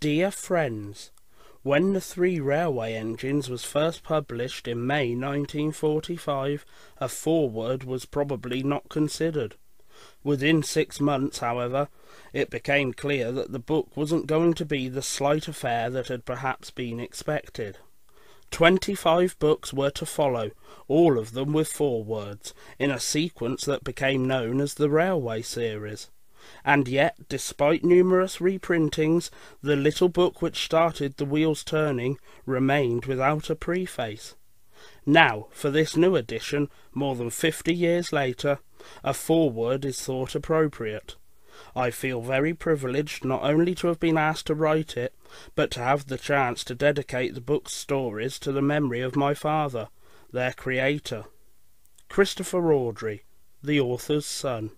Dear friends, when the 3 Railway Engines was first published in May 1945, a foreword was probably not considered. Within 6 months, however, it became clear that the book wasn't going to be the slight affair that had perhaps been expected. 25 books were to follow, all of them with forewords, in a sequence that became known as the Railway series. And yet, despite numerous reprintings, the little book which started the wheels turning remained without a preface. Now, for this new edition, more than 50 years later, a foreword is thought appropriate. I feel very privileged not only to have been asked to write it, but to have the chance to dedicate the book's stories to the memory of my father, their creator, Christopher Awdry, the author's son.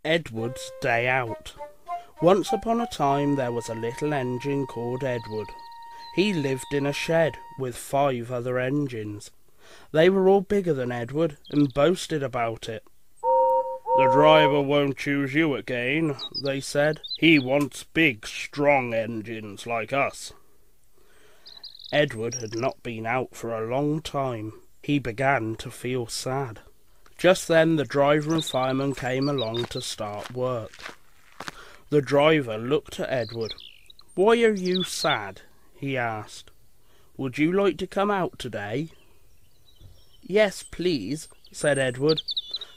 Edward's Day Out. Once upon a time there was a little engine called Edward. He lived in a shed with 5 other engines. They were all bigger than Edward and boasted about it. "The driver won't choose you again," they said. "He wants big, strong engines like us." Edward had not been out for a long time. He began to feel sad. Just then the driver and fireman came along to start work. The driver looked at Edward. "Why are you sad?" he asked. "Would you like to come out today?" "Yes, please," said Edward.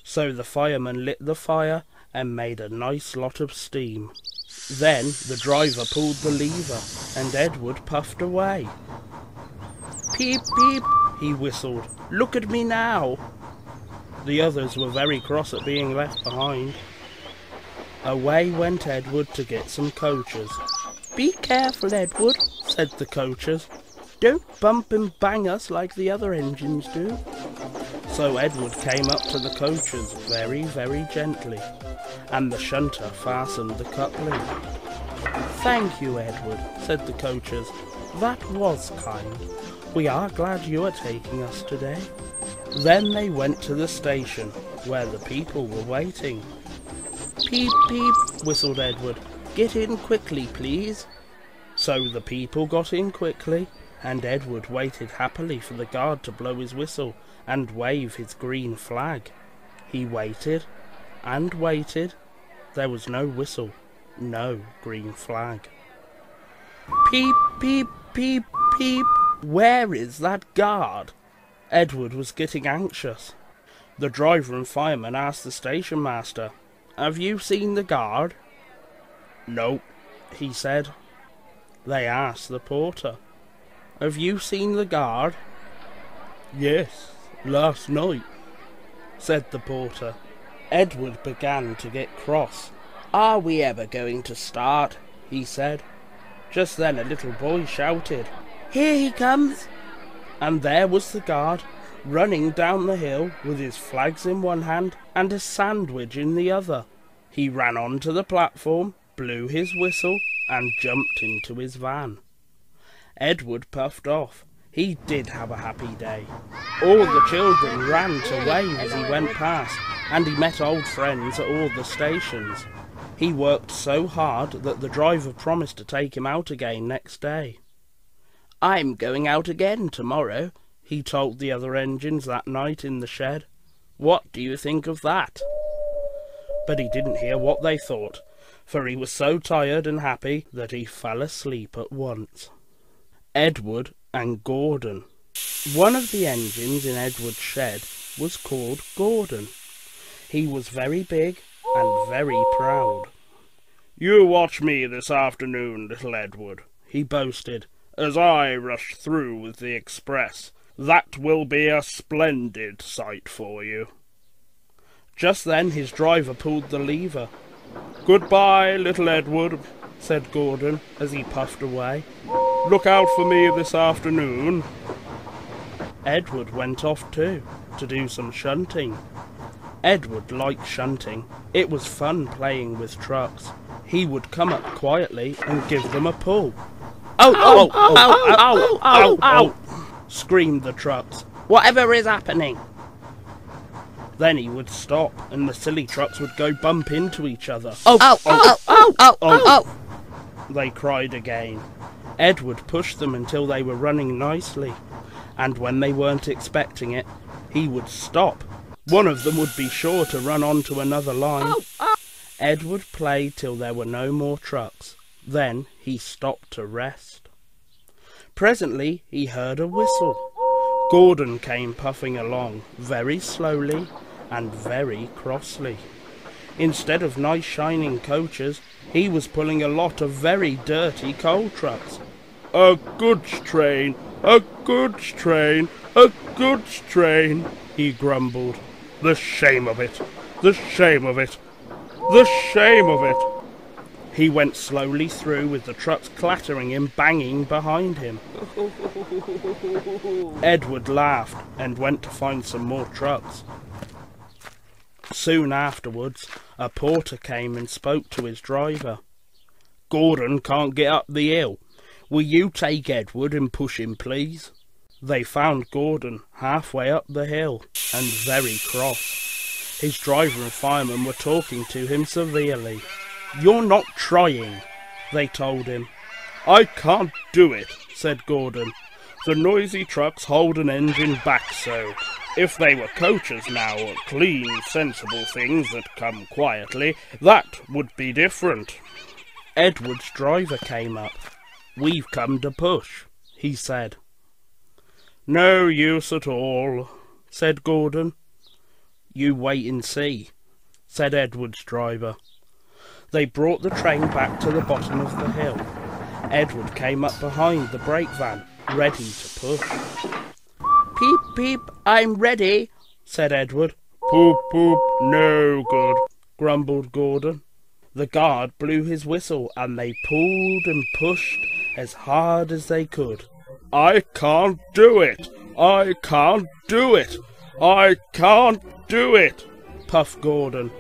So the fireman lit the fire and made a nice lot of steam. Then the driver pulled the lever and Edward puffed away. "Peep, peep," he whistled. "Look at me now." The others were very cross at being left behind. Away went Edward to get some coachers. "Be careful, Edward," said the coachers. "Don't bump and bang us like the other engines do." So Edward came up to the coachers very, very gently, and the shunter fastened the coupling. "Thank you, Edward," said the coachers. "That was kind. We are glad you are taking us today." Then they went to the station, where the people were waiting. "Peep, peep," whistled Edward. "Get in quickly, please." So the people got in quickly, and Edward waited happily for the guard to blow his whistle and wave his green flag. He waited and waited. There was no whistle, no green flag. "Peep, peep, peep, peep. Where is that guard?" Edward was getting anxious. The driver and fireman asked the station master, "Have you seen the guard?" "Nope," he said. They asked the porter, "Have you seen the guard?" "Yes, last night," said the porter. Edward began to get cross. "Are we ever going to start?" he said. Just then a little boy shouted, "Here he comes!" And there was the guard, running down the hill with his flags in one hand and a sandwich in the other. He ran onto the platform, blew his whistle, and jumped into his van. Edward puffed off. He did have a happy day. All the children ran to wave as he went past, and he met old friends at all the stations. He worked so hard that the driver promised to take him out again next day. "I'm going out again tomorrow," he told the other engines that night in the shed. "What do you think of that?" But he didn't hear what they thought, for he was so tired and happy that he fell asleep at once. Edward and Gordon. One of the engines in Edward's shed was called Gordon. He was very big and very proud. "You watch me this afternoon, little Edward," he boasted, "as I rush through with the express. That will be a splendid sight for you." Just then his driver pulled the lever. "Goodbye, little Edward," said Gordon as he puffed away. "Look out for me this afternoon." Edward went off too, to do some shunting. Edward liked shunting. It was fun playing with trucks. He would come up quietly and give them a pull. "Oh, oh, oh, oh, oh, oh, oh," screamed the trucks. "Whatever is happening?" Then he would stop, and the silly trucks would go bump into each other. "Oh, oh, oh, oh, oh, oh, oh." they cried again. Edward pushed them until they were running nicely, and when they weren't expecting it, he would stop. One of them would be sure to run onto another line. Edward played till there were no more trucks. Then he stopped to rest. Presently he heard a whistle. Gordon came puffing along, very slowly and very crossly. Instead of nice shining coaches, he was pulling a lot of very dirty coal trucks. "A goods train, a goods train, a goods train," he grumbled. "The shame of it, the shame of it, the shame of it." He went slowly through with the trucks clattering and banging behind him. Edward laughed and went to find some more trucks. Soon afterwards, a porter came and spoke to his driver. "Gordon can't get up the hill. Will you take Edward and push him, please?" They found Gordon halfway up the hill and very cross. His driver and fireman were talking to him severely. "You're not trying," they told him. "I can't do it," said Gordon. "The noisy trucks hold an engine back so. If they were coaches now, or clean, sensible things that come quietly, that would be different." Edward's driver came up. "We've come to push," he said. "No use at all," said Gordon. "You wait and see," said Edward's driver. They brought the train back to the bottom of the hill. Edward came up behind the brake van, ready to push. "Peep, peep, I'm ready," said Edward. "Poop, poop, no good," grumbled Gordon. The guard blew his whistle and they pulled and pushed as hard as they could. "I can't do it! I can't do it! I can't do it!" puffed Gordon.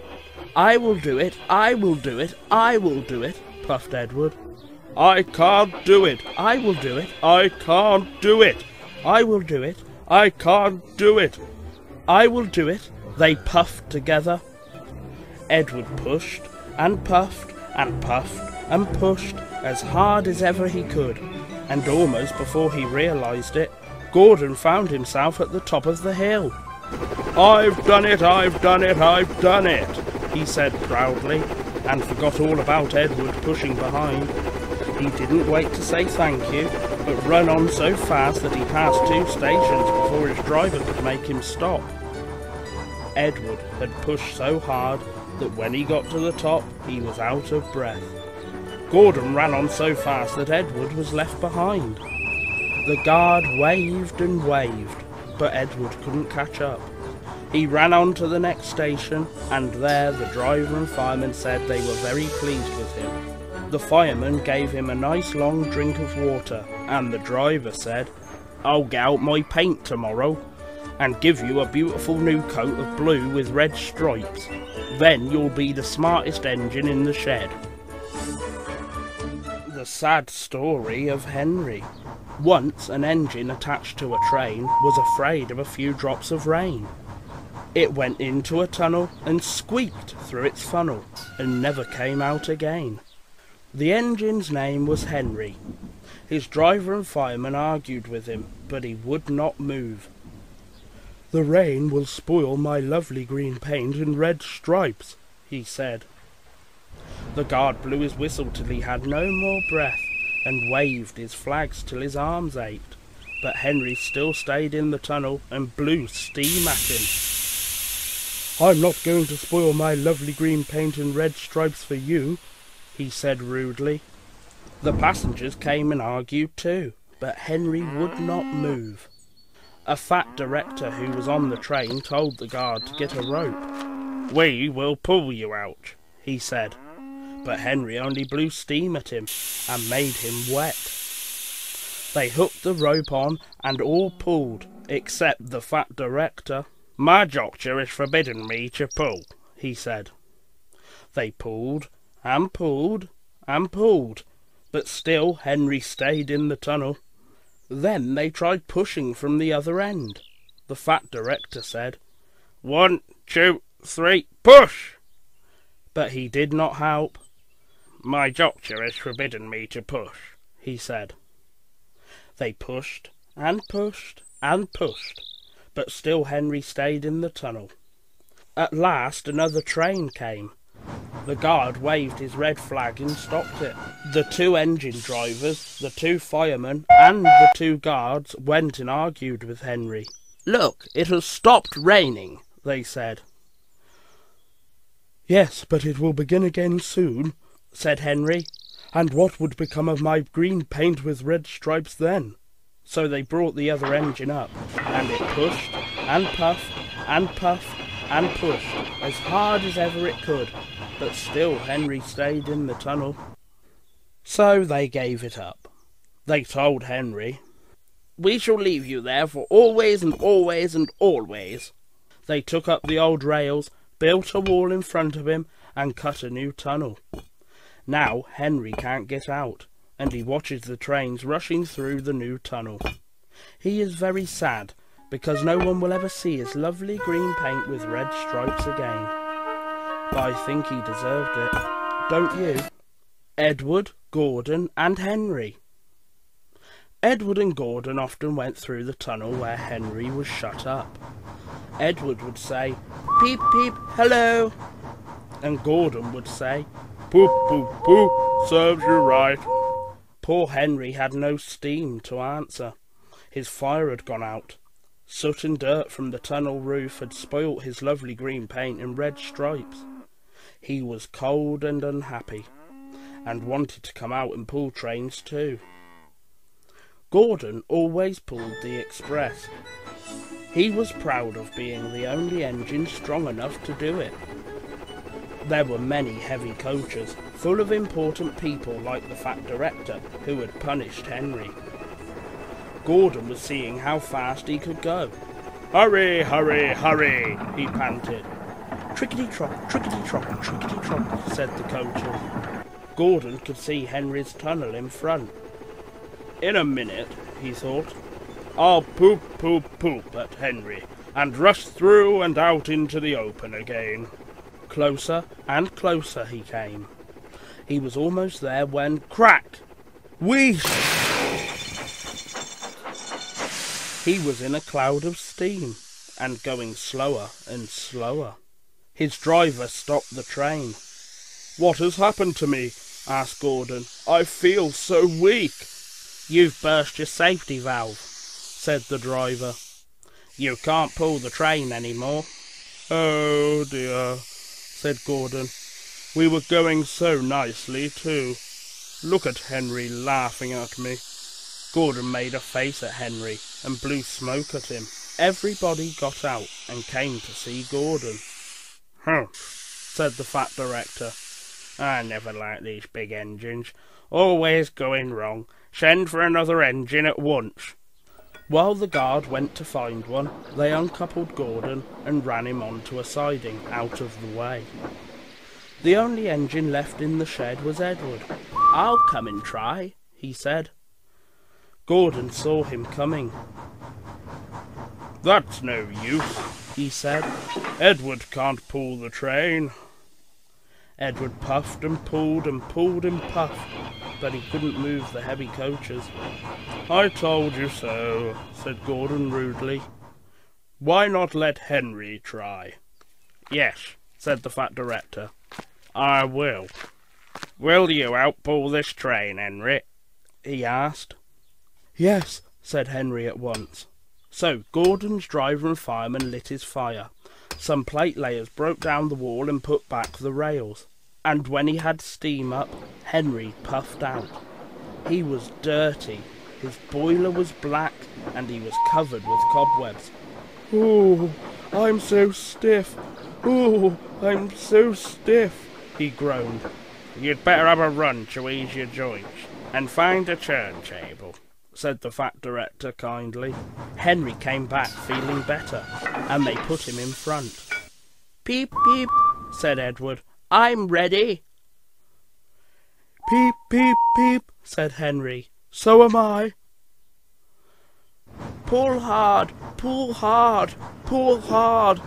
"I will do it! I will do it! I will do it!" puffed Edward. "I can't do it! I will do it! I can't do it! I will do it! I can't do it! I will do it!" they puffed together. Edward pushed and puffed and puffed and pushed as hard as ever he could, and almost before he realised it, Gordon found himself at the top of the hill. "I've done it! I've done it! I've done it!" he said proudly, and forgot all about Edward pushing behind. He didn't wait to say thank you, but ran on so fast that he passed 2 stations before his driver could make him stop. Edward had pushed so hard that when he got to the top, he was out of breath. Gordon ran on so fast that Edward was left behind. The guard waved and waved, but Edward couldn't catch up. He ran on to the next station, and there the driver and fireman said they were very pleased with him. The fireman gave him a nice long drink of water, and the driver said, "I'll get out my paint tomorrow and give you a beautiful new coat of blue with red stripes. Then you'll be the smartest engine in the shed." The sad story of Henry. Once an engine attached to a train was afraid of a few drops of rain. It went into a tunnel and squeaked through its funnel and never came out again. The engine's name was Henry. His driver and fireman argued with him, but he would not move. "The rain will spoil my lovely green paint and red stripes," he said. The guard blew his whistle till he had no more breath, and waved his flags till his arms ached, but Henry still stayed in the tunnel and blew steam at him. "I'm not going to spoil my lovely green paint and red stripes for you," he said rudely. The passengers came and argued too, but Henry would not move. A fat director who was on the train told the guard to get a rope. "We will pull you out," he said, but Henry only blew steam at him and made him wet. They hooked the rope on and all pulled, except the fat director. "My doctor has forbidden me to pull," he said. They pulled and pulled and pulled, but still Henry stayed in the tunnel. Then they tried pushing from the other end. The fat director said, "1, 2, 3, push!" But he did not help. My doctor has forbidden me to push, he said. They pushed and pushed and pushed, but still Henry stayed in the tunnel. At last another train came. The guard waved his red flag and stopped it. The 2 engine drivers, the 2 firemen, and the 2 guards went and argued with Henry. "Look, it has stopped raining," they said. "Yes, but it will begin again soon," said Henry. "And what would become of my green paint with red stripes then?" So they brought the other engine up, and it pushed and puffed and puffed and pushed as hard as ever it could, but still Henry stayed in the tunnel. So they gave it up. They told Henry, "We shall leave you there for always and always and always." They took up the old rails, built a wall in front of him, and cut a new tunnel. Now Henry can't get out, and he watches the trains rushing through the new tunnel. He is very sad, because no one will ever see his lovely green paint with red stripes again. But I think he deserved it, don't you? Edward, Gordon, and Henry. Edward and Gordon often went through the tunnel where Henry was shut up. Edward would say, "Peep, peep, hello," and Gordon would say, "Poop, poop, poop, serves you right." Poor Henry had no steam to answer. His fire had gone out. Soot and dirt from the tunnel roof had spoilt his lovely green paint in red stripes. He was cold and unhappy, and wanted to come out and pull trains too. Gordon always pulled the express. He was proud of being the only engine strong enough to do it. There were many heavy coaches, full of important people like the fat director who had punished Henry. Gordon was seeing how fast he could go. "Hurry, hurry, hurry," he panted. "Trickety-trot, trickety-trot, trickety-trot," said the coaches. Gordon could see Henry's tunnel in front. In a minute, he thought, I'll poop, poop, poop at Henry, and rush through and out into the open again. Closer and closer he came. He was almost there when, crack! Wheesh! He was in a cloud of steam, and going slower and slower. His driver stopped the train. "What has happened to me?" asked Gordon. "I feel so weak." "You've burst your safety valve," said the driver. "You can't pull the train any more." "Oh dear," said Gordon. "We were going so nicely too. Look at Henry laughing at me." Gordon made a face at Henry and blew smoke at him. Everybody got out and came to see Gordon. "Humph," said the fat director. "I never like these big engines. Always going wrong. Send for another engine at once." While the guard went to find one, they uncoupled Gordon and ran him onto a siding out of the way. The only engine left in the shed was Edward. "I'll come and try," he said. Gordon saw him coming. "That's no use," he said. "Edward can't pull the train." Edward puffed and pulled and pulled and puffed, but he couldn't move the heavy coaches. "I told you so," said Gordon rudely. "Why not let Henry try?" "Yes," said the fat director. "I will." "Will you outpull this train, Henry?" he asked. "Yes," said Henry at once. So Gordon's driver and fireman lit his fire. Some plate layers broke down the wall and put back the rails. And when he had steam up, Henry puffed out. He was dirty. His boiler was black, and he was covered with cobwebs. "Oh, I'm so stiff. Oh, I'm so stiff," he groaned. "You'd better have a run to ease your joints, and find a turntable," said the fat director kindly. Henry came back feeling better, and they put him in front. "Peep, peep," said Edward. "I'm ready." "Peep, peep, peep," said Henry. "So am I." "Pull hard, pull hard, pull hard,"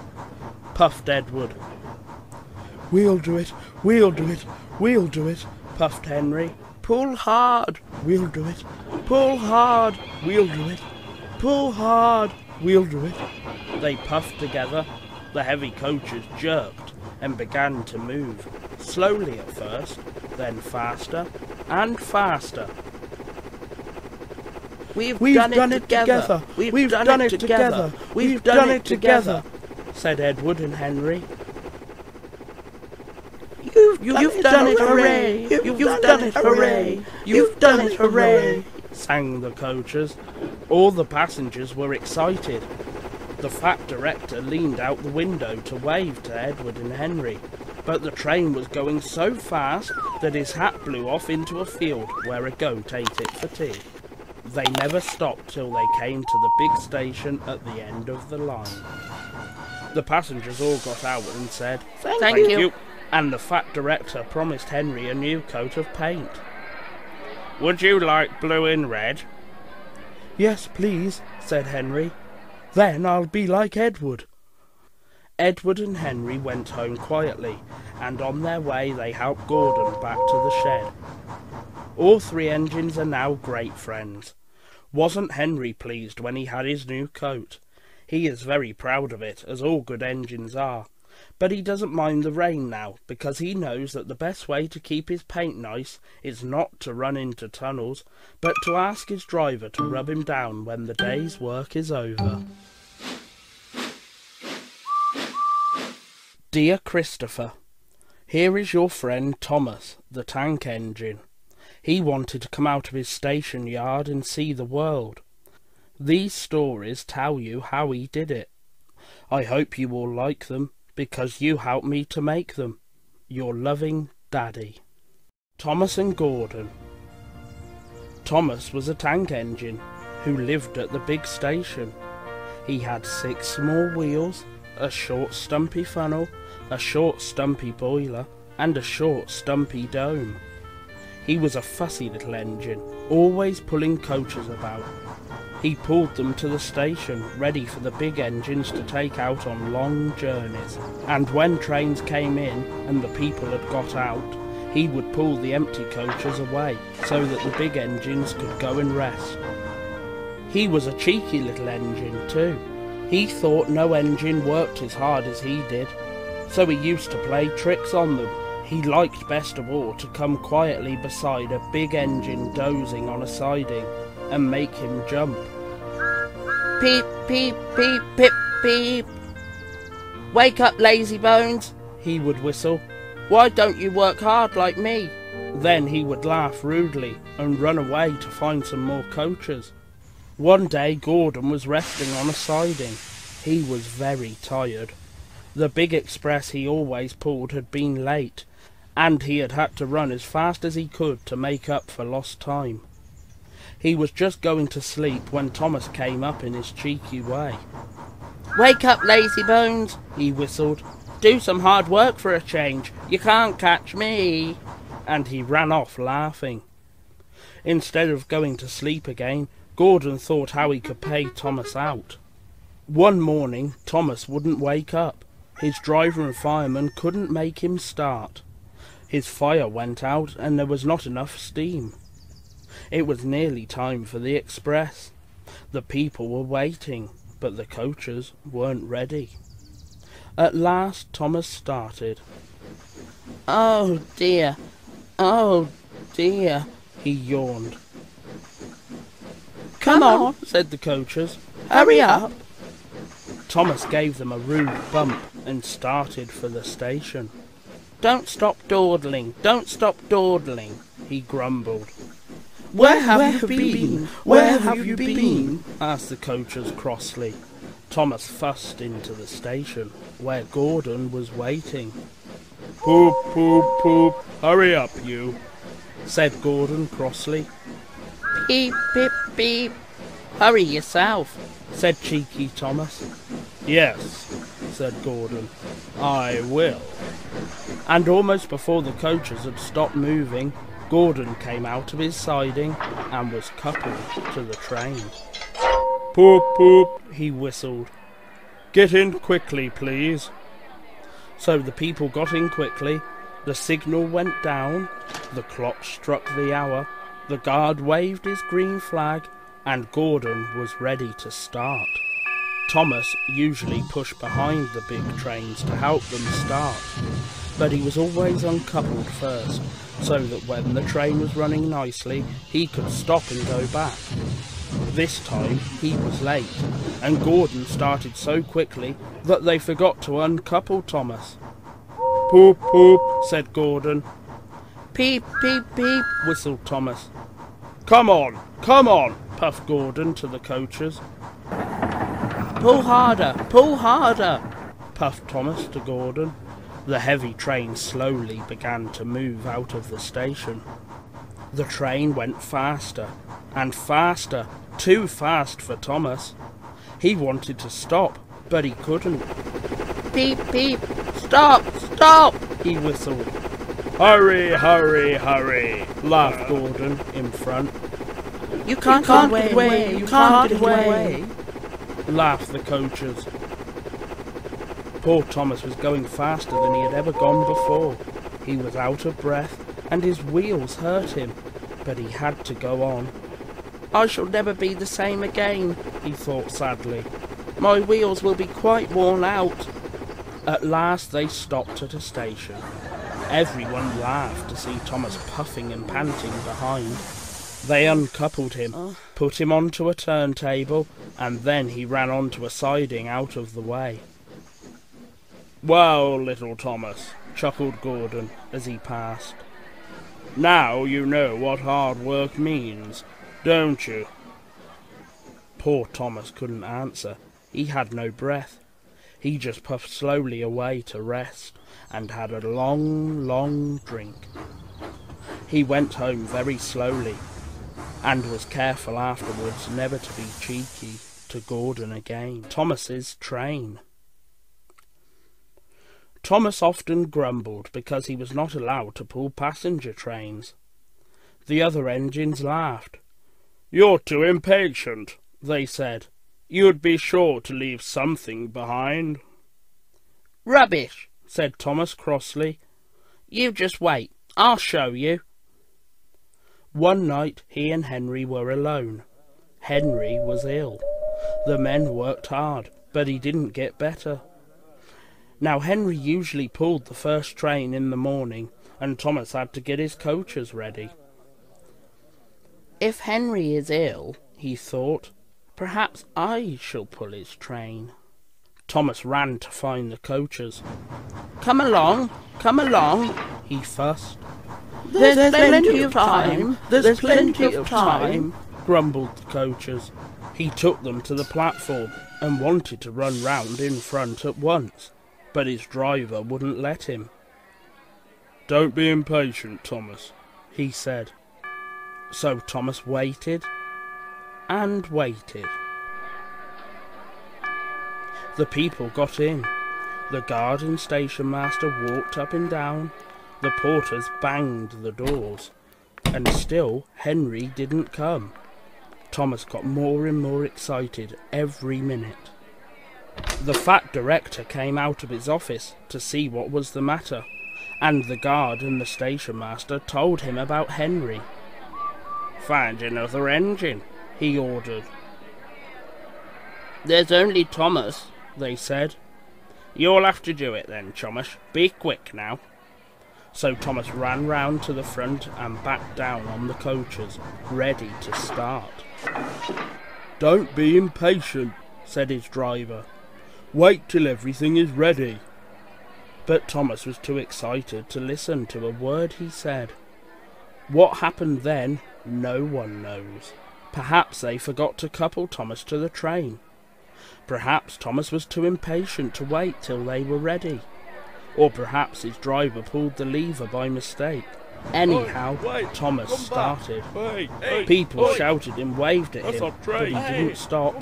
puffed Edward. "We'll do it, we'll do it, we'll do it," puffed Henry. "Pull hard, we'll do it. Pull hard, we'll do it. Pull hard, we'll do it." They puffed together. The heavy coaches jerked and began to move, slowly at first, then faster and faster. We've done it together. We've done it together. We've done it together, said Edward and Henry. You've done it, hooray! You've done it, hooray! You've done it, hooray! Sang the coaches. All the passengers were excited. The fat director leaned out the window to wave to Edward and Henry, but the train was going so fast that his hat blew off into a field where a goat ate it for tea. They never stopped till they came to the big station at the end of the line. The passengers all got out and said, Thank you, and the fat director promised Henry a new coat of paint. "Would you like blue and red?" "Yes, please," said Henry. "Then I'll be like Edward." Edward and Henry went home quietly, and on their way they helped Gordon back to the shed. All three engines are now great friends. Wasn't Henry pleased when he had his new coat? He is very proud of it, as all good engines are. But he doesn't mind the rain now, because he knows that the best way to keep his paint nice is not to run into tunnels, but to ask his driver to rub him down when the day's work is over. Dear Christopher, here is your friend Thomas, the tank engine. He wanted to come out of his station yard and see the world. These stories tell you how he did it. I hope you will like them, because you helped me to make them. Your loving Daddy. Thomas and Gordon. Thomas was a tank engine who lived at the big station. He had 6 small wheels, a short stumpy funnel, a short stumpy boiler, and a short stumpy dome. He was a fussy little engine, always pulling coaches about. He pulled them to the station, ready for the big engines to take out on long journeys. And when trains came in and the people had got out, he would pull the empty coaches away, so that the big engines could go and rest. He was a cheeky little engine too. He thought no engine worked as hard as he did, so he used to play tricks on them. He liked best of all to come quietly beside a big engine dozing on a siding, and make him jump. Peep, peep, peep, pip, peep. Wake up, lazy bones, he would whistle. Why don't you work hard like me? Then he would laugh rudely and run away to find some more coaches. One day Gordon was resting on a siding. He was very tired. The big express he always pulled had been late, and he had had to run as fast as he could to make up for lost time. He was just going to sleep when Thomas came up in his cheeky way. Wake up, lazy bones, he whistled. Do some hard work for a change. You can't catch me. And he ran off laughing. Instead of going to sleep again, Gordon thought how he could pay Thomas out. One morning, Thomas wouldn't wake up. His driver and fireman couldn't make him start. His fire went out and there was not enough steam. It was nearly time for the express. The people were waiting, but the coaches weren't ready. At last Thomas started. Oh dear, he yawned. Come on, said the coaches. Hurry up. Thomas gave them a rude bump and started for the station. Don't stop dawdling, don't stop dawdling, he grumbled. Where have you been? Where have you been? Asked the coaches crossly. Thomas fussed into the station, where Gordon was waiting. Poop, poop, poop, hurry up, you, said Gordon crossly. Beep, beep, beep, hurry yourself, said cheeky Thomas. Yes, said Gordon, I will. And almost before the coaches had stopped moving, Gordon came out of his siding and was coupled to the train. Poop, poop, he whistled. Get in quickly, please. So the people got in quickly, The signal went down, the clock struck the hour, the guard waved his green flag, and Gordon was ready to start. Thomas usually pushed behind the big trains to help them start, but he was always uncoupled first, so that when the train was running nicely, he could stop and go back. This time he was late, and Gordon started so quickly that they forgot to uncouple Thomas. "Poop, poop," said Gordon. "Peep, peep, peep," whistled Thomas. Come on, puffed Gordon to the coachers. Pull harder, puffed Thomas to Gordon. The heavy train slowly began to move out of the station. The train went faster and faster, too fast for Thomas. He wanted to stop, but he couldn't. "Beep, beep, stop, stop," he whistled. "Hurry, hurry, hurry," laughed Gordon in front. You can't get away, you can't get away, laughed the coachers. Poor Thomas was going faster than he had ever gone before. He was out of breath, and his wheels hurt him, but he had to go on. "I shall never be the same again," he thought sadly. "My wheels will be quite worn out." At last they stopped at a station. Everyone laughed to see Thomas puffing and panting behind. They uncoupled him, put him onto a turntable, and then he ran onto a siding out of the way. "Well, little Thomas," chuckled Gordon as he passed. "Now you know what hard work means, don't you?" Poor Thomas couldn't answer. He had no breath. He just puffed slowly away to rest, and had a long, long drink. He went home very slowly, and was careful afterwards never to be cheeky to Gordon again. Thomas's train. Thomas often grumbled because he was not allowed to pull passenger trains. The other engines laughed. "You're too impatient," they said. "You'd be sure to leave something behind." "Rubbish," said Thomas crossly. "You just wait, I'll show you." One night he and Henry were alone. Henry was ill. The men worked hard, but he didn't get better. Now Henry usually pulled the first train in the morning, and Thomas had to get his coachers ready. If Henry is ill, he thought, perhaps I shall pull his train. Thomas ran to find the coachers. Come along, he fussed. There's plenty of time, there's plenty of time, grumbled the coachers. He took them to the platform and wanted to run round in front at once, but his driver wouldn't let him. "Don't be impatient, Thomas," he said. So Thomas waited and waited. The people got in. The guard and station master walked up and down. The porters banged the doors. And still Henry didn't come. Thomas got more and more excited every minute. The fat director came out of his office to see what was the matter, and the guard and the station master told him about Henry. "Find another engine," he ordered. "There's only Thomas," they said. "You'll have to do it then, Thomas. Be quick now." So Thomas ran round to the front and back down on the coaches, ready to start. "Don't be impatient," said his driver. "Wait till everything is ready." But Thomas was too excited to listen to a word he said. What happened then, no one knows. Perhaps they forgot to couple Thomas to the train. Perhaps Thomas was too impatient to wait till they were ready. Or perhaps his driver pulled the lever by mistake. Anyhow, Thomas started. People shouted and waved at him, but he didn't stop.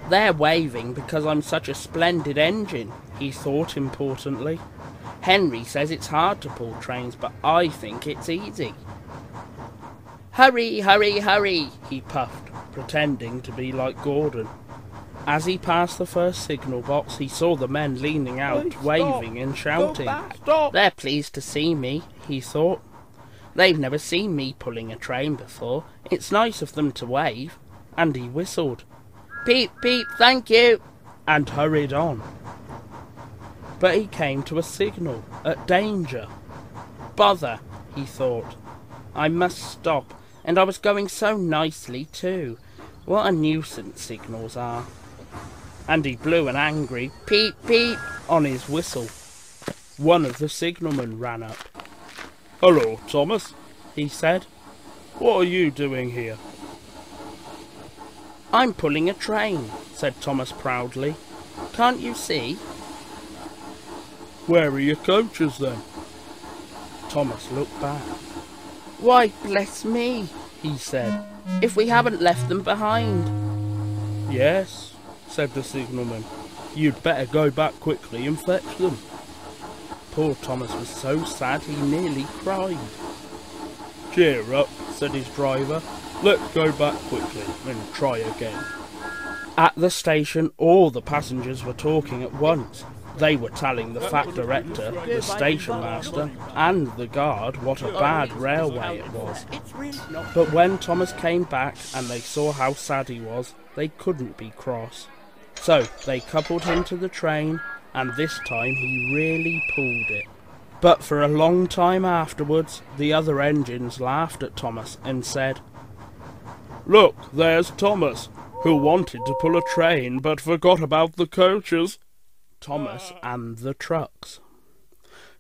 "They're waving because I'm such a splendid engine," he thought importantly. "Henry says it's hard to pull trains, but I think it's easy." "Hurry, hurry, hurry," he puffed, pretending to be like Gordon. As he passed the first signal box, he saw the men leaning out, waving and shouting. Stop. They're pleased to see me, he thought. They've never seen me pulling a train before. It's nice of them to wave. And he whistled, "Peep, peep, thank you," and hurried on. But he came to a signal at danger. Bother, he thought. I must stop, and I was going so nicely too. What a nuisance signals are. And he blew an angry peep peep on his whistle. One of the signalmen ran up. Hello, Thomas, he said. What are you doing here? I'm pulling a train, said Thomas proudly. Can't you see? Where are your coaches then? Thomas looked back. Why, bless me, he said, if we haven't left them behind. Yes, said the signalman. You'd better go back quickly and fetch them. Poor Thomas was so sad he nearly cried. Cheer up, said his driver. Let's go back quickly and try again. At the station, all the passengers were talking at once. They were telling the fat director, the station master, and the guard what a bad railway it was. But when Thomas came back and they saw how sad he was, they couldn't be cross. So they coupled him to the train, and this time he really pulled it. But for a long time afterwards, the other engines laughed at Thomas and said, "Look, there's Thomas, who wanted to pull a train but forgot about the coaches." Thomas and the trucks.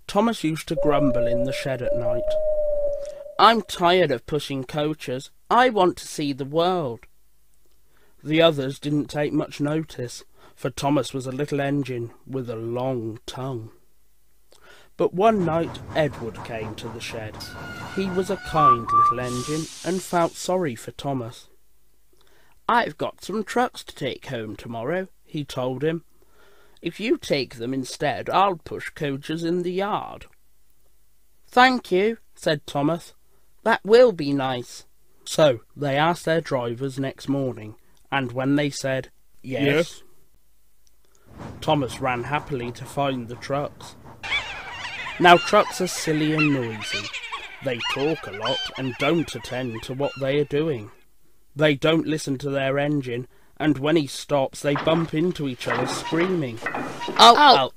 Thomas used to grumble in the shed at night. I'm tired of pushing coaches. I want to see the world. The others didn't take much notice, for Thomas was a little engine with a long tongue. But one night Edward came to the shed. He was a kind little engine and felt sorry for Thomas. I've got some trucks to take home tomorrow, he told him. If you take them instead, I'll push coaches in the yard. Thank you, said Thomas. That will be nice. So they asked their drivers next morning, and when they said yes, Thomas ran happily to find the trucks. Now trucks are silly and noisy. They talk a lot and don't attend to what they are doing. They don't listen to their engine, and when he stops they bump into each other screaming, Oh!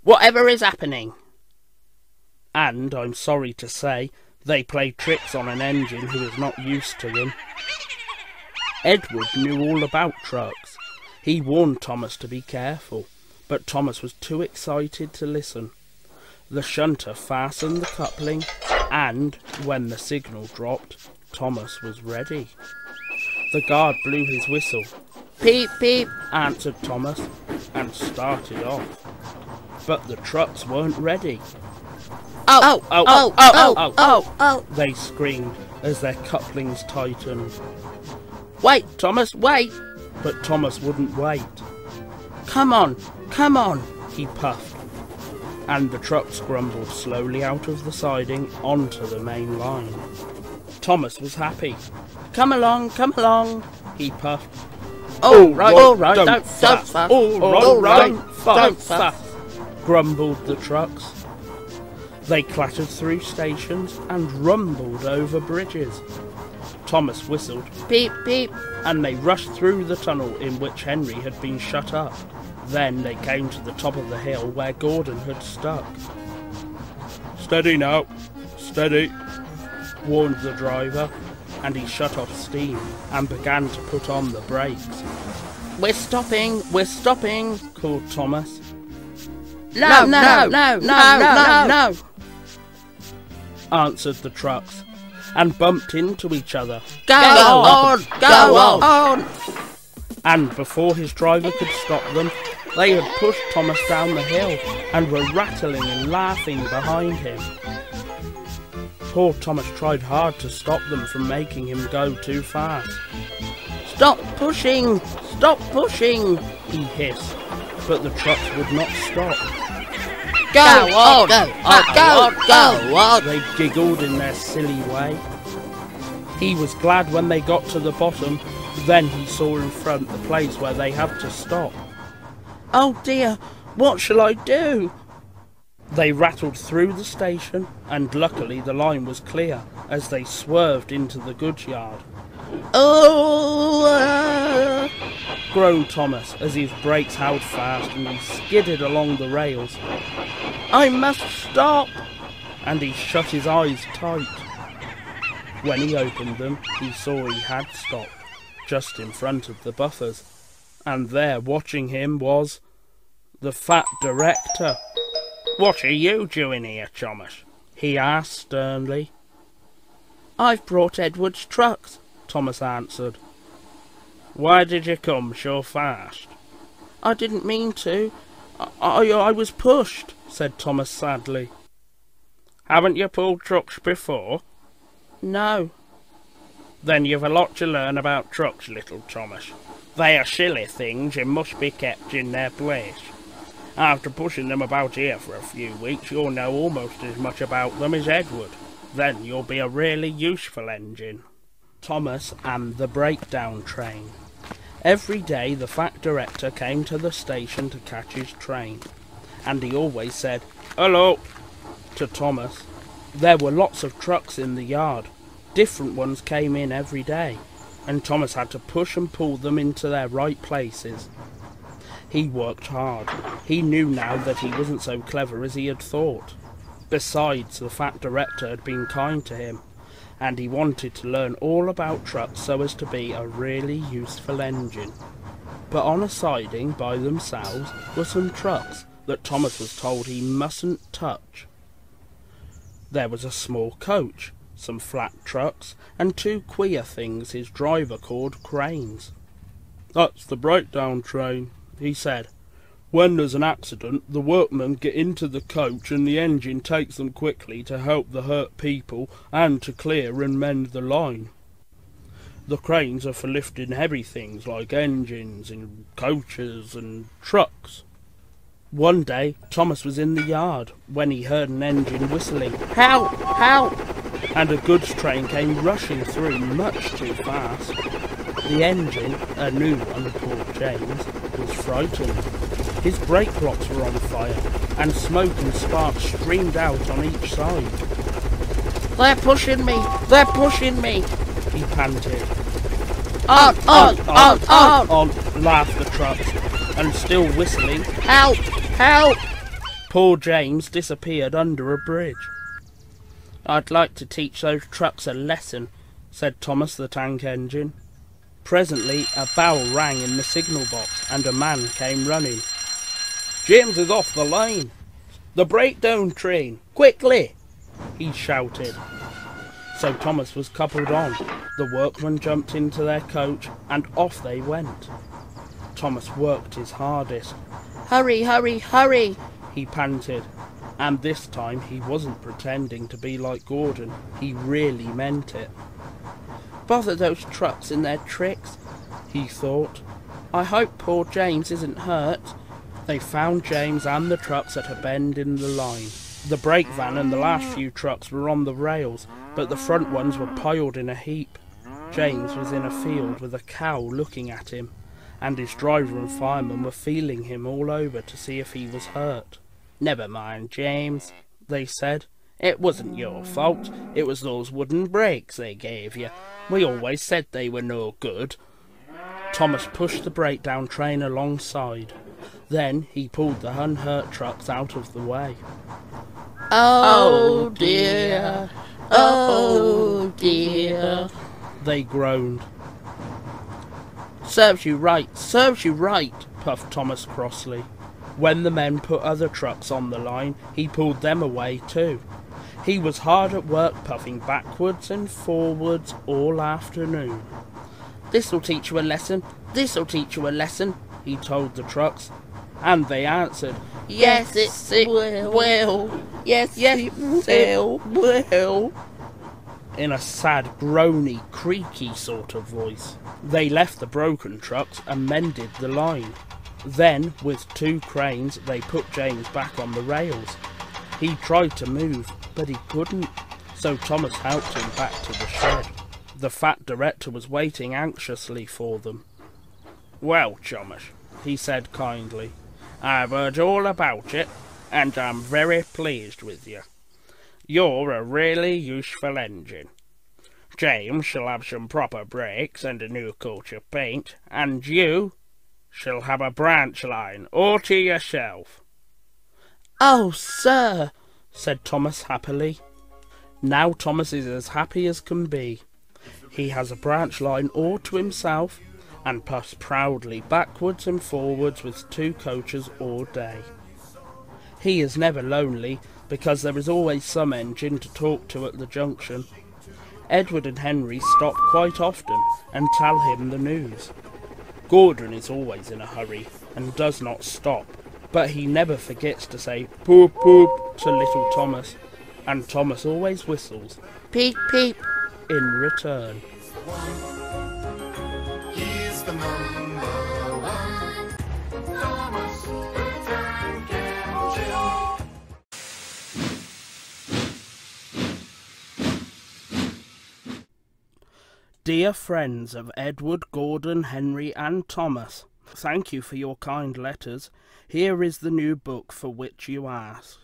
Whatever is happening? And, I'm sorry to say, they play tricks on an engine who is not used to them. Edward knew all about trucks. He warned Thomas to be careful, but Thomas was too excited to listen. The shunter fastened the coupling, and, when the signal dropped, Thomas was ready. The guard blew his whistle. Peep, peep, answered Thomas, and started off. But the trucks weren't ready. Oh, they screamed as their couplings tightened. Wait, Thomas, wait! But Thomas wouldn't wait. Come on, he puffed. And the trucks grumbled slowly out of the siding onto the main line. Thomas was happy. Come along, he puffed. All right, don't fuss. All right, don't fuss, grumbled the trucks. They clattered through stations and rumbled over bridges. Thomas whistled, peep, peep, and they rushed through the tunnel in which Henry had been shut up. Then they came to the top of the hill where Gordon had stuck. Steady now, steady, warned the driver, and he shut off steam and began to put on the brakes. We're stopping, called Thomas. No, answered the trucks, and bumped into each other. Go on! And before his driver could stop them, they had pushed Thomas down the hill and were rattling and laughing behind him. Poor Thomas tried hard to stop them from making him go too fast. Stop pushing, he hissed, but the trucks would not stop. Go on! They giggled in their silly way. He was glad when they got to the bottom, Then he saw in front the place where they had to stop. Oh dear, what shall I do? They rattled through the station, and luckily the line was clear as they swerved into the goods yard. Oh! Groaned Thomas as his brakes held fast and he skidded along the rails. I must stop! And he shut his eyes tight. When he opened them, he saw he had stopped, just in front of the buffers. And there, watching him, was the fat director. "What are you doing here, Thomas?" he asked sternly. "I've brought Edward's trucks," Thomas answered. "Why did you come so fast?" "I didn't mean to. I was pushed," said Thomas sadly. "Haven't you pulled trucks before?" "No." "Then you've a lot to learn about trucks, little Thomas. They are silly things and must be kept in their place. After pushing them about here for a few weeks, you'll know almost as much about them as Edward. Then you'll be a really useful engine." Thomas and the breakdown train. Every day the fat director came to the station to catch his train, and he always said, "Hello," to Thomas. There were lots of trucks in the yard. Different ones came in every day, and Thomas had to push and pull them into their right places. He worked hard. He knew now that he wasn't so clever as he had thought. Besides, the fat director had been kind to him, and he wanted to learn all about trucks so as to be a really useful engine. But on a siding by themselves were some trucks that Thomas was told he mustn't touch. There was a small coach, some flat trucks, and two queer things his driver called cranes. "That's the breakdown train," he said. "When there's an accident, the workmen get into the coach and the engine takes them quickly to help the hurt people and to clear and mend the line. The cranes are for lifting heavy things like engines and coaches and trucks." One day Thomas was in the yard when he heard an engine whistling, "Help! Help!" and a goods train came rushing through much too fast. The engine, a new one called James, was frightened. His brake blocks were on fire, and smoke and sparks streamed out on each side. "They're pushing me! They're pushing me!" he panted. On, laughed the trucks, and still whistling, "Help! Help!" poor James disappeared under a bridge. "I'd like to teach those trucks a lesson," said Thomas the tank engine. Presently a bell rang in the signal box, and a man came running. "James is off the line! The breakdown train! Quickly!" he shouted. So Thomas was coupled on. The workmen jumped into their coach, and off they went. Thomas worked his hardest. "Hurry, hurry, hurry!" he panted. And this time he wasn't pretending to be like Gordon. He really meant it. "Bother those trucks and their tricks," he thought. "I hope poor James isn't hurt." They found James and the trucks at a bend in the line. The brake van and the last few trucks were on the rails, but the front ones were piled in a heap. James was in a field with a cow looking at him, and his driver and fireman were feeling him all over to see if he was hurt. "Never mind, James," they said. "It wasn't your fault. It was those wooden brakes they gave you. We always said they were no good." Thomas pushed the breakdown train alongside. Then he pulled the unhurt trucks out of the way. "Oh dear, oh dear," they groaned. serves you right," puffed Thomas crossly. When the men put other trucks on the line, he pulled them away too. He was hard at work puffing backwards and forwards all afternoon. "This'll teach you a lesson, this'll teach you a lesson," he told the trucks. And they answered, "Yes, it will. Yes, it will," in a sad, groany, creaky sort of voice. They left the broken trucks and mended the line. Then, with two cranes, they put James back on the rails. He tried to move, but he couldn't, so Thomas helped him back to the shed. The fat director was waiting anxiously for them. "Well, Thomas," he said kindly, "I've heard all about it, and I'm very pleased with you. You're a really useful engine. James shall have some proper brakes and a new coat of paint, and you shall have a branch line all to yourself." "Oh, sir," said Thomas happily. Now Thomas is as happy as can be. He has a branch line all to himself, and puffs proudly backwards and forwards with 2 coaches all day. He is never lonely, because there is always some engine to talk to at the junction. Edward and Henry stop quite often and tell him the news. Gordon is always in a hurry and does not stop, but he never forgets to say "poop poop" to little Thomas, and Thomas always whistles "peep peep" in return. He's the number one, Thomas the Tank Engine. Dear friends of Edward, Gordon, Henry and Thomas, thank you for your kind letters. Here is the new book for which you asked.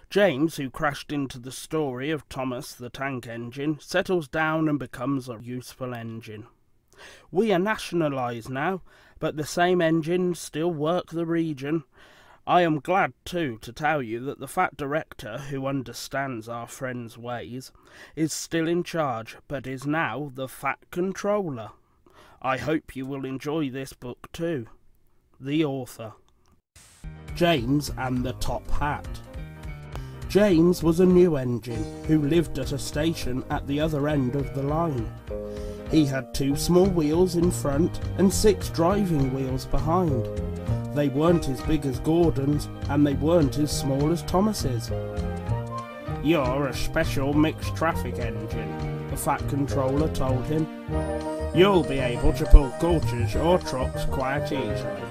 James, who crashed into the story of Thomas the Tank Engine, settles down and becomes a useful engine. We are nationalised now, but the same engines still work the region. I am glad, too, to tell you that the fat director, who understands our friend's ways, is still in charge, but is now the fat controller. I hope you will enjoy this book, too. The author. James and the Top Hat. James was a new engine who lived at a station at the other end of the line. He had 2 small wheels in front and 6 driving wheels behind. They weren't as big as Gordon's, and they weren't as small as Thomas's. "You're a special mixed traffic engine," the fat controller told him. "You'll be able to pull coaches or trucks quite easily."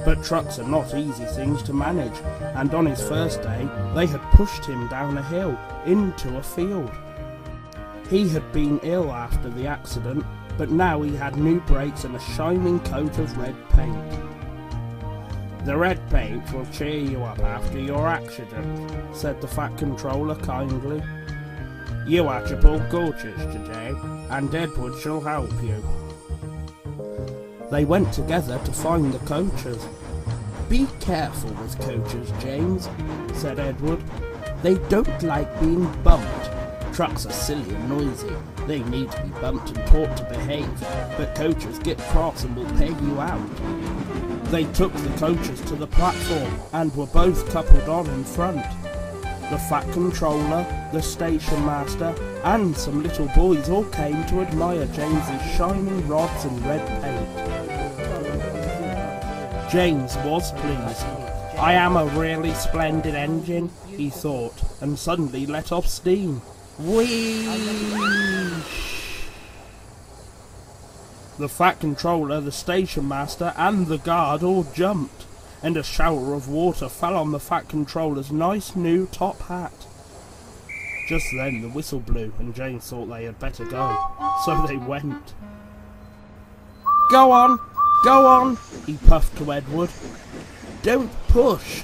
But trucks are not easy things to manage, and on his first day they had pushed him down a hill into a field. He had been ill after the accident, but now he had new brakes and a shining coat of red paint. "The red paint will cheer you up after your accident," said the fat controller kindly. "You are to pull coaches today, and Edward shall help you." They went together to find the coaches. "Be careful with coaches, James," said Edward. "They don't like being bumped. Trucks are silly and noisy. They need to be bumped and taught to behave, but coaches get cross and will pay you out." They took the coaches to the platform and were both coupled on in front. The fat controller, the station master, and some little boys all came to admire James's shining rods and red paint. James was pleased. "I am a really splendid engine," he thought, and suddenly let off steam. Whee! The fat controller, the station master, and the guard all jumped, and a shower of water fell on the fat controller's nice new top hat. Just then the whistle blew, and James thought they had better go, so they went. Go on, he puffed to Edward. Don't push,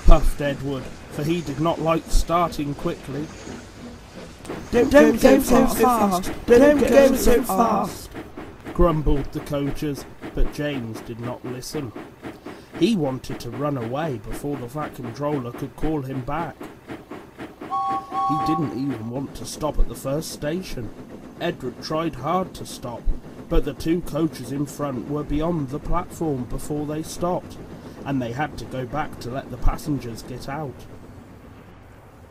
puffed Edward, for he did not like starting quickly. Don't go so fast, don't go so fast, grumbled the coaches, but James did not listen. He wanted to run away before the fat controller could call him back. He didn't even want to stop at the first station. Edward tried hard to stop, but the 2 coaches in front were beyond the platform before they stopped, and they had to go back to let the passengers get out.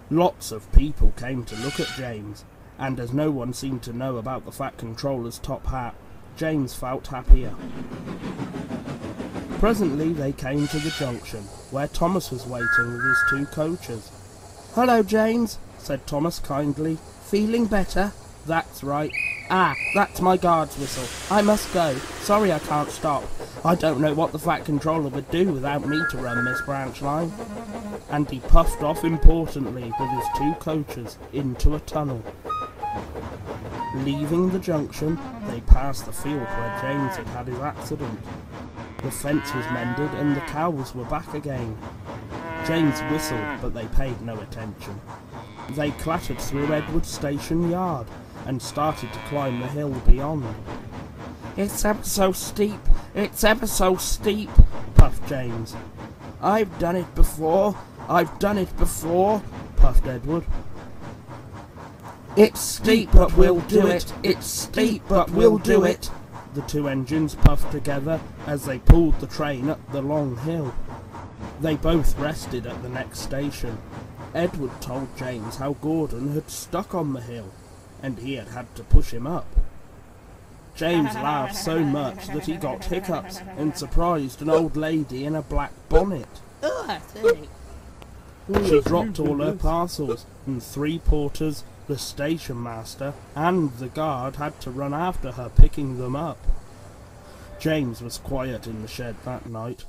Lots of people came to look at James, and as no one seemed to know about the fat controller's top hat, James felt happier. Presently they came to the junction, where Thomas was waiting with his 2 coaches. "Hello, James," said Thomas kindly. "Feeling better?" "That's right." "Ah, that's my guard's whistle. I must go. Sorry I can't stop. I don't know what the fat controller would do without me to run this branch line." and he puffed off importantly with his 2 coaches into a tunnel. Leaving the junction, they passed the field where James had had his accident. The fence was mended and the cows were back again. James whistled, but they paid no attention. They clattered through Edward Station Yard and started to climb the hill beyond. "It's ever so steep, it's ever so steep," puffed James. "I've done it before, I've done it before," puffed Edward. "It's steep, but we'll do it, it's steep, but we'll do it," the 2 engines puffed together as they pulled the train up the long hill. They both rested at the next station. Edward told James how Gordon had stuck on the hill, and he had had to push him up. James laughed so much that he got hiccups and surprised an old lady in a black bonnet. She dropped all her parcels, and 3 porters, the station master, and the guard had to run after her, picking them up. James was quiet in the shed that night.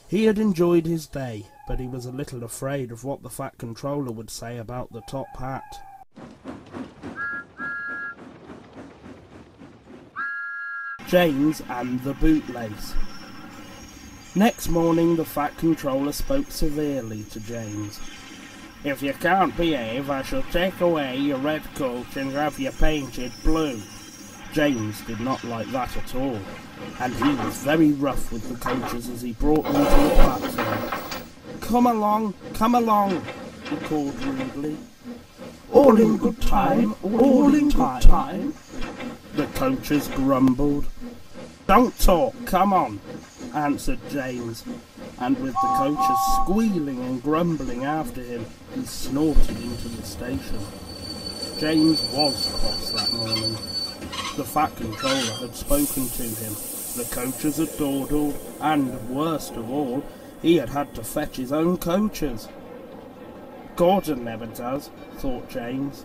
He had enjoyed his day, but he was a little afraid of what the Fat Controller would say about the top hat. James and the bootlace. Next morning the Fat Controller spoke severely to James. "If you can't behave, I shall take away your red coat and have you painted blue." James did not like that at all, and he was very rough with the coaches as he brought them to the platform. Come along, he called rudely. "All in good time, all in good time," the coaches grumbled. "Don't talk, come on," answered James, and with the coaches squealing and grumbling after him, he snorted into the station. James was cross that morning. The Fat Controller had spoken to him, the coaches had dawdled, and, worst of all, he had had to fetch his own coaches. "Gordon never does," thought James,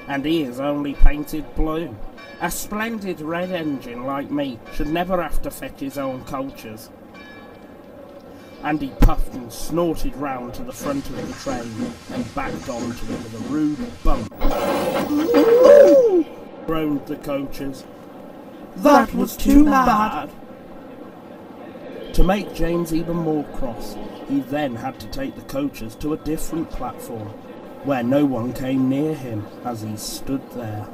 "and he is only painted blue. A splendid red engine like me should never have to fetch his own coaches." And he puffed and snorted round to the front of the train and backed onto it with a rude bump. "Ooh!" groaned the coaches. "That was too bad." To make James even more cross, he then had to take the coaches to a different platform, where no one came near him as he stood there.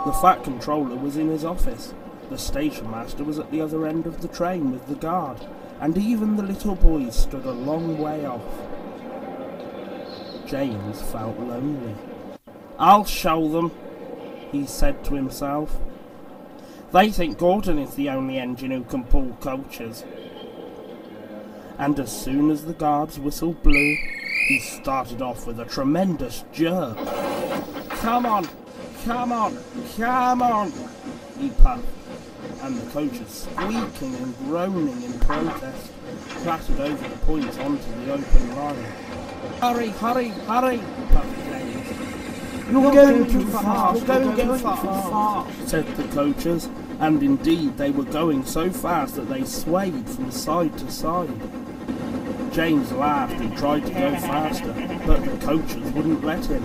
The Fat Controller was in his office, the station master was at the other end of the train with the guard, and even the little boys stood a long way off. James felt lonely. "I'll show them," he said to himself. "They think Gordon is the only engine who can pull coaches." And as soon as the guard's whistle blew, he started off with a tremendous jerk. "Come on, come on, come on," he puffed, and the coaches, squeaking and groaning in protest, clattered over the points onto the open line. "Hurry, hurry, hurry," puffed James. "You're going too fast, you're going too fast," said the coaches, and indeed they were going so fast that they swayed from side to side. James laughed and tried to go faster, but the coaches wouldn't let him.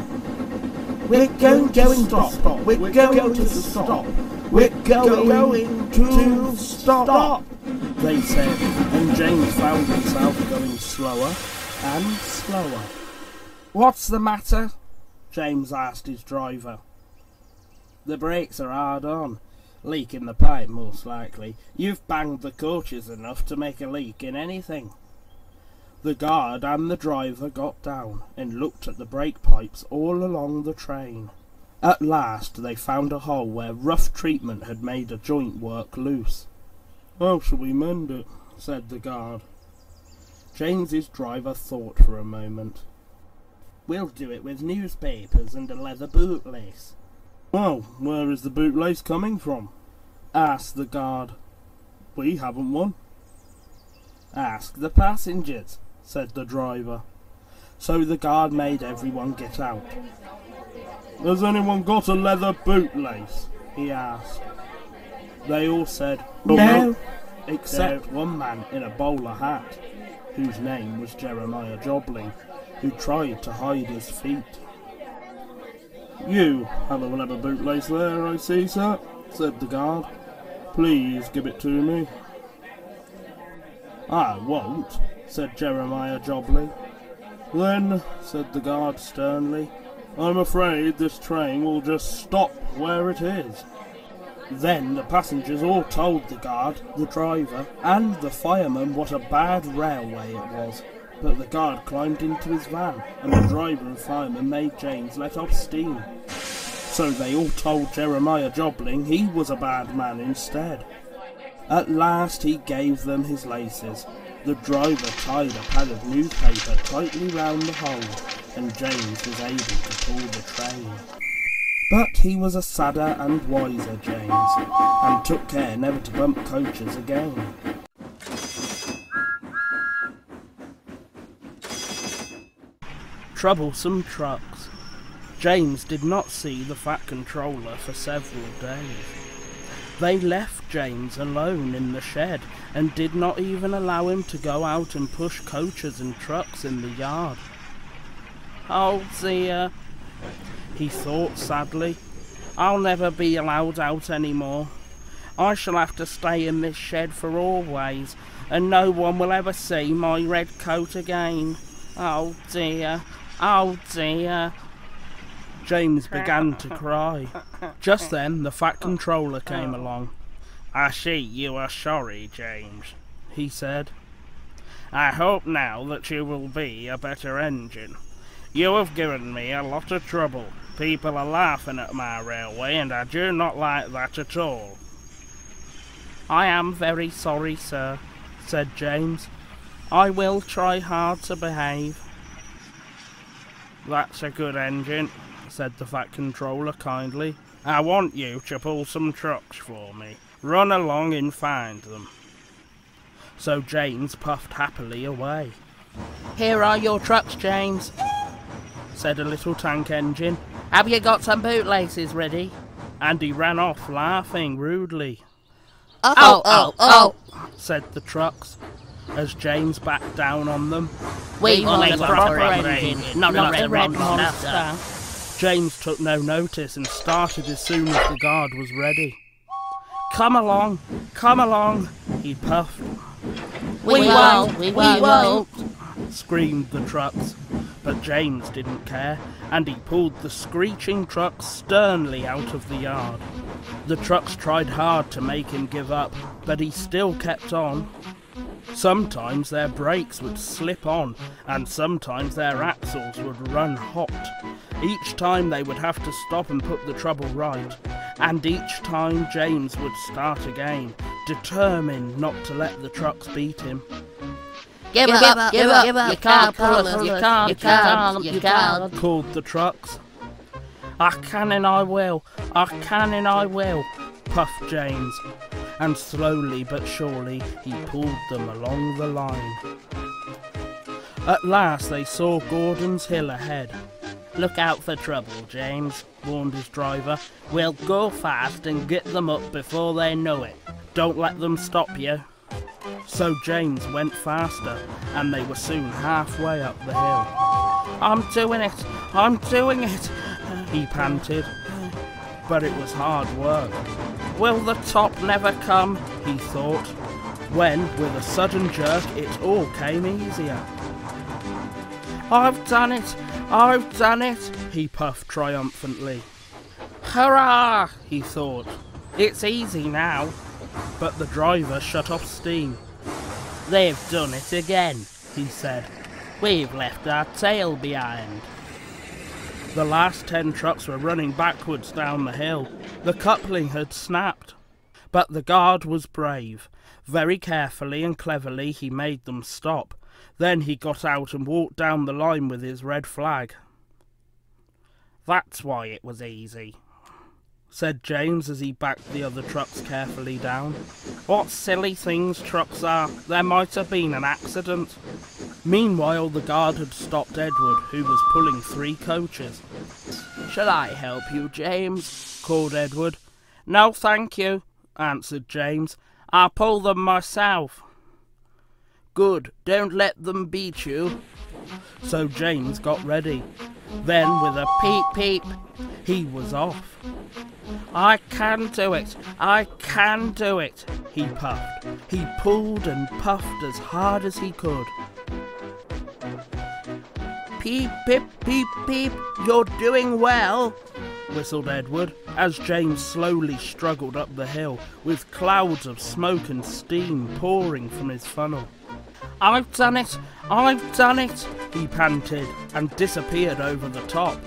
"We're going to stop, we're going to stop, we're going to stop," they said, and James found himself going slower and slower. "What's the matter?" James asked his driver. "The brakes are hard on. Leak in the pipe, most likely. You've banged the coaches enough to make a leak in anything." The guard and the driver got down and looked at the brake pipes all along the train. At last they found a hole where rough treatment had made a joint work loose. "How shall we mend it?" said the guard. James's driver thought for a moment. "We'll do it with newspapers and a leather bootlace." "Well, where is the bootlace coming from?" asked the guard. "We haven't one." "Ask the passengers," said the driver. So the guard made everyone get out. "Has anyone got a leather bootlace?" he asked. They all said, "No," except one man in a bowler hat, whose name was Jeremiah Jobling. who tried to hide his feet. "You have a leather bootlace there, I see, sir," said the guard. "Please give it to me." "I won't," said Jeremiah Jobley. "Then," said the guard sternly, "I'm afraid this train will just stop where it is." Then the passengers all told the guard, the driver, and the fireman what a bad railway it was. But the guard climbed into his van, and the driver and fireman made James let off steam. So they all told Jeremiah Jobling he was a bad man instead. At last he gave them his laces. The driver tied a pad of newspaper tightly round the hole, and James was able to pull the train. But he was a sadder and wiser James, and took care never to bump coaches again. Troublesome trucks. James did not see the Fat Controller for several days. They left James alone in the shed and did not even allow him to go out and push coaches and trucks in the yard. "Oh dear," he thought sadly, "I'll never be allowed out any more. I shall have to stay in this shed for always, and no one will ever see my red coat again. Oh dear, oh dear." James began to cry. Just then the Fat Controller came along. "I see you are sorry, James," he said. "I hope now that you will be a better engine. You have given me a lot of trouble. People are laughing at my railway, and I do not like that at all." "I am very sorry, sir," said James. "I will try hard to behave." "That's a good engine," said the Fat Controller kindly. "I want you to pull some trucks for me. Run along and find them." So James puffed happily away. "Here are your trucks, James," said a little tank engine. "Have you got some bootlaces ready?" And he ran off laughing rudely. Oh, said the trucks, as James backed down on them. "We want a proper engine, not a red monster." James took no notice and started as soon as the guard was ready. Come along, he puffed. We won't, screamed the trucks. But James didn't care, and he pulled the screeching trucks sternly out of the yard. The trucks tried hard to make him give up, but he still kept on. Sometimes their brakes would slip on, and sometimes their axles would run hot. Each time they would have to stop and put the trouble right, and each time James would start again, determined not to let the trucks beat him. Give up, you can't pull us, you can't, called the trucks. I can and I will, puffed James, and slowly but surely he pulled them along the line. At last they saw Gordon's Hill ahead. Look out for trouble, James, warned his driver. We'll go fast and get them up before they know it. Don't let them stop you. So James went faster, and they were soon halfway up the hill. I'm doing it, he panted. But it was hard work. Will the top never come, he thought, when, with a sudden jerk, it all came easier. I've done it, he puffed triumphantly. Hurrah, he thought. It's easy now. But the driver shut off steam. They've done it again, he said. We've left our tail behind. The last 10 trucks were running backwards down the hill. The coupling had snapped. But the guard was brave. Very carefully and cleverly he made them stop. Then he got out and walked down the line with his red flag. That's why it was easy, said James as he backed the other trucks carefully down. What silly things trucks are. There might have been an accident. Meanwhile, the guard had stopped Edward, who was pulling 3 coaches. Shall I help you, James? Called Edward. No, thank you, answered James. I'll pull them myself. Good, don't let them beat you, So James got ready. Then with a peep peep, he was off. I can do it, I can do it, he puffed. He pulled and puffed as hard as he could. Peep, peep, peep, peep, you're doing well, whistled Edward, as James slowly struggled up the hill, with clouds of smoke and steam pouring from his funnel. I've done it, he panted, and disappeared over the top.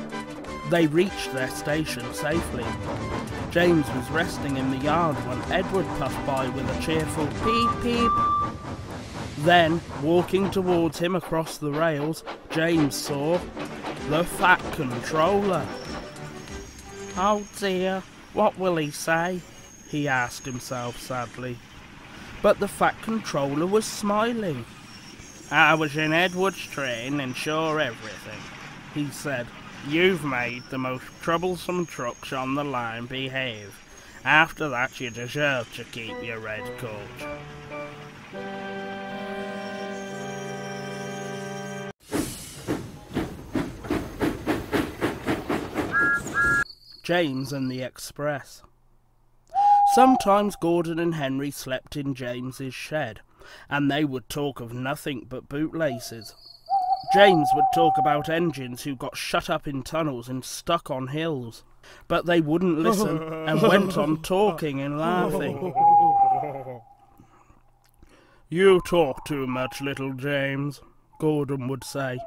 They reached their station safely. James was resting in the yard when Edward puffed by with a cheerful peep peep. Then, walking towards him across the rails, James saw the Fat Controller. Oh dear, what will he say? He asked himself sadly. But the Fat Controller was smiling. I was in Edward's train and saw everything, he said. You've made the most troublesome trucks on the line behave. After that you deserve to keep your red coat. James and the Express. Sometimes Gordon and Henry slept in James's shed, and they would talk of nothing but bootlaces. James would talk about engines who got shut up in tunnels and stuck on hills, but they wouldn't listen and went on talking and laughing. You talk too much, little James, Gordon would say.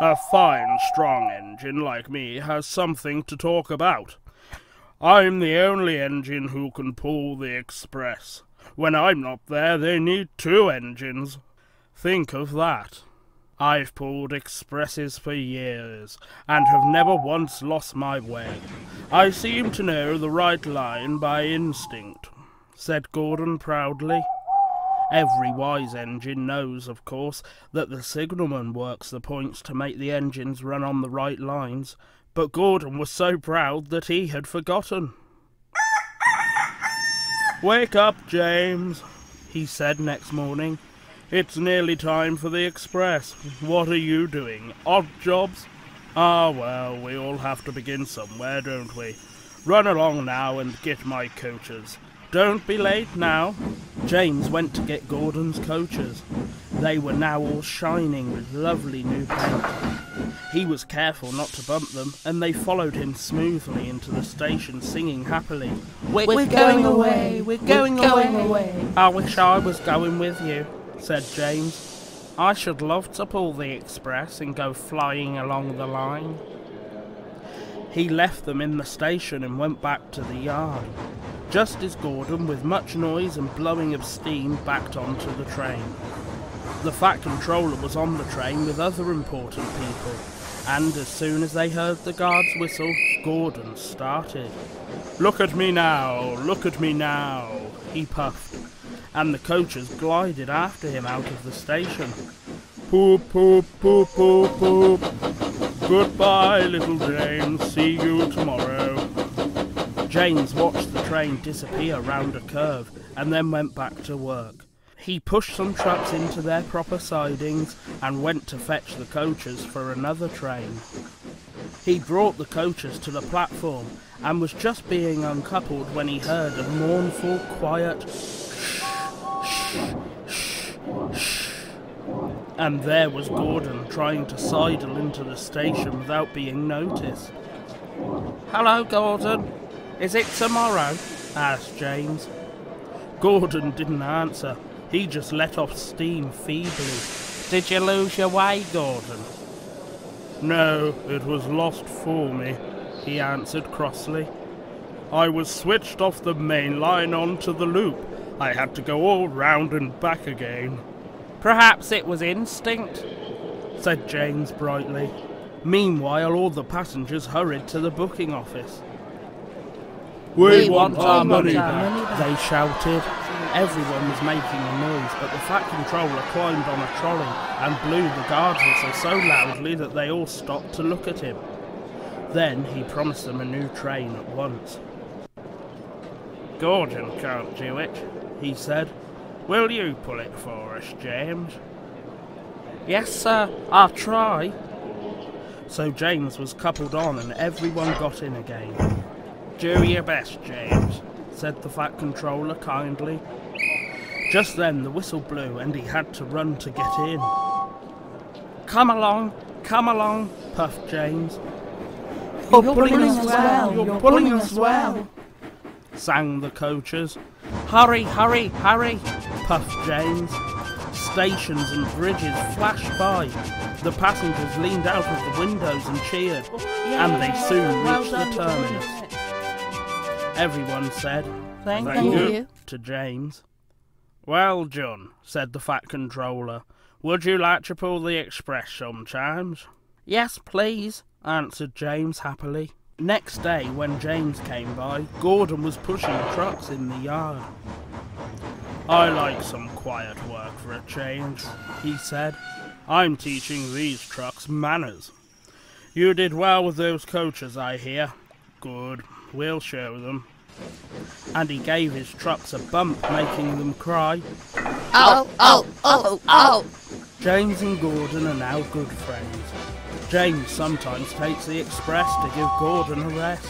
A fine, strong engine like me has something to talk about. I'm the only engine who can pull the Express. When I'm not there, they need 2 engines. Think of that. I've pulled expresses for years, and have never once lost my way. I seem to know the right line by instinct, said Gordon proudly. Every wise engine knows, of course, that the signalman works the points to make the engines run on the right lines, but Gordon was so proud that he had forgotten. Wake up, James, he said next morning. It's nearly time for the Express. What are you doing? Odd jobs? Ah, well, we all have to begin somewhere, don't we? Run along now and get my coaches. Don't be late now. James went to get Gordon's coaches. They were now all shining with lovely new paint. He was careful not to bump them, and they followed him smoothly into the station singing happily. We're going away, we're going away. I wish I was going with you, said James. I should love to pull the Express and go flying along the line. He left them in the station and went back to the yard, just as Gordon, with much noise and blowing of steam, backed onto the train. The Fat Controller was on the train with other important people, and as soon as they heard the guard's whistle, Gordon started. Look at me now, look at me now, he puffed, and the coaches glided after him out of the station. Poop, poop, poop, poop, poop. Goodbye, little James, see you tomorrow. James watched the train disappear round a curve and then went back to work. He pushed some trucks into their proper sidings and went to fetch the coaches for another train. He brought the coaches to the platform and was just being uncoupled when he heard a mournful, quiet shh, shh, shh, shh. And there was Gordon trying to sidle into the station without being noticed. Hello, Gordon. Is it tomorrow? Asked James. Gordon didn't answer. He just let off steam feebly. Did you lose your way, Gordon? No, it was lost for me, he answered crossly. I was switched off the main line onto the loop. I had to go all round and back again. Perhaps it was instinct, said James brightly. Meanwhile, all the passengers hurried to the booking office. We want our money back, they shouted. Everyone was making a noise, but the Fat Controller climbed on a trolley and blew the guard whistle so loudly that they all stopped to look at him. Then he promised them a new train at once. Gordon can't do it, he said. Will you pull it for us, James? Yes, sir, I'll try. So James was coupled on and everyone got in again. Do your best, James, said the Fat Controller kindly. Just then the whistle blew and he had to run to get in. Come along, puffed James. You're pulling us well, you're pulling us well, sang the coachers. Hurry, hurry, hurry, puffed James. Stations and bridges flashed by. The passengers leaned out of the windows and cheered, and they soon reached the terminus. Everyone said, Thank you. to James. Well, John, said the Fat Controller, would you like to pull the express sometimes? Yes, please, answered James happily. Next day, when James came by, Gordon was pushing trucks in the yard. I like some quiet work for a change, he said. I'm teaching these trucks manners. You did well with those coaches, I hear. Good, we'll show them. And he gave his trucks a bump, making them cry. Oh, oh, oh, oh. James and Gordon are now good friends. James sometimes takes the express to give Gordon a rest.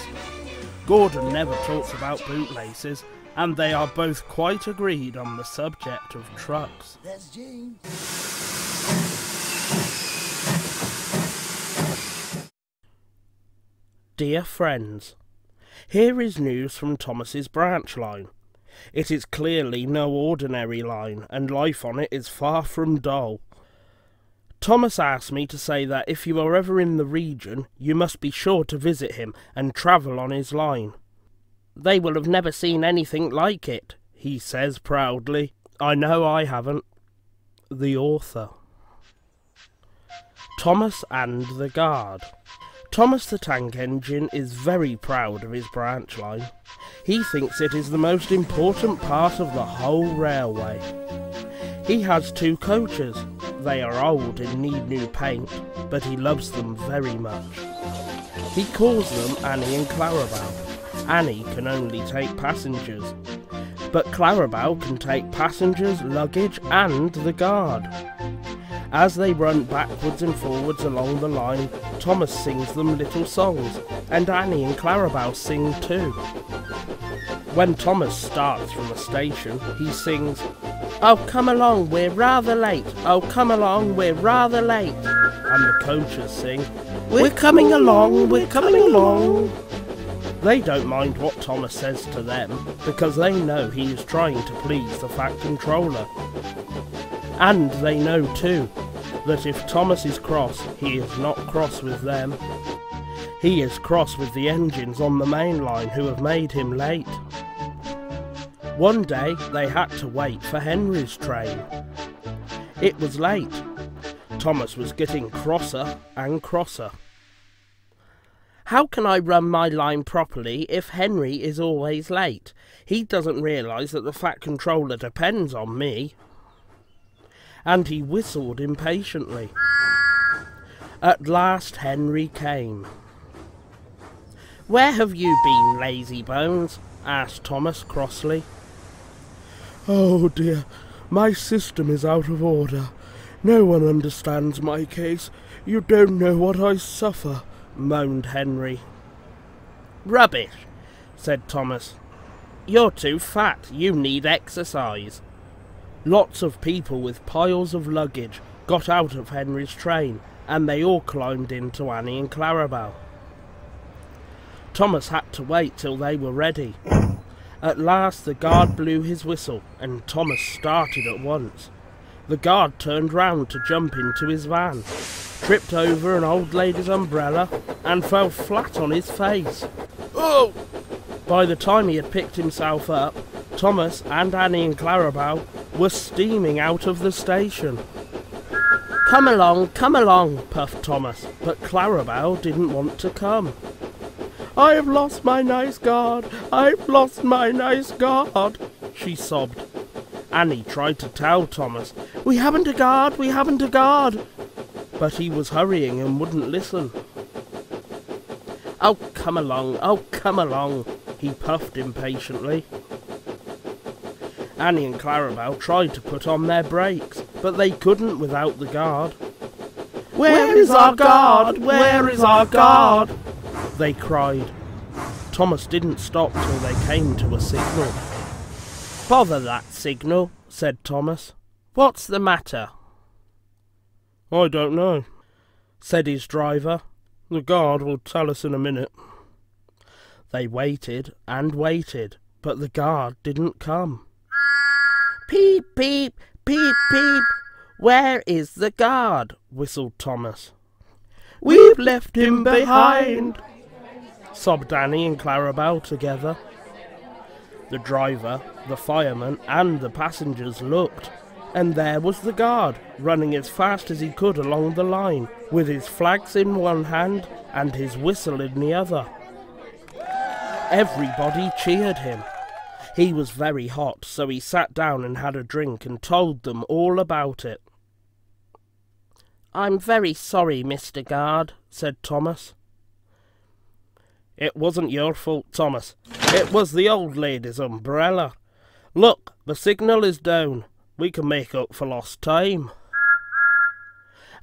Gordon never talks about bootlaces, and they are both quite agreed on the subject of trucks. That's James. Dear friends, here is news from Thomas's branch line. It is clearly no ordinary line, and life on it is far from dull. Thomas asked me to say that if you are ever in the region, you must be sure to visit him and travel on his line. They will have never seen anything like it, he says proudly. I know I haven't. The author. Thomas and the Guard. Thomas the Tank Engine is very proud of his branch line. He thinks it is the most important part of the whole railway. He has 2 coaches. They are old and need new paint, but he loves them very much. He calls them Annie and Clarabelle. Annie can only take passengers, but Clarabelle can take passengers, luggage and the guard. As they run backwards and forwards along the line, Thomas sings them little songs, and Annie and Clarabelle sing too. When Thomas starts from a station, he sings, "Oh, come along, we're rather late. Oh, come along, we're rather late." And the coaches sing, "We're coming along, we're coming along." They don't mind what Thomas says to them, because they know he is trying to please the Fat Controller. And they know too, that if Thomas is cross, he is not cross with them. He is cross with the engines on the main line who have made him late. One day they had to wait for Henry's train. It was late. Thomas was getting crosser and crosser. How can I run my line properly if Henry is always late? He doesn't realise that the Fat Controller depends on me. And he whistled impatiently. At last Henry came. "Where have you been, lazy bones?" asked Thomas crossly. Oh dear, my system is out of order. No one understands my case. You don't know what I suffer, moaned Henry. "Rubbish," said Thomas. "You're too fat. You need exercise." Lots of people with piles of luggage got out of Henry's train, and they all climbed into Annie and Clarabelle. Thomas had to wait till they were ready. At last the guard blew his whistle, and Thomas started at once. The guard turned round to jump into his van, tripped over an old lady's umbrella, and fell flat on his face. Oh! By the time he had picked himself up, Thomas and Annie and Clarabelle were steaming out of the station. come along, puffed Thomas, but Clarabelle didn't want to come. "I've lost my nice guard, I've lost my nice guard," she sobbed. Annie tried to tell Thomas, "We haven't a guard, we haven't a guard," but he was hurrying and wouldn't listen. Oh, come along, he puffed impatiently. Annie and Clarabelle tried to put on their brakes, but they couldn't without the guard. Where is our guard? Where is our guard? They cried. Thomas didn't stop till they came to a signal. Bother that signal, said Thomas. What's the matter? I don't know, said his driver. The guard will tell us in a minute. They waited and waited, but the guard didn't come. Peep, peep, peep, peep. Where is the guard? Whistled Thomas. We've left him behind, sobbed Annie and Clarabelle together. The driver, the fireman, and the passengers looked, and there was the guard, running as fast as he could along the line, with his flags in one hand and his whistle in the other. Everybody cheered him. He was very hot, so he sat down and had a drink and told them all about it. I'm very sorry, Mr. Guard, said Thomas. It wasn't your fault, Thomas. It was the old lady's umbrella. Look, the signal is down. We can make up for lost time.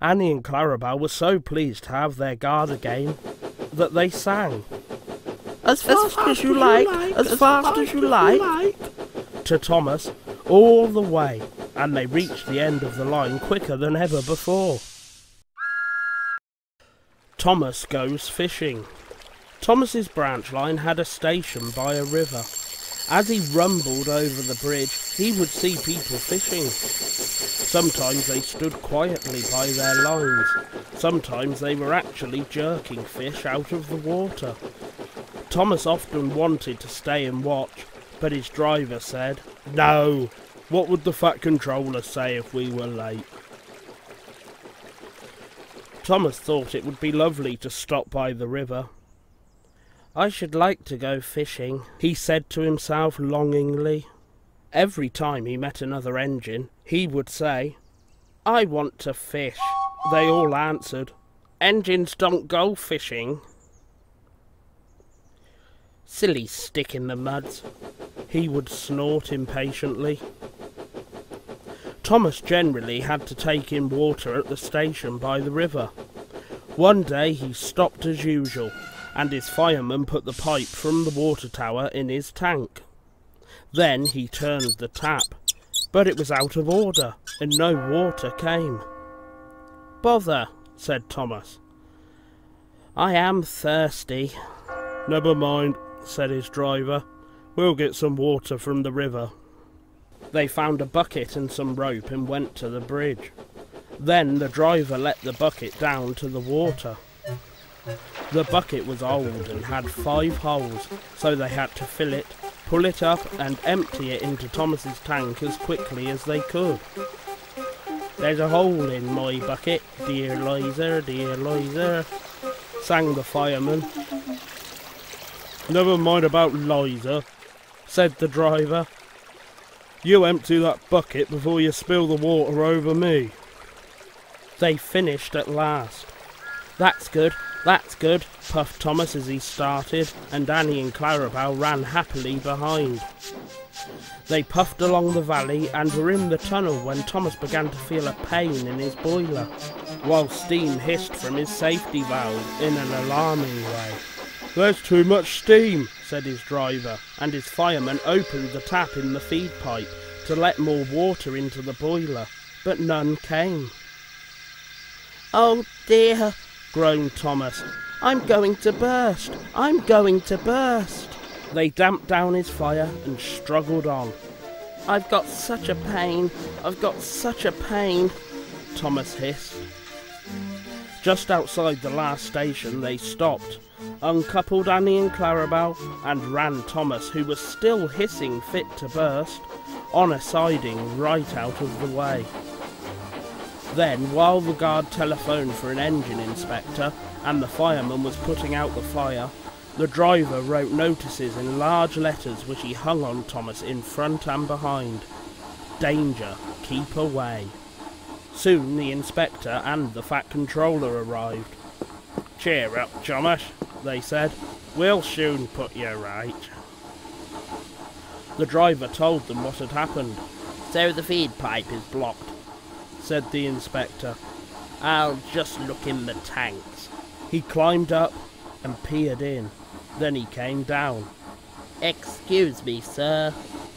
Annie and Clarabelle were so pleased to have their guard again that they sang. As fast as you like, as fast as you like, to Thomas all the way, and they reached the end of the line quicker than ever before. Thomas goes fishing. Thomas's branch line had a station by a river. As he rumbled over the bridge, he would see people fishing. Sometimes they stood quietly by their lines. Sometimes they were actually jerking fish out of the water. Thomas often wanted to stay and watch, but his driver said, "No, what would the Fat Controller say if we were late?" Thomas thought it would be lovely to stop by the river. I should like to go fishing, he said to himself longingly. Every time he met another engine, he would say, I want to fish. They all answered, Engines don't go fishing. Silly stick in the muds, he would snort impatiently. Thomas generally had to take in water at the station by the river. One day he stopped as usual, and his fireman put the pipe from the water tower in his tank. Then he turned the tap, but it was out of order, and no water came. Bother, said Thomas. I am thirsty. Never mind, said his driver. We'll get some water from the river. They found a bucket and some rope and went to the bridge. Then the driver let the bucket down to the water. The bucket was old and had 5 holes, so they had to fill it, pull it up and empty it into Thomas's tank as quickly as they could. There's a hole in my bucket, dear Liza, sang the fireman. Never mind about Liza, said the driver. You empty that bucket before you spill the water over me. They finished at last. That's good, puffed Thomas as he started, and Annie and Clarabelle ran happily behind. They puffed along the valley and were in the tunnel when Thomas began to feel a pain in his boiler, while steam hissed from his safety valve in an alarming way. There's too much steam, said his driver, and his fireman opened the tap in the feed pipe to let more water into the boiler, but none came. Oh dear, groaned Thomas. I'm going to burst. I'm going to burst. They damped down his fire and struggled on. I've got such a pain. I've got such a pain, Thomas hissed. Just outside the last station they stopped, uncoupled Annie and Clarabelle, and ran Thomas, who was still hissing fit to burst, on a siding right out of the way. Then, while the guard telephoned for an engine inspector and the fireman was putting out the fire, the driver wrote notices in large letters which he hung on Thomas in front and behind. Danger, keep away. Soon the inspector and the Fat Controller arrived. Cheer up, Thomas, they said. We'll soon put you right. The driver told them what had happened. So the feed pipe is blocked, said the inspector. I'll just look in the tanks. He climbed up and peered in. Then he came down. Excuse me, sir,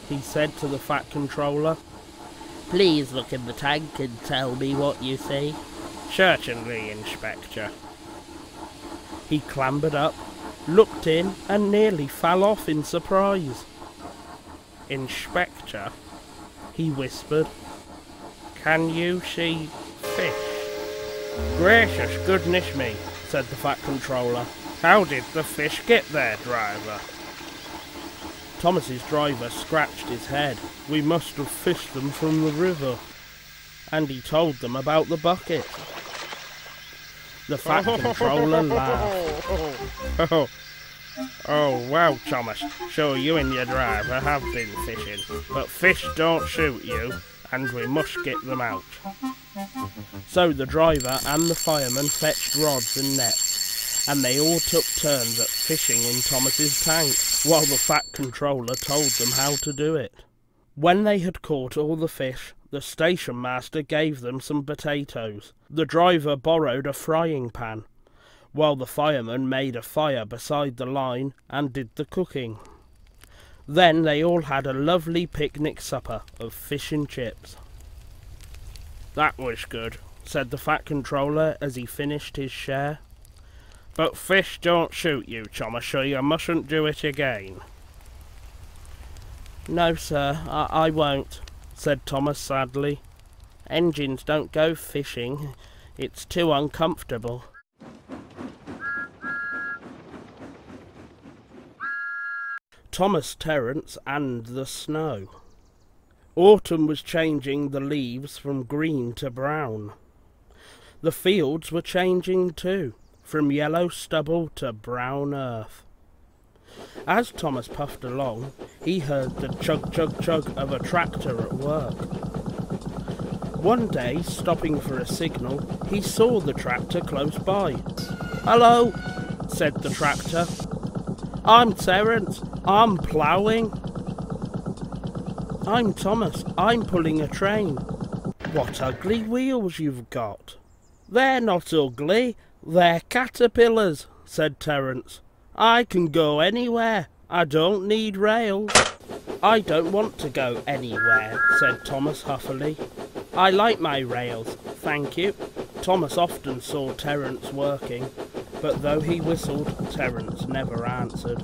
he said to the Fat Controller. Please look in the tank and tell me what you see. Certainly, Inspector. He clambered up, looked in, and nearly fell off in surprise. Inspector, he whispered, can you see fish? Gracious goodness me, said the Fat Controller. How did the fish get there, driver? Thomas's driver scratched his head. We must have fished them from the river. And he told them about the bucket. The Fat Controller laughed. Oh, well, Thomas, so you and your driver have been fishing, but fish don't shoot you, and we must get them out. So the driver and the fireman fetched rods and nets, and they all took turns at fishing in Thomas's tank, while the Fat Controller told them how to do it. When they had caught all the fish, the station master gave them some potatoes. The driver borrowed a frying pan, while the fireman made a fire beside the line and did the cooking. Then they all had a lovely picnic supper of fish and chips. That was good, said the Fat Controller as he finished his share. But fish don't shoot you, Thomas, so you mustn't do it again. No, sir, I won't, said Thomas sadly. Engines don't go fishing. It's too uncomfortable. Thomas, Terence, and the snow. Autumn was changing the leaves from green to brown. The fields were changing too, from yellow stubble to brown earth. As Thomas puffed along, he heard the chug-chug-chug of a tractor at work. One day, stopping for a signal, he saw the tractor close by. "Hello," said the tractor. "I'm Terence. I'm ploughing." "I'm Thomas. I'm pulling a train." "What ugly wheels you've got." "They're not ugly. They're caterpillars," said Terence. "I can go anywhere. I don't need rails." "I don't want to go anywhere," said Thomas huffily. "I like my rails, thank you." Thomas often saw Terence working, but though he whistled, Terence never answered.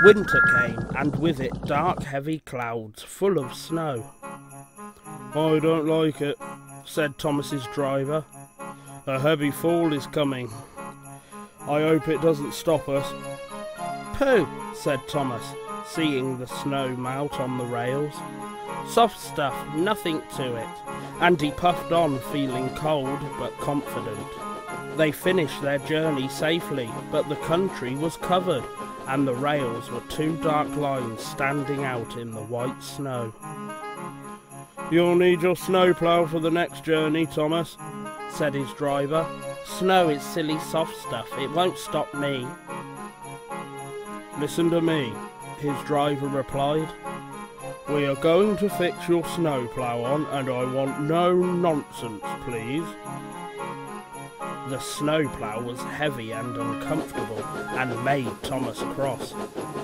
Winter came, and with it dark heavy clouds full of snow. "I don't like it," said Thomas's driver. "A heavy fall is coming. I hope it doesn't stop us." "Pooh," said Thomas, seeing the snow melt on the rails. "Soft stuff, nothing to it." And he puffed on, feeling cold but confident. They finished their journey safely, but the country was covered, and the rails were two dark lines standing out in the white snow. "You'll need your snowplough for the next journey, Thomas," said his driver. "Snow is silly soft stuff, it won't stop me." "Listen to me," his driver replied. "We are going to fix your snowplough on, and I want no nonsense, please." The snowplough was heavy and uncomfortable, and made Thomas cross.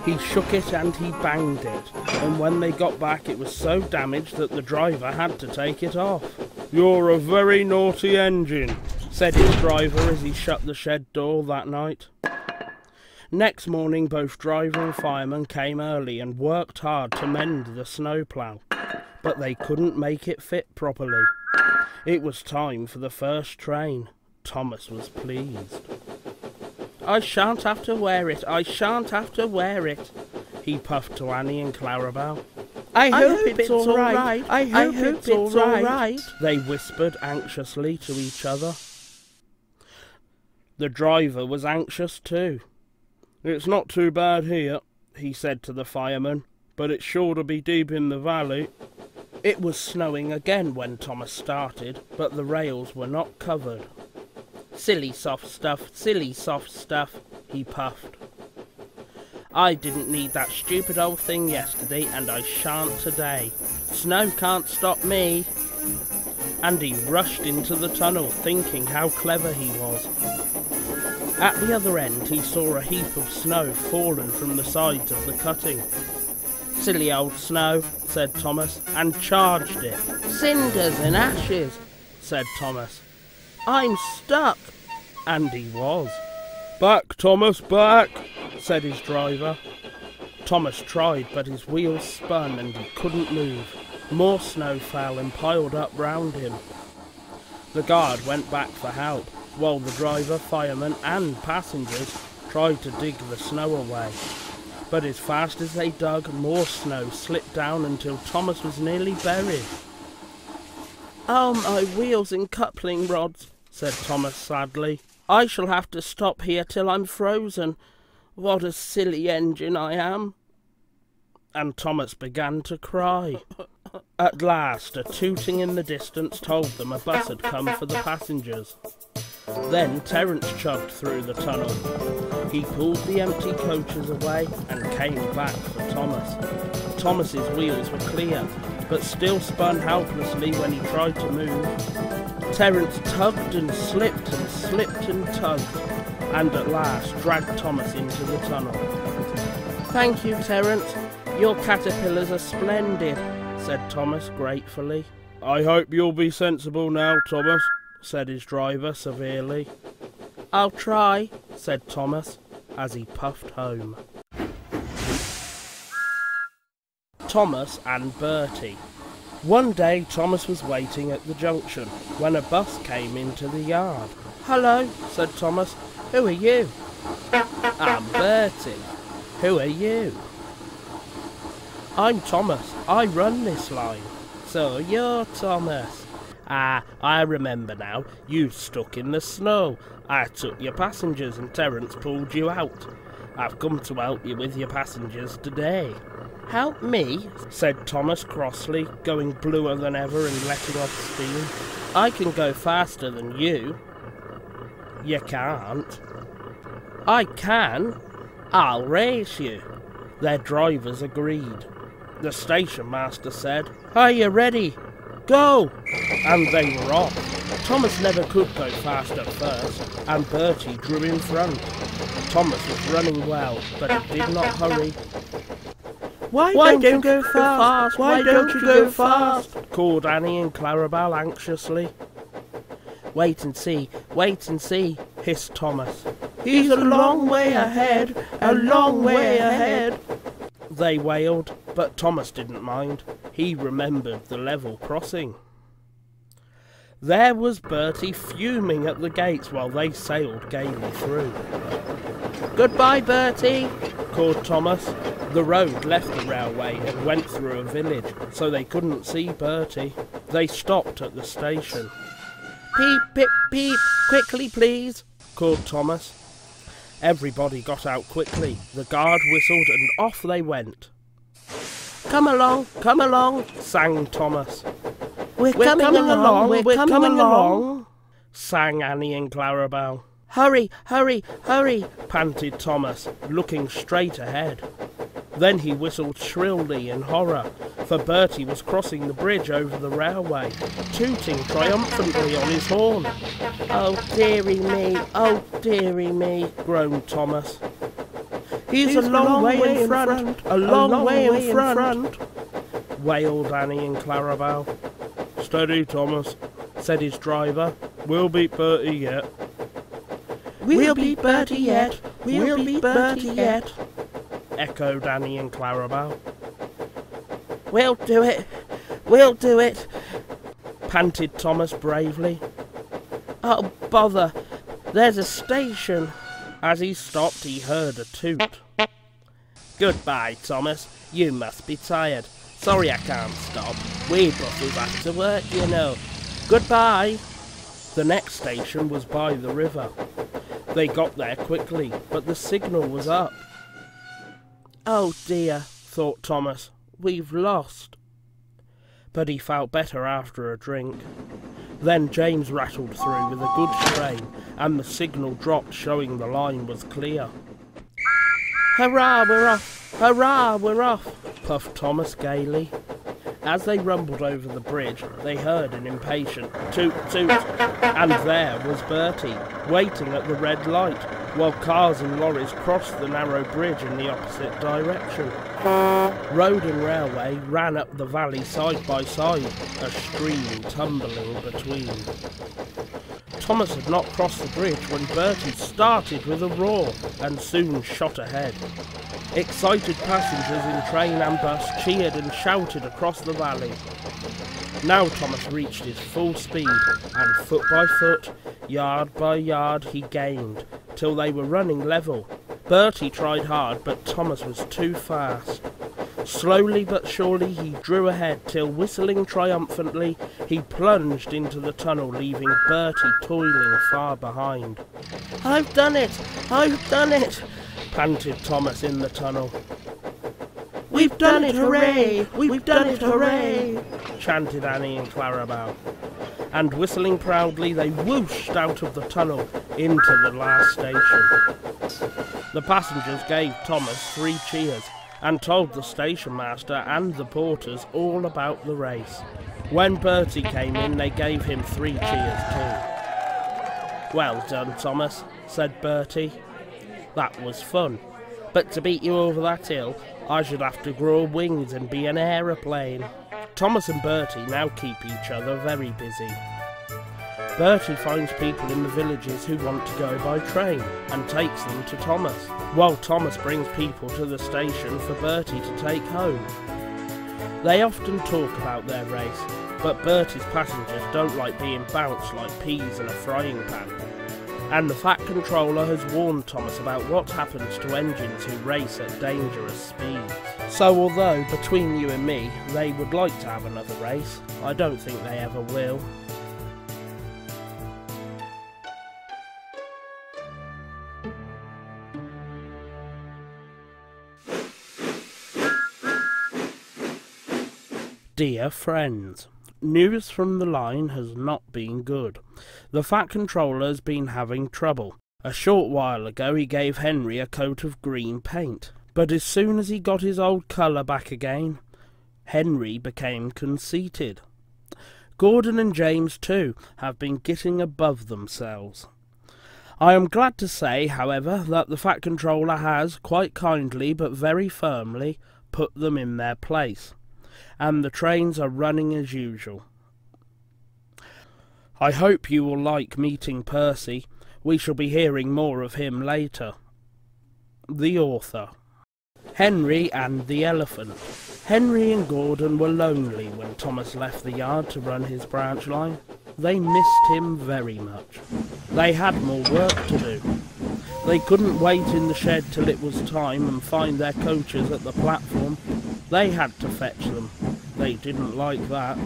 He shook it and he banged it, and when they got back it was so damaged that the driver had to take it off. "You're a very naughty engine," said his driver as he shut the shed door that night. Next morning both driver and fireman came early and worked hard to mend the snowplough, but they couldn't make it fit properly. It was time for the first train. Thomas was pleased. "I shan't have to wear it, I shan't have to wear it," he puffed to Annie and Clarabelle. I hope it's all right. I hope it's all right, they whispered anxiously to each other. The driver was anxious too. "It's not too bad here," he said to the fireman, "but it's sure to be deep in the valley." It was snowing again when Thomas started, but the rails were not covered. Silly soft stuff, he puffed. "I didn't need that stupid old thing yesterday, and I shan't today. Snow can't stop me." and he rushed into the tunnel, thinking how clever he was. At the other end, he saw a heap of snow fallen from the sides of the cutting. "Silly old snow," said Thomas, and charged it. "Cinders and ashes," said Thomas. "I'm stuck," and he was. "Back, Thomas, back," said his driver. Thomas tried, but his wheels spun and he couldn't move. More snow fell and piled up round him. The guard went back for help, while the driver, firemen and passengers tried to dig the snow away. But as fast as they dug, more snow slipped down until Thomas was nearly buried. "Oh, my wheels and coupling rods," said Thomas sadly. "I shall have to stop here till I'm frozen. What a silly engine I am." And Thomas began to cry. At last, a tooting in the distance told them a bus had come for the passengers. Then Terence chugged through the tunnel. He pulled the empty coaches away and came back for Thomas. Thomas's wheels were clear, but still spun helplessly when he tried to move. Terence tugged and slipped and tugged, and at last dragged Thomas into the tunnel. "Thank you, Terence. Your caterpillars are splendid," said Thomas gratefully. "I hope you'll be sensible now, Thomas," said his driver severely. "I'll try," said Thomas, as he puffed home. Thomas and Bertie. One day Thomas was waiting at the junction when a bus came into the yard. "Hello," said Thomas. "Who are you?" "I'm Bertie. Who are you?" "I'm Thomas. I run this line." "So you're Thomas. Ah, I remember now. You stuck in the snow. I took your passengers and Terence pulled you out. I've come to help you with your passengers today." "Help me?" said Thomas crossly, going bluer than ever and letting off steam. "I can go faster than you." "You can't." "I can. I'll race you." Their drivers agreed. The station master said, "Are you ready? Go!" And they were off. Thomas never could go fast at first, and Bertie drew in front. Thomas was running well, but he did not hurry. Why don't you go fast? Why don't you go fast? Called Annie and Clarabelle anxiously. Wait and see, hissed Thomas. He's a long way ahead, a long way ahead. They wailed, but Thomas didn't mind. He remembered the level crossing. There was Bertie fuming at the gates while they sailed gaily through. "Goodbye, Bertie," called Thomas. The road left the railway and went through a village, so they couldn't see Bertie. They stopped at the station. "Peep, pip, peep, quickly please," called Thomas. Everybody got out quickly. The guard whistled and off they went. Come along, sang Thomas. We're coming along, sang Annie and Clarabelle. Hurry, panted Thomas, looking straight ahead. Then he whistled shrilly in horror, for Bertie was crossing the bridge over the railway, tooting triumphantly on his horn. Oh dearie me, groaned Thomas. He's a long way in front, a long way in front, wailed Annie and Clarabelle. "Steady, Thomas," said his driver. "We'll beat Bertie yet." We'll beat Bertie yet, we'll beat Bertie yet, echoed Annie and Clarabelle. We'll do it, panted Thomas bravely. Oh, bother, there's a station. As he stopped, he heard a toot. Goodbye, Thomas, you must be tired. Sorry I can't stop. We buses have to work, you know. Goodbye. The next station was by the river. They got there quickly, but the signal was up. Oh dear, thought Thomas, we've lost. But he felt better after a drink. Then James rattled through with a good strain, and the signal dropped, showing the line was clear. Hurrah, we're off! Hurrah, we're off! Puffed Thomas gaily. As they rumbled over the bridge, they heard an impatient toot toot, and there was Bertie, waiting at the red light, while cars and lorries crossed the narrow bridge in the opposite direction. Road and railway ran up the valley side by side, a stream tumbling between. Thomas had not crossed the bridge when Bertie started with a roar and soon shot ahead. Excited passengers in train and bus cheered and shouted across the valley. Now Thomas reached his full speed, and foot by foot, yard by yard, he gained, till they were running level. Bertie tried hard, but Thomas was too fast. Slowly but surely he drew ahead, till, whistling triumphantly, he plunged into the tunnel, leaving Bertie toiling far behind. "I've done it! I've done it!" panted Thomas in the tunnel. "We've done it, hooray! We've done it, hooray!" chanted Annie and Clarabelle. And whistling proudly, they whooshed out of the tunnel into the last station. The passengers gave Thomas 3 cheers, and told the station master and the porters all about the race. When Bertie came in, they gave him 3 cheers too. "Well done, Thomas," said Bertie. "That was fun, but to beat you over that hill, I should have to grow wings and be an aeroplane." Thomas and Bertie now keep each other very busy. Bertie finds people in the villages who want to go by train and takes them to Thomas, while Thomas brings people to the station for Bertie to take home. They often talk about their race, but Bertie's passengers don't like being bounced like peas in a frying pan. And the Fat Controller has warned Thomas about what happens to engines who race at dangerous speeds. So although, between you and me, they would like to have another race, I don't think they ever will. Dear friends, news from the line has not been good. The Fat Controller's been having trouble. A short while ago he gave Henry a coat of green paint, but as soon as he got his old colour back again, Henry became conceited. Gordon and James too have been getting above themselves. I am glad to say, however, that the Fat Controller has, quite kindly but very firmly, put them in their place, and the trains are running as usual. I hope you will like meeting Percy. We shall be hearing more of him later. The author. Henry and the Elephant. Henry and Gordon were lonely when Thomas left the yard to run his branch line. They missed him very much. They had more work to do. They couldn't wait in the shed till it was time and find their coaches at the platform. They had to fetch them. They didn't like that.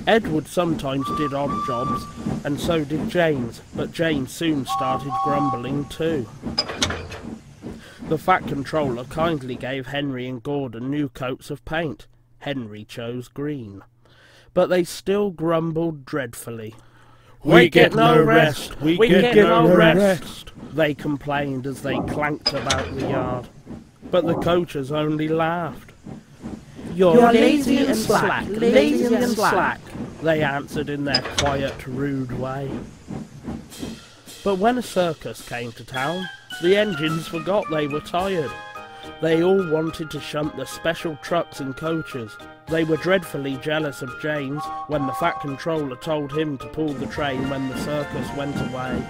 Edward sometimes did odd jobs, and so did James, but James soon started grumbling too. The Fat Controller kindly gave Henry and Gordon new coats of paint. Henry chose green. But they still grumbled dreadfully. "We get no rest! We get no rest!" they complained as they clanked about the yard. But the coachers only laughed. "You're lazy and slack, lazy and slack," they answered in their quiet, rude way. But when a circus came to town, the engines forgot they were tired. They all wanted to shunt the special trucks and coaches. They were dreadfully jealous of James when the Fat Controller told him to pull the train when the circus went away.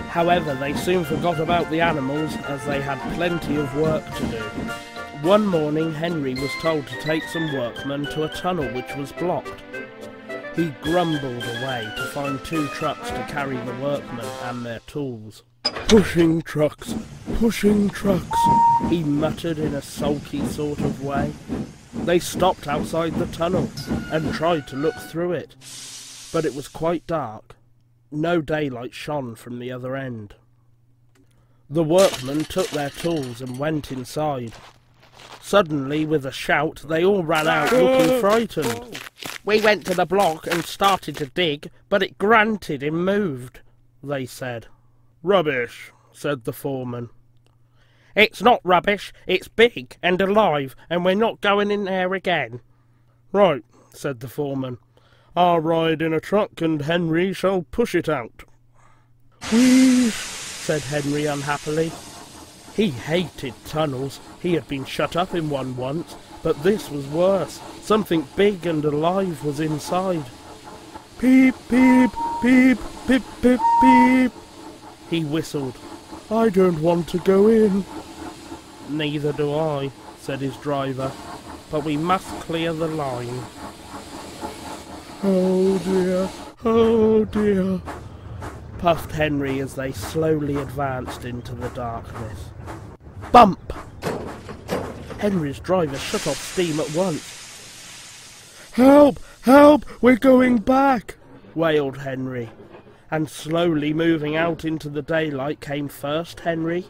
However, they soon forgot about the animals as they had plenty of work to do. One morning Henry was told to take some workmen to a tunnel which was blocked. He grumbled away to find 2 trucks to carry the workmen and their tools. "Pushing trucks, he muttered in a sulky sort of way. They stopped outside the tunnel and tried to look through it, but it was quite dark. No daylight shone from the other end. The workmen took their tools and went inside. Suddenly, with a shout, they all ran out looking frightened. "We went to the block and started to dig, but it grunted and moved," they said. "Rubbish," said the foreman. "It's not rubbish, it's big and alive, and we're not going in there again." Right, said the foreman. I'll ride in a truck and Henry shall push it out. Wheeze, said Henry unhappily. He hated tunnels. He had been shut up in one once, but this was worse. Something big and alive was inside. Peep, peep, peep, peep, peep, peep. He whistled. I don't want to go in. Neither do I, said his driver, but we must clear the line. Oh dear, oh dear, puffed Henry as they slowly advanced into the darkness. Bump! Henry's driver shut off steam at once. Help! Help! We're going back! Wailed Henry, and slowly moving out into the daylight came first Henry,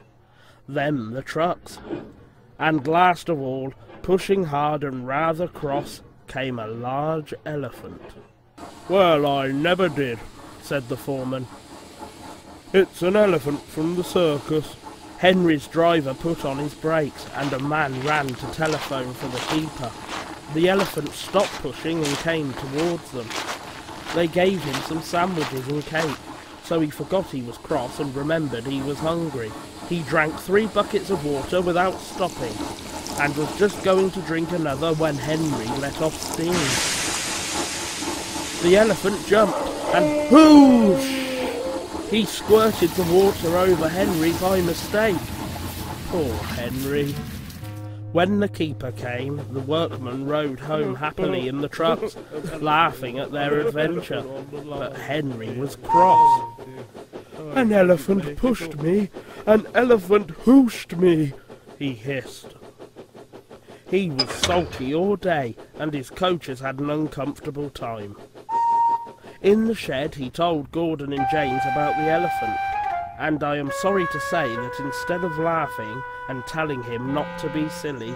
then the trucks, and last of all, pushing hard and rather cross, came a large elephant. Well, I never did, said the foreman. It's an elephant from the circus. Henry's driver put on his brakes, and a man ran to telephone for the keeper. The elephant stopped pushing and came towards them. They gave him some sandwiches and cake, so he forgot he was cross and remembered he was hungry. He drank 3 buckets of water without stopping, and was just going to drink another when Henry let off steam. The elephant jumped, and whoosh! He squirted the water over Henry by mistake. Poor Henry. When the keeper came, the workmen rode home happily in the trucks, laughing at their adventure. But Henry was cross. An elephant pushed me, an elephant hooshed me, he hissed. He was sulky all day, and his coaches had an uncomfortable time. In the shed he told Gordon and James about the elephant, and I am sorry to say that instead of laughing and telling him not to be silly,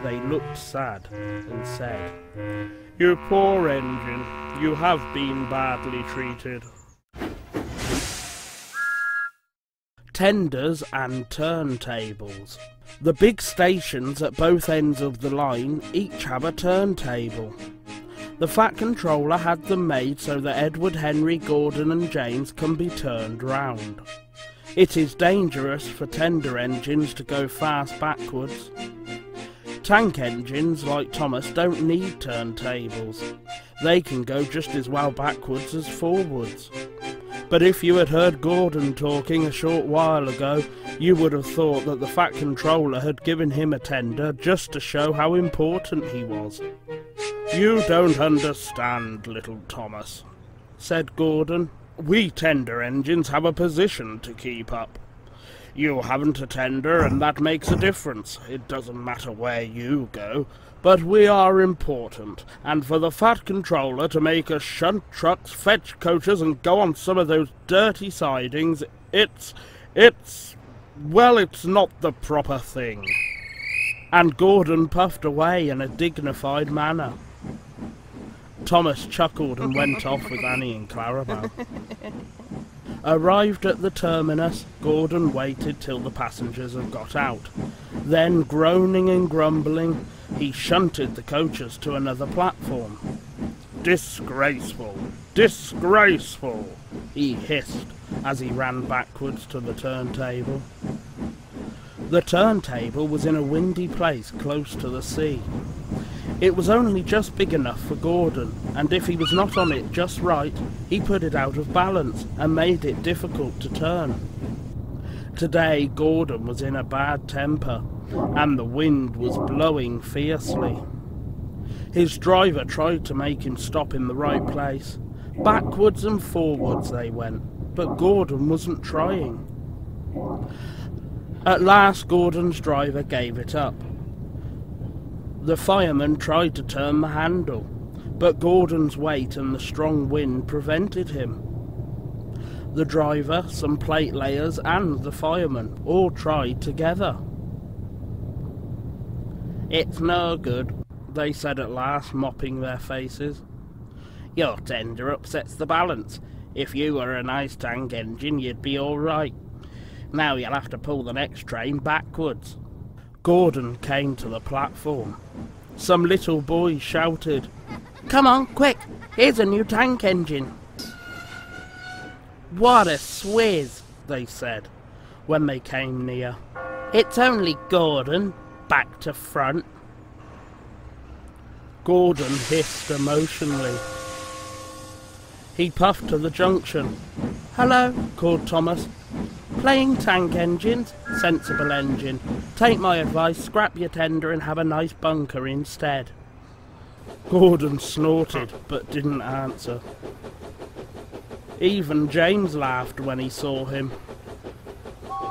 they looked sad and said, "You poor engine, you have been badly treated." Tenders and turntables. The big stations at both ends of the line each have a turntable. The Fat Controller had them made so that Edward, Henry, Gordon and James can be turned round. It is dangerous for tender engines to go fast backwards. Tank engines like Thomas don't need turntables. They can go just as well backwards as forwards. But if you had heard Gordon talking a short while ago, you would have thought that the Fat Controller had given him a tender just to show how important he was. "You don't understand, little Thomas," said Gordon. "We tender engines have a position to keep up. You haven't a tender, and that makes a difference. It doesn't matter where you go, but we are important, and for the Fat Controller to make us shunt trucks, fetch coaches, and go on some of those dirty sidings, it's not the proper thing." And Gordon puffed away in a dignified manner. Thomas chuckled and went off with Annie and Clarabelle. Arrived at the terminus, Gordon waited till the passengers had got out. Then, groaning and grumbling, he shunted the coaches to another platform. "Disgraceful! Disgraceful!" he hissed as he ran backwards to the turntable. The turntable was in a windy place close to the sea. It was only just big enough for Gordon, and if he was not on it just right, he put it out of balance and made it difficult to turn. Today Gordon was in a bad temper, and the wind was blowing fiercely. His driver tried to make him stop in the right place. Backwards and forwards they went, but Gordon wasn't trying. At last Gordon's driver gave it up. The fireman tried to turn the handle, but Gordon's weight and the strong wind prevented him. The driver, some plate layers and the fireman all tried together. "It's no good," they said at last, mopping their faces. "Your tender upsets the balance. If you were a nice tank engine you'd be all right. Now you'll have to pull the next train backwards." Gordon came to the platform. Some little boy shouted, "Come on, quick! Here's a new tank engine!" "What a swizz," they said, when they came near. "It's only Gordon, back to front." Gordon hissed emotionally. He puffed to the junction. "Hello," called Thomas. "Playing tank engines? Sensible engine. Take my advice, scrap your tender and have a nice bunker instead." Gordon snorted, but didn't answer. Even James laughed when he saw him.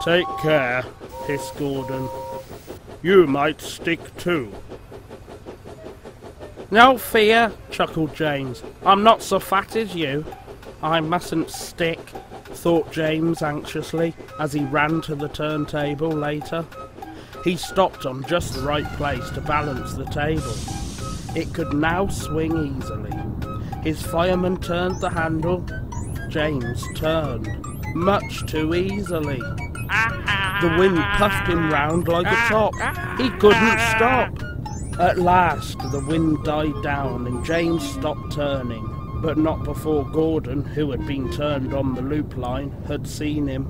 Take care, hissed Gordon. you might stick too. "No fear," chuckled James. "I'm not so fat as you." "I mustn't stick," thought James anxiously as he ran to the turntable later. He stopped on just the right place to balance the table. It could now swing easily. His fireman turned the handle. James turned, much too easily. The wind puffed him round like a top. He couldn't stop. At last the wind died down and James stopped turning, but not before Gordon, who had been turned on the loop line, had seen him.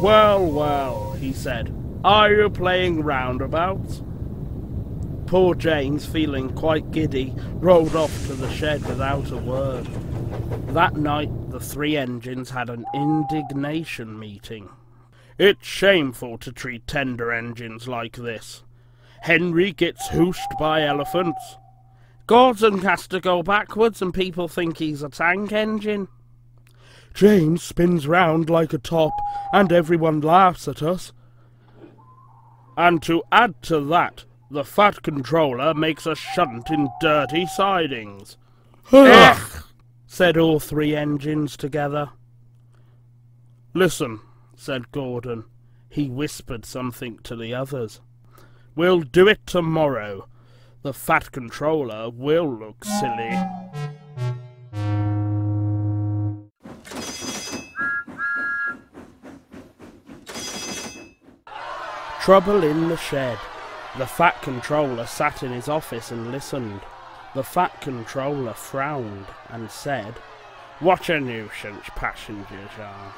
Well, well, he said, are you playing roundabouts? Poor James, feeling quite giddy, rolled off to the shed without a word. That night the three engines had an indignation meeting. It's shameful to treat tender engines like this. Henry gets hoosed by elephants. Gordon has to go backwards and people think he's a tank engine. James spins round like a top and everyone laughs at us. And to add to that, the fat controller makes a shunt in dirty sidings. Ugh, said all three engines together. Listen, said Gordon. He whispered something to the others. We'll do it tomorrow. The fat controller will look silly. Trouble in the shed. The fat controller sat in his office and listened. The fat controller frowned and said, "What a nuisance passengers are.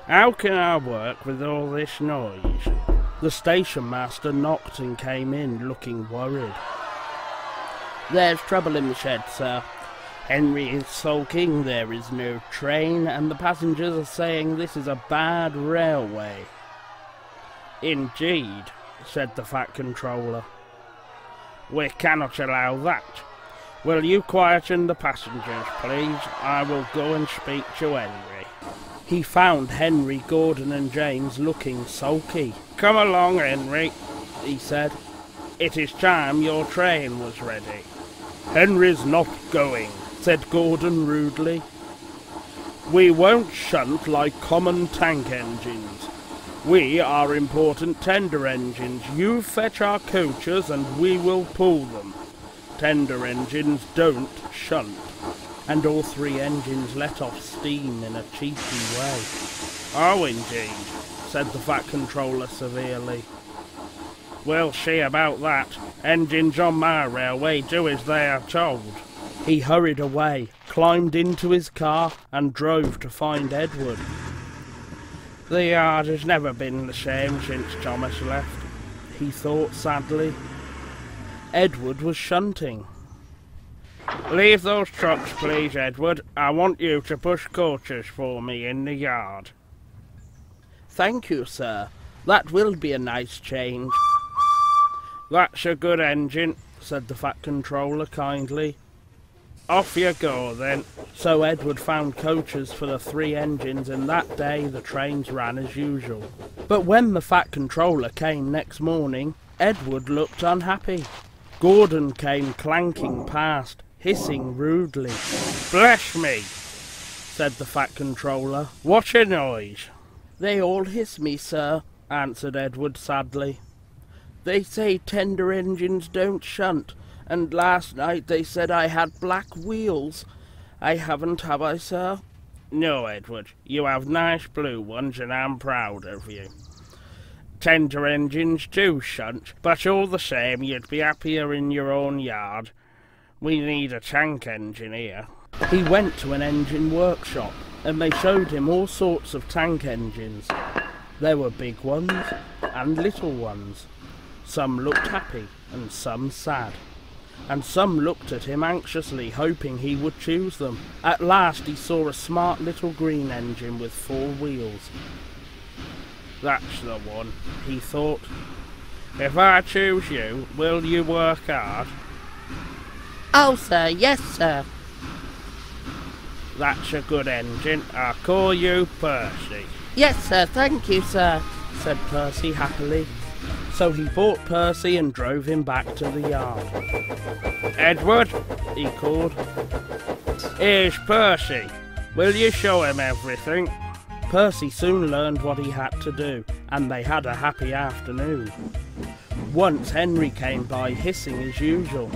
How can I work with all this noise?" The station master knocked and came in, looking worried. "There's trouble in the shed, sir. Henry is sulking, there is no train, and the passengers are saying this is a bad railway." "Indeed," said the fat controller. "We cannot allow that. Will you quieten the passengers, please? I will go and speak to Henry." He found Henry, Gordon and James looking sulky. "Come along, Henry," he said. "It is time your train was ready." "Henry's not going," said Gordon rudely. "We won't shunt like common tank engines. We are important tender engines. You fetch our coaches and we will pull them. Tender engines don't shunt." And all three engines let off steam in a cheeky way. "Oh, indeed," said the fat controller severely. "We'll see about that. Engines on my railway do as they are told." He hurried away, climbed into his car and drove to find Edward. "The yard has never been the same since Thomas left," he thought sadly. Edward was shunting. "Leave those trucks, please, Edward. I want you to push coaches for me in the yard." "Thank you, sir. That will be a nice change." "That's a good engine," said the fat controller kindly. "Off you go, then." So Edward found coaches for the three engines, and that day the trains ran as usual. But when the fat controller came next morning, Edward looked unhappy. Gordon came clanking past, hissing rudely. "Bless me," said the fat controller. "What a noise!" "They all hiss me, sir," answered Edward sadly. "They say tender engines don't shunt, and last night they said I had black wheels. I haven't, have I, sir?" "No, Edward. You have nice blue ones, and I'm proud of you." tender engines do shunt, but all the same you'd be happier in your own yard. We need a tank engineer. He went to an engine workshop and they showed him all sorts of tank engines. There were big ones and little ones. Some looked happy and some sad. And some looked at him anxiously, hoping he would choose them. At last he saw a smart little green engine with 4 wheels. That's the one, he thought. If I choose you, will you work hard? Oh, sir, yes, sir. That's a good engine. I'll call you Percy. Yes, sir, thank you, sir, said Percy happily. So he bought Percy and drove him back to the yard. Edward, he called. Here's Percy. Will you show him everything? Percy soon learned what he had to do, and they had a happy afternoon. Once Henry came by hissing as usual.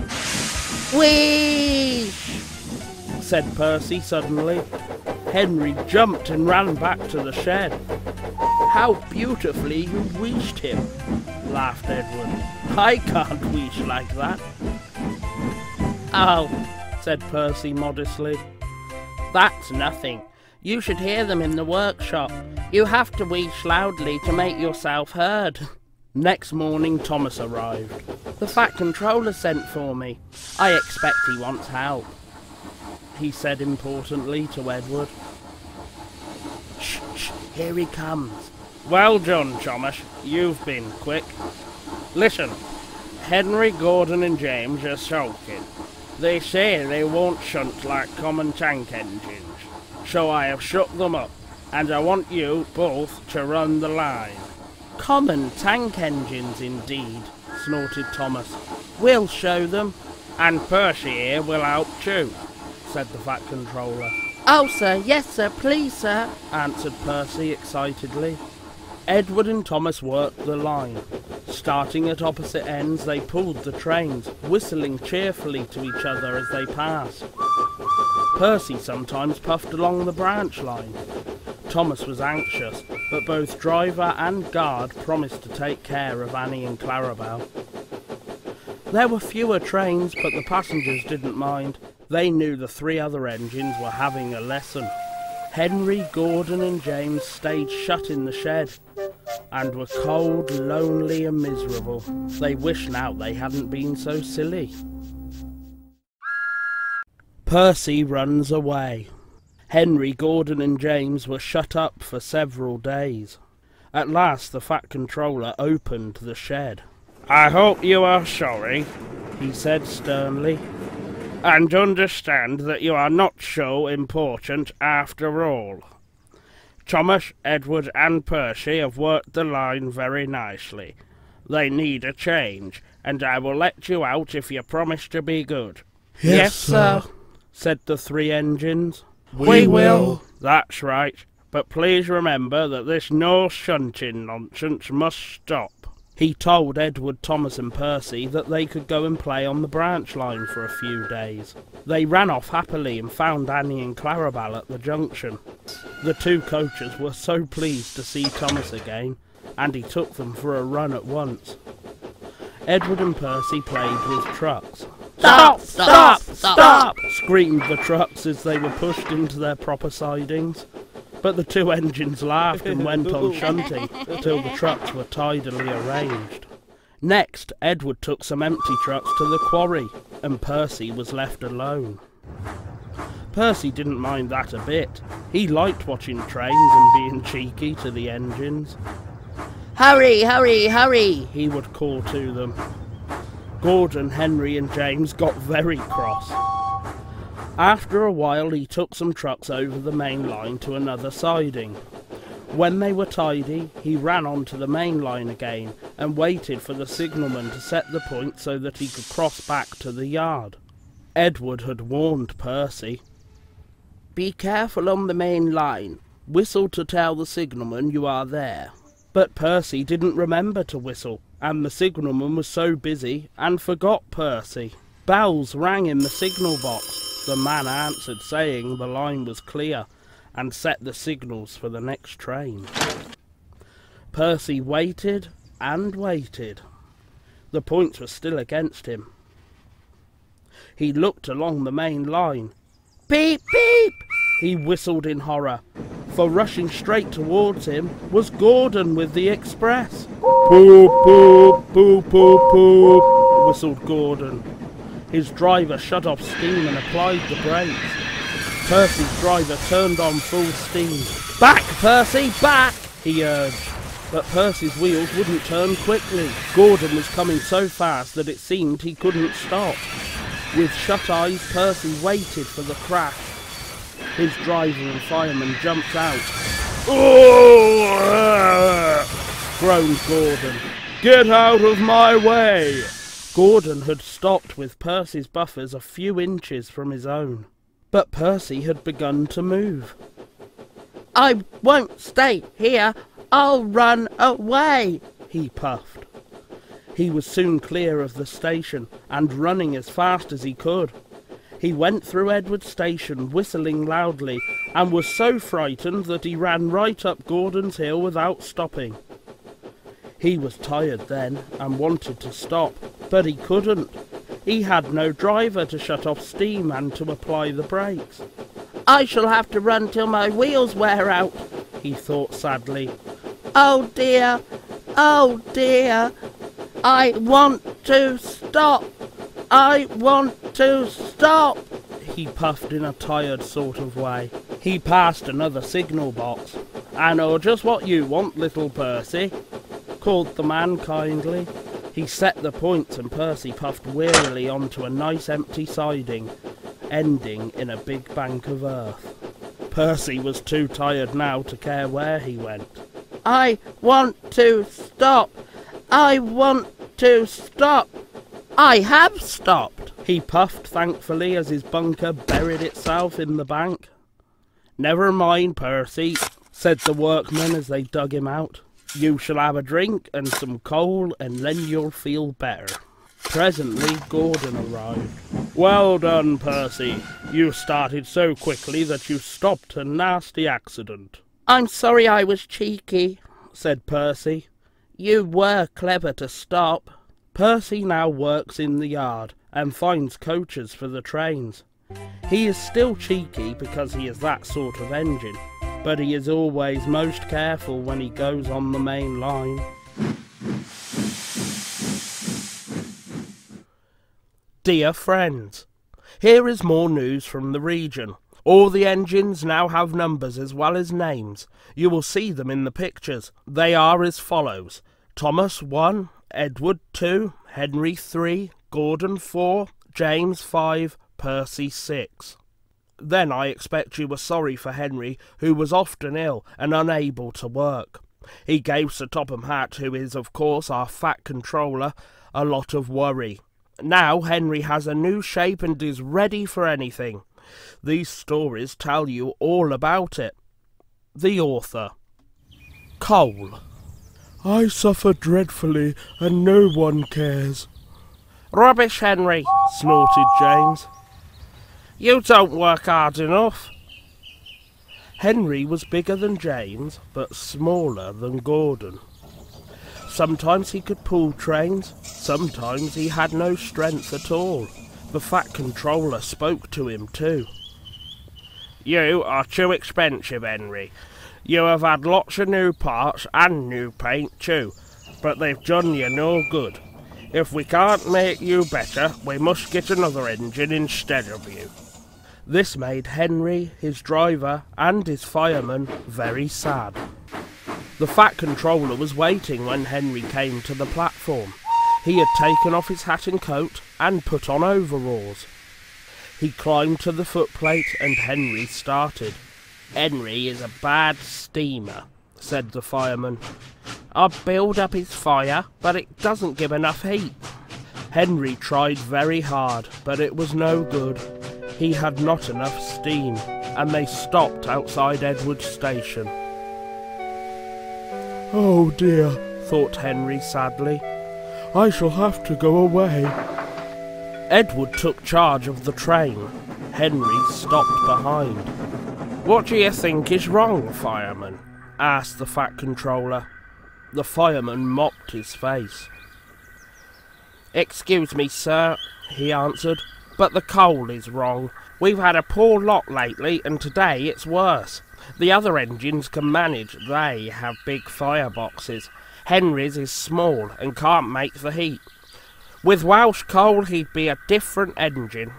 Whee! Said Percy suddenly. Henry jumped and ran back to the shed. How beautifully you wheeshed him, laughed Edward. I can't wheesh like that. Oh, said Percy modestly. that's nothing. You should hear them in the workshop. You have to wheesh loudly to make yourself heard. Next morning Thomas arrived. The Fat Controller sent for me. I expect he wants help, he said importantly to Edward. Shh, shh, here he comes. Well done, Thomas. You've been quick. Listen, Henry, Gordon and James are sulking. They say they won't shunt like common tank engines, so I have shut them up, and I want you both to run the line. Common tank engines indeed, snorted Thomas. We'll show them. And Percy here will help too, said the Fat Controller. Oh, sir, yes, sir, please, sir, answered Percy excitedly. Edward and Thomas worked the line. Starting at opposite ends, they pulled the trains, whistling cheerfully to each other as they passed. Percy sometimes puffed along the branch line. Thomas was anxious, but both driver and guard promised to take care of Annie and Clarabel. There were fewer trains, but the passengers didn't mind. They knew the 3 other engines were having a lesson. Henry, Gordon and James stayed shut in the shed and were cold, lonely and miserable. They wished now they hadn't been so silly. Percy runs away. Henry, Gordon and James were shut up for several days. At last the Fat Controller opened the shed. I hope you are sorry, he said sternly, and understand that you are not so important after all. Thomas, Edward and Percy have worked the line very nicely. They need a change, and I will let you out if you promise to be good. Yes, sir, said the 3 engines. We will. That's right, but please remember that this no shunting nonsense must stop. He told Edward, Thomas and Percy that they could go and play on the branch line for a few days. They ran off happily and found Annie and Clarabel at the junction. The 2 coachers were so pleased to see Thomas again, and he took them for a run at once. Edward and Percy played with trucks. Stop! Stop! Stop! Screamed the trucks as they were pushed into their proper sidings. But the 2 engines laughed and went on shunting till the trucks were tidily arranged. Next, Edward took some empty trucks to the quarry, and Percy was left alone. Percy didn't mind that a bit. He liked watching trains and being cheeky to the engines. Hurry, hurry, hurry, he would call to them. Gordon, Henry and James got very cross. After a while he took some trucks over the main line to another siding. When they were tidy, he ran onto the main line again and waited for the signalman to set the point so that he could cross back to the yard. Edward had warned Percy. Be careful on the main line. Whistle to tell the signalman you are there. But Percy didn't remember to whistle, and the signalman was so busy and forgot Percy. Bells rang in the signal box. The man answered, saying the line was clear, and set the signals for the next train. Percy waited and waited. The points were still against him. He looked along the main line. Beep, beep! He whistled in horror, for rushing straight towards him was Gordon with the express. Poop, poop, poop, poop, poop, whistled Gordon. His driver shut off steam and applied the brakes. Percy's driver turned on full steam. Back, Percy, back, he urged. But Percy's wheels wouldn't turn quickly. Gordon was coming so fast that it seemed he couldn't stop. With shut eyes, Percy waited for the crash. His driver and fireman jumped out. "Oh!" groaned Gordon. "Get out of my way!" Gordon had stopped with Percy's buffers a few inches from his own. But Percy had begun to move. "I won't stay here. I'll run away," he puffed. He was soon clear of the station and running as fast as he could. He went through Edward Station whistling loudly and was so frightened that he ran right up Gordon's Hill without stopping. He was tired then and wanted to stop, but he couldn't. He had no driver to shut off steam and to apply the brakes. "I shall have to run till my wheels wear out," he thought sadly. "Oh dear, oh dear, I want to stop, I want to stop," he puffed in a tired sort of way. He passed another signal box. "I know just what you want, little Percy," called the man kindly. He set the points and Percy puffed wearily onto a nice empty siding, ending in a big bank of earth. Percy was too tired now to care where he went. "I want to stop, I want to stop. I have stopped," he puffed thankfully as his bunker buried itself in the bank. "Never mind, Percy," said the workmen as they dug him out. "You shall have a drink and some coal and then you'll feel better." Presently Gordon arrived. "Well done, Percy. You started so quickly that you stopped a nasty accident." "I'm sorry I was cheeky," said Percy. "You were clever to stop." Percy now works in the yard and finds coaches for the trains. He is still cheeky because he is that sort of engine, but he is always most careful when he goes on the main line. Dear friends, here is more news from the region. All the engines now have numbers as well as names. You will see them in the pictures. They are as follows: Thomas 1, Edward 2, Henry 3, Gordon 4, James 5, Percy 6. Then I expect you were sorry for Henry, who was often ill and unable to work. He gave Sir Topham Hatt, who is of course our fat controller, a lot of worry. Now Henry has a new shape and is ready for anything. These stories tell you all about it. The author. Coal. I suffer dreadfully and no one cares. Rubbish, Henry, snorted James. You don't work hard enough. Henry was bigger than James, but smaller than Gordon. Sometimes he could pull trains, sometimes he had no strength at all. The fat controller spoke to him too. You are too expensive, Henry. You have had lots of new parts and new paint too, but they've done you no good. If we can't make you better, we must get another engine instead of you. This made Henry, his driver, and his fireman very sad. The fat controller was waiting when Henry came to the platform. He had taken off his hat and coat and put on overalls. He climbed to the footplate and Henry started. Henry is a bad steamer, said the fireman. I build up his fire, but it doesn't give enough heat. Henry tried very hard, but it was no good. He had not enough steam, and they stopped outside Edward Station. Oh dear, thought Henry sadly. I shall have to go away. Edward took charge of the train. Henry stopped behind. What do you think is wrong, fireman? Asked the fat controller. The fireman mopped his face. "Excuse me, sir," he answered, "but the coal is wrong. We've had a poor lot lately, and today it's worse. The other engines can manage. They have big fireboxes. Henry's is small and can't make the heat. With Welsh coal, he'd be a different engine."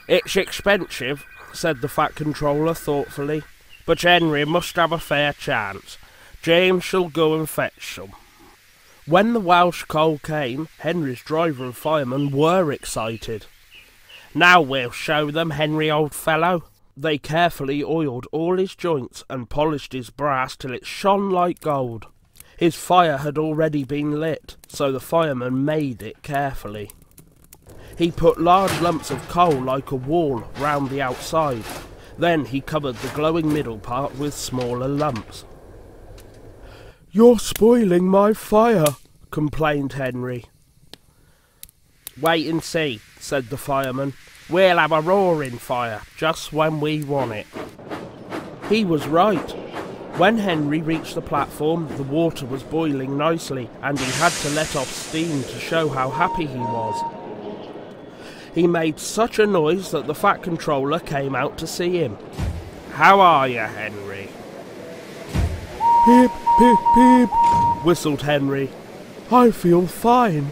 "It's expensive," said the Fat Controller thoughtfully, "but Henry must have a fair chance. James shall go and fetch some." When the Welsh coal came, Henry's driver and fireman were excited. "Now we'll show them, Henry, old fellow." They carefully oiled all his joints and polished his brass till it shone like gold. His fire had already been lit, so the fireman made it carefully. He put large lumps of coal like a wall round the outside. Then he covered the glowing middle part with smaller lumps. "You're spoiling my fire," complained Henry. "Wait and see," said the fireman. "We'll have a roaring fire just when we want it." He was right. When Henry reached the platform, the water was boiling nicely, and he had to let off steam to show how happy he was. He made such a noise that the Fat Controller came out to see him. "How are you, Henry?" "Peep, peep, peep," whistled Henry. "I feel fine."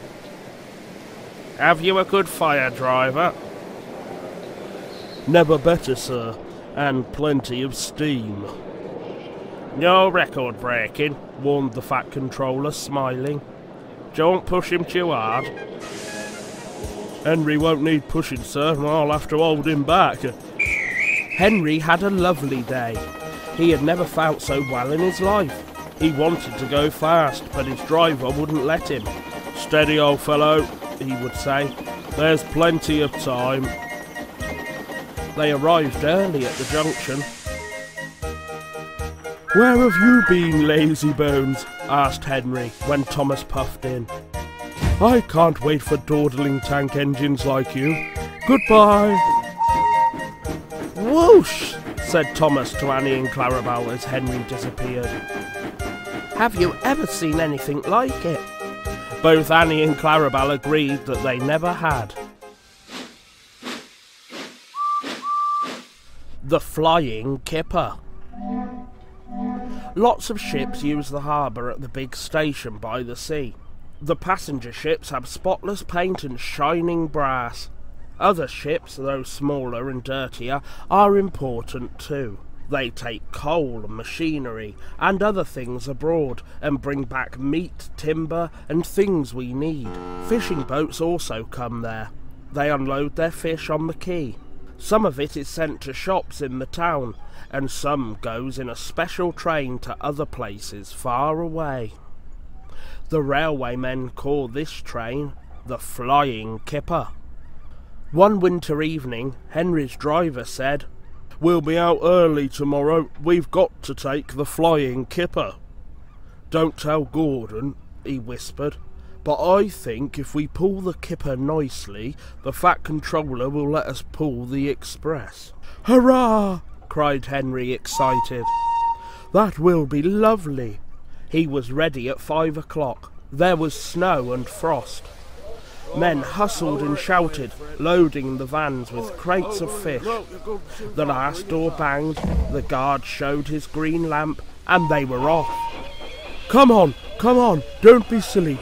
"Have you a good fire, driver?" "Never better, sir, and plenty of steam." "No record breaking," warned the Fat Controller, smiling. "Don't push him too hard." "Henry won't need pushing, sir, and I'll have to hold him back." Henry had a lovely day. He had never felt so well in his life. He wanted to go fast, but his driver wouldn't let him. "Steady, old fellow," he would say. "There's plenty of time." They arrived early at the junction. "Where have you been, lazy bones?" asked Henry when Thomas puffed in. "I can't wait for dawdling tank engines like you. Goodbye." "Whoosh!" said Thomas to Annie and Clarabelle as Henry disappeared. "Have you ever seen anything like it?" Both Annie and Clarabelle agreed that they never had. The Flying Kipper. Lots of ships use the harbour at the big station by the sea. The passenger ships have spotless paint and shining brass. Other ships, though smaller and dirtier, are important too. They take coal, machinery, and other things abroad, and bring back meat, timber, and things we need. Fishing boats also come there. They unload their fish on the quay. Some of it is sent to shops in the town, and some goes in a special train to other places far away. The railwaymen call this train the Flying Kipper. One winter evening, Henry's driver said, "We'll be out early tomorrow. We've got to take the Flying Kipper." "Don't tell Gordon," he whispered, "but I think if we pull the Kipper nicely, the Fat Controller will let us pull the Express." "Hurrah!" cried Henry, excited. "That will be lovely." He was ready at 5 o'clock. There was snow and frost. Men hustled and shouted, loading the vans with crates of fish. The last door banged, the guard showed his green lamp, and they were off. Come on, don't be silly,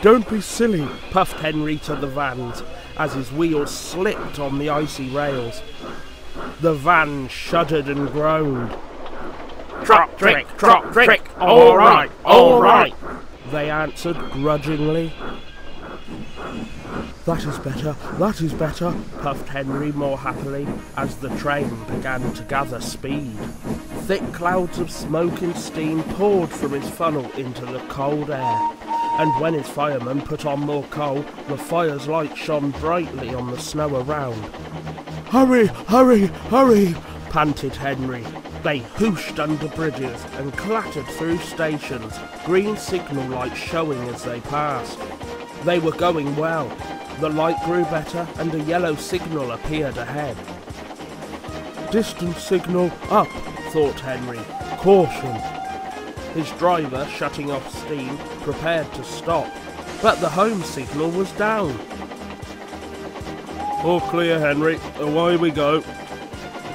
puffed Henry to the vans, as his wheels slipped on the icy rails. The van shuddered and groaned. Drop trick, all right, they answered grudgingly. That is better, puffed Henry more happily as the train began to gather speed. Thick clouds of smoke and steam poured from his funnel into the cold air, and when his firemen put on more coal, the fire's light shone brightly on the snow around. Hurry, panted Henry. They whooshed under bridges and clattered through stations, green signal lights showing as they passed. They were going well. The light grew better and a yellow signal appeared ahead. Distance signal up, thought Henry. Caution. His driver, shutting off steam, prepared to stop, but the home signal was down. All clear, Henry. Away we go.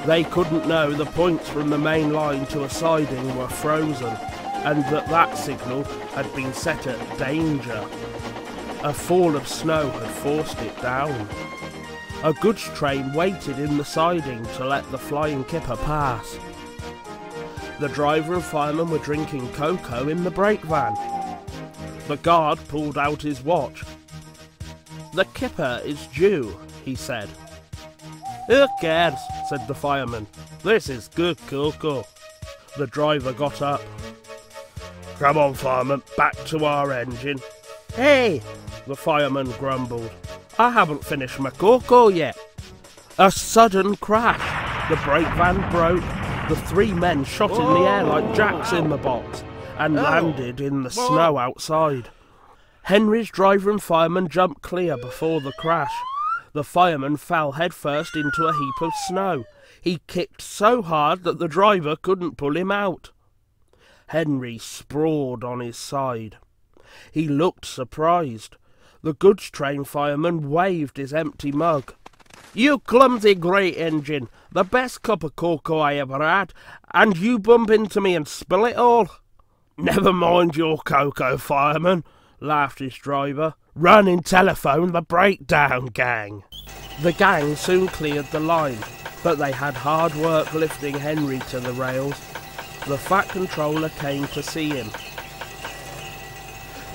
They couldn't know the points from the main line to a siding were frozen, and that signal had been set at danger. A fall of snow had forced it down. A goods train waited in the siding to let the flying kipper pass. The driver and fireman were drinking cocoa in the brake van. The guard pulled out his watch. "The kipper is due," he said. "Who cares?" said the fireman. "This is good cocoa." The driver got up. "Come on, fireman, back to our engine." "Hey!" the fireman grumbled. "I haven't finished my cocoa yet." A sudden crash. The brake van broke. The three men shot in the air like jacks in the box and landed in the snow outside. Henry's driver and fireman jumped clear before the crash. The fireman fell headfirst into a heap of snow. He kicked so hard that the driver couldn't pull him out. Henry sprawled on his side. He looked surprised. The goods train fireman waved his empty mug. "You clumsy great engine, the best cup of cocoa I ever had, and you bump into me and spill it all." "Never mind your cocoa, fireman," laughed his driver. "Run and telephone the breakdown gang." The gang soon cleared the line, but they had hard work lifting Henry to the rails. The Fat Controller came to see him.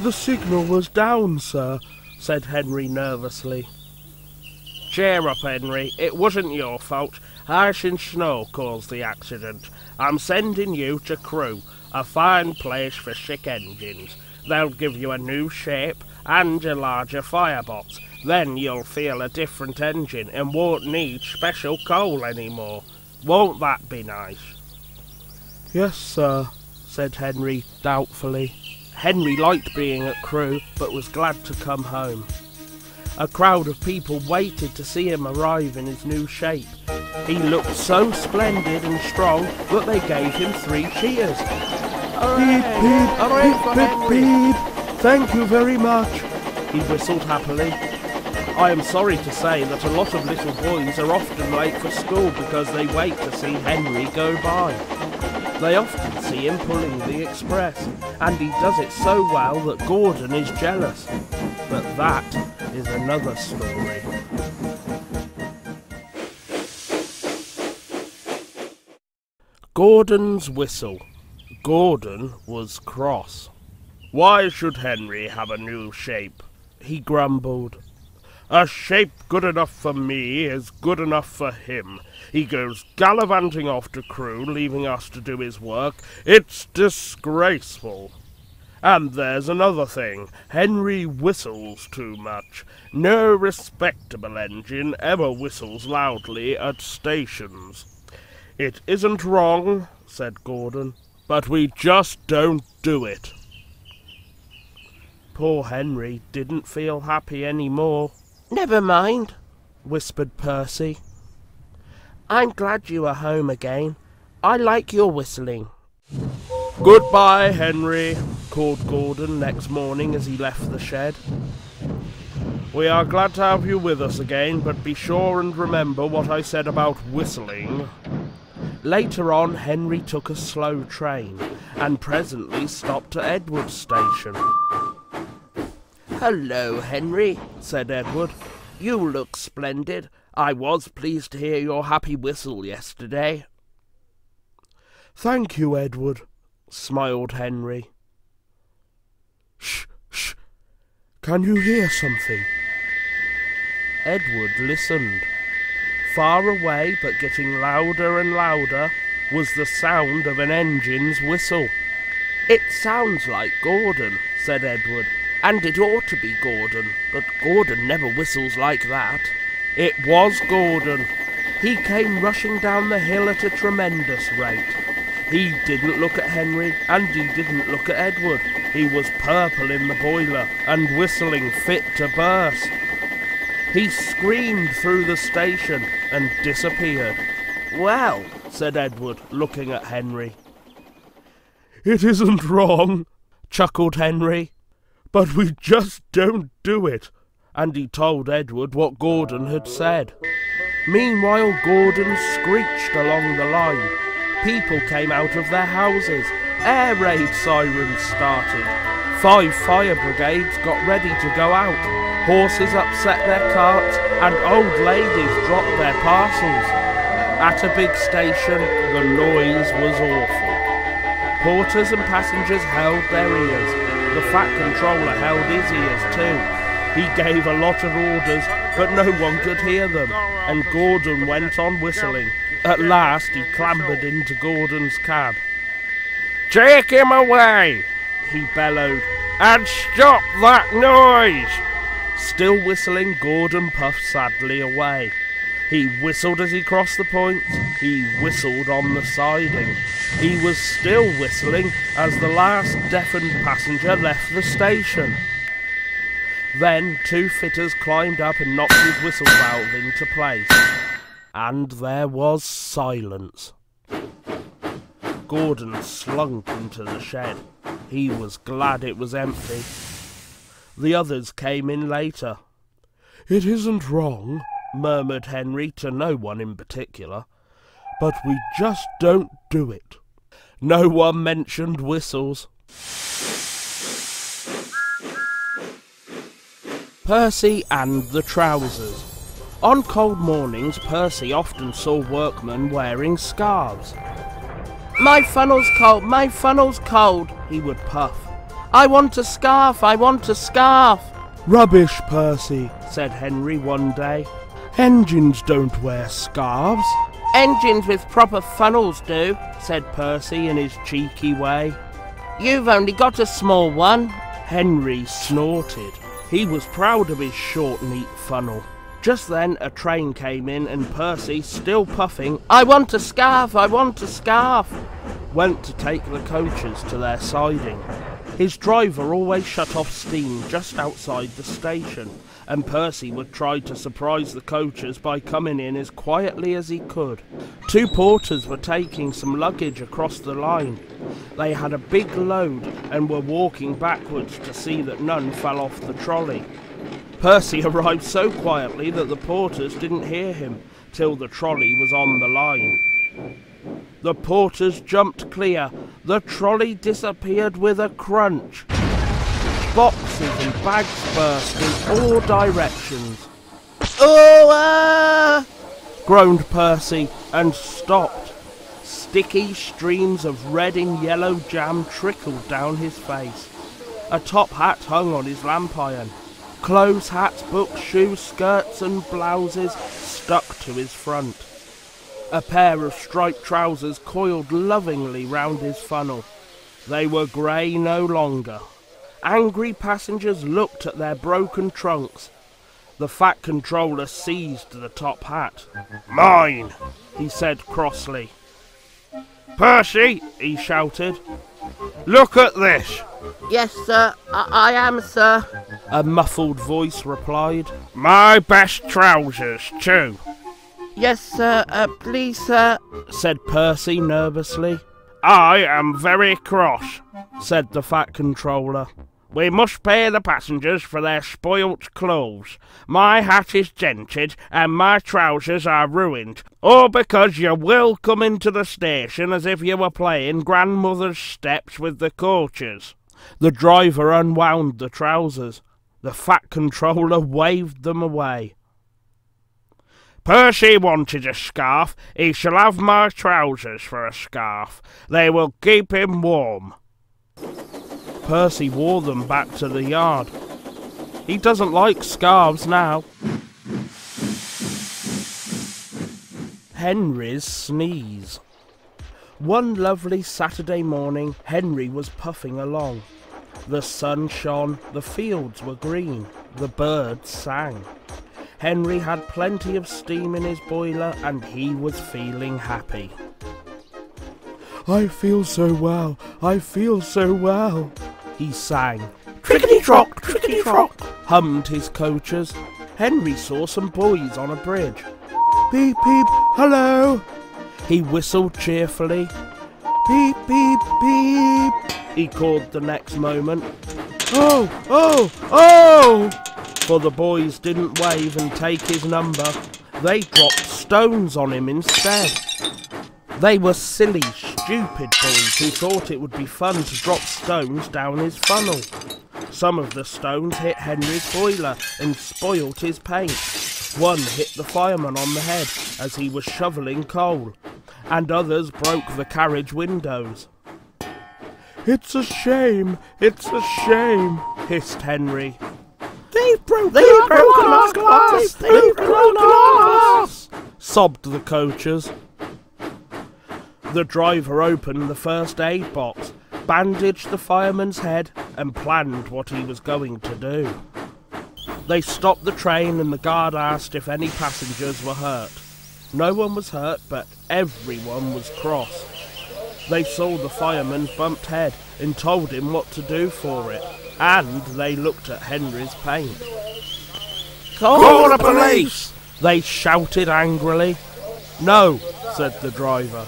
"The signal was down, sir," said Henry nervously. "Cheer up, Henry. It wasn't your fault. Ice and snow caused the accident. I'm sending you to Crewe, a fine place for sick engines. They'll give you a new shape and a larger firebox. Then you'll feel a different engine and won't need special coal anymore. Won't that be nice?" "Yes, sir," said Henry doubtfully. Henry liked being at Crewe, but was glad to come home. A crowd of people waited to see him arrive in his new shape. He looked so splendid and strong that they gave him 3 cheers. "Beep, beep, beep, beep, beep. Thank you very much," he whistled happily. "I am sorry to say that a lot of little boys are often late for school because they wait to see Henry go by. They often see him pulling the express, and he does it so well that Gordon is jealous. But that is another story." Gordon's whistle. Gordon was cross. "Why should Henry have a new shape?" he grumbled. "A shape good enough for me is good enough for him. He goes gallivanting off to Crewe, leaving us to do his work. It's disgraceful. And there's another thing. Henry whistles too much. No respectable engine ever whistles loudly at stations." "It isn't wrong," said Gordon, "but we just don't do it." Poor Henry didn't feel happy any more. "Never mind," whispered Percy. "I'm glad you are home again. I like your whistling." "Goodbye, Henry," called Gordon next morning as he left the shed. "We are glad to have you with us again, but be sure and remember what I said about whistling." Later on, Henry took a slow train, and presently stopped at Edward's station. "Hello, Henry," said Edward. "You look splendid. I was pleased to hear your happy whistle yesterday." "Thank you, Edward," smiled Henry. "Shh, shh. Can you hear something?" Edward listened. Far away, but getting louder and louder, was the sound of an engine's whistle. "It sounds like Gordon," said Edward, "and it ought to be Gordon, but Gordon never whistles like that." It was Gordon. He came rushing down the hill at a tremendous rate. He didn't look at Henry, and he didn't look at Edward. He was purple in the boiler, and whistling fit to burst. He screamed through the station, and disappeared. "Well," said Edward, looking at Henry. It isn't wrong, chuckled Henry, but we just don't do it. And he told Edward what Gordon had said. Meanwhile, Gordon screeched along the line. People came out of their houses. Air raid sirens started. 5 fire brigades got ready to go out. Horses upset their carts and old ladies dropped their parcels. At a big station, the noise was awful. Porters and passengers held their ears. The Fat Controller held his ears too. He gave a lot of orders, but no one could hear them, and Gordon went on whistling. At last he clambered into Gordon's cab. "Take him away," he bellowed, "and stop that noise." Still whistling, Gordon puffed sadly away. He whistled as he crossed the points. He whistled on the siding. He was still whistling as the last deafened passenger left the station. Then 2 fitters climbed up and knocked his whistle valve into place. And there was silence. Gordon slunk into the shed. He was glad it was empty. The others came in later. "It isn't wrong," murmured Henry to no one in particular, "but we just don't do it." No one mentioned whistles. Percy and the trousers. On cold mornings, Percy often saw workmen wearing scarves. "My funnel's cold, my funnel's cold," he would puff. "I want a scarf, I want a scarf." "Rubbish, Percy," said Henry one day. "Engines don't wear scarves." "Engines with proper funnels do," said Percy in his cheeky way. "You've only got a small one." Henry snorted. He was proud of his short, neat funnel. Just then a train came in and Percy, still puffing, "I want a scarf, I want a scarf," went to take the coaches to their siding. His driver always shut off steam just outside the station, and Percy would try to surprise the coaches by coming in as quietly as he could. 2 porters were taking some luggage across the line. They had a big load and were walking backwards to see that none fell off the trolley. Percy arrived so quietly that the porters didn't hear him till the trolley was on the line. The porters jumped clear. The trolley disappeared with a crunch. Boxes and bags burst in all directions. "Oh, groaned Percy and stopped. Sticky streams of red and yellow jam trickled down his face. A top hat hung on his lamp iron. Clothes, hats, books, shoes, skirts and blouses stuck to his front. A pair of striped trousers coiled lovingly round his funnel. They were grey no longer. Angry passengers looked at their broken trunks. The Fat Controller seized the top hat. "Mine," he said crossly. "Percy," he shouted, "look at this." "Yes, sir, I am, sir," a muffled voice replied. "My best trousers, too." "Yes, sir, please, sir," said Percy nervously. "I am very cross," said the Fat Controller. "We must pay the passengers for their spoilt clothes. My hat is dented and my trousers are ruined, all because you will come into the station as if you were playing grandmother's steps with the coaches." The driver unwound the trousers. The Fat Controller waved them away. "Percy wanted a scarf. He shall have my trousers for a scarf. They will keep him warm." Percy wore them back to the yard. He doesn't like scarves now. Henry's sneeze. One lovely Saturday morning, Henry was puffing along. The sun shone, the fields were green, the birds sang. Henry had plenty of steam in his boiler and he was feeling happy. "I feel so well, I feel so well," he sang. "Trickety-trock, trickety-trock," hummed his coachers. Henry saw some boys on a bridge. "Beep, beep, hello," he whistled cheerfully. Beep, beep, beep, he called the next moment. Oh, oh, oh! For the boys didn't wave and take his number. They dropped stones on him instead. They were silly, stupid boys who thought it would be fun to drop stones down his funnel. Some of the stones hit Henry's boiler and spoilt his paint. One hit the fireman on the head as he was shoveling coal, and others broke the carriage windows. "It's a shame, it's a shame," hissed Henry. They've broken our glass! They've broken our glass! Sobbed the coachers. The driver opened the first aid box, bandaged the fireman's head, and planned what he was going to do. They stopped the train and the guard asked if any passengers were hurt. No one was hurt, but everyone was cross. They saw the fireman's bumped head and told him what to do for it, and they looked at Henry's paint. "Call the police!" they shouted angrily. "No," said the driver.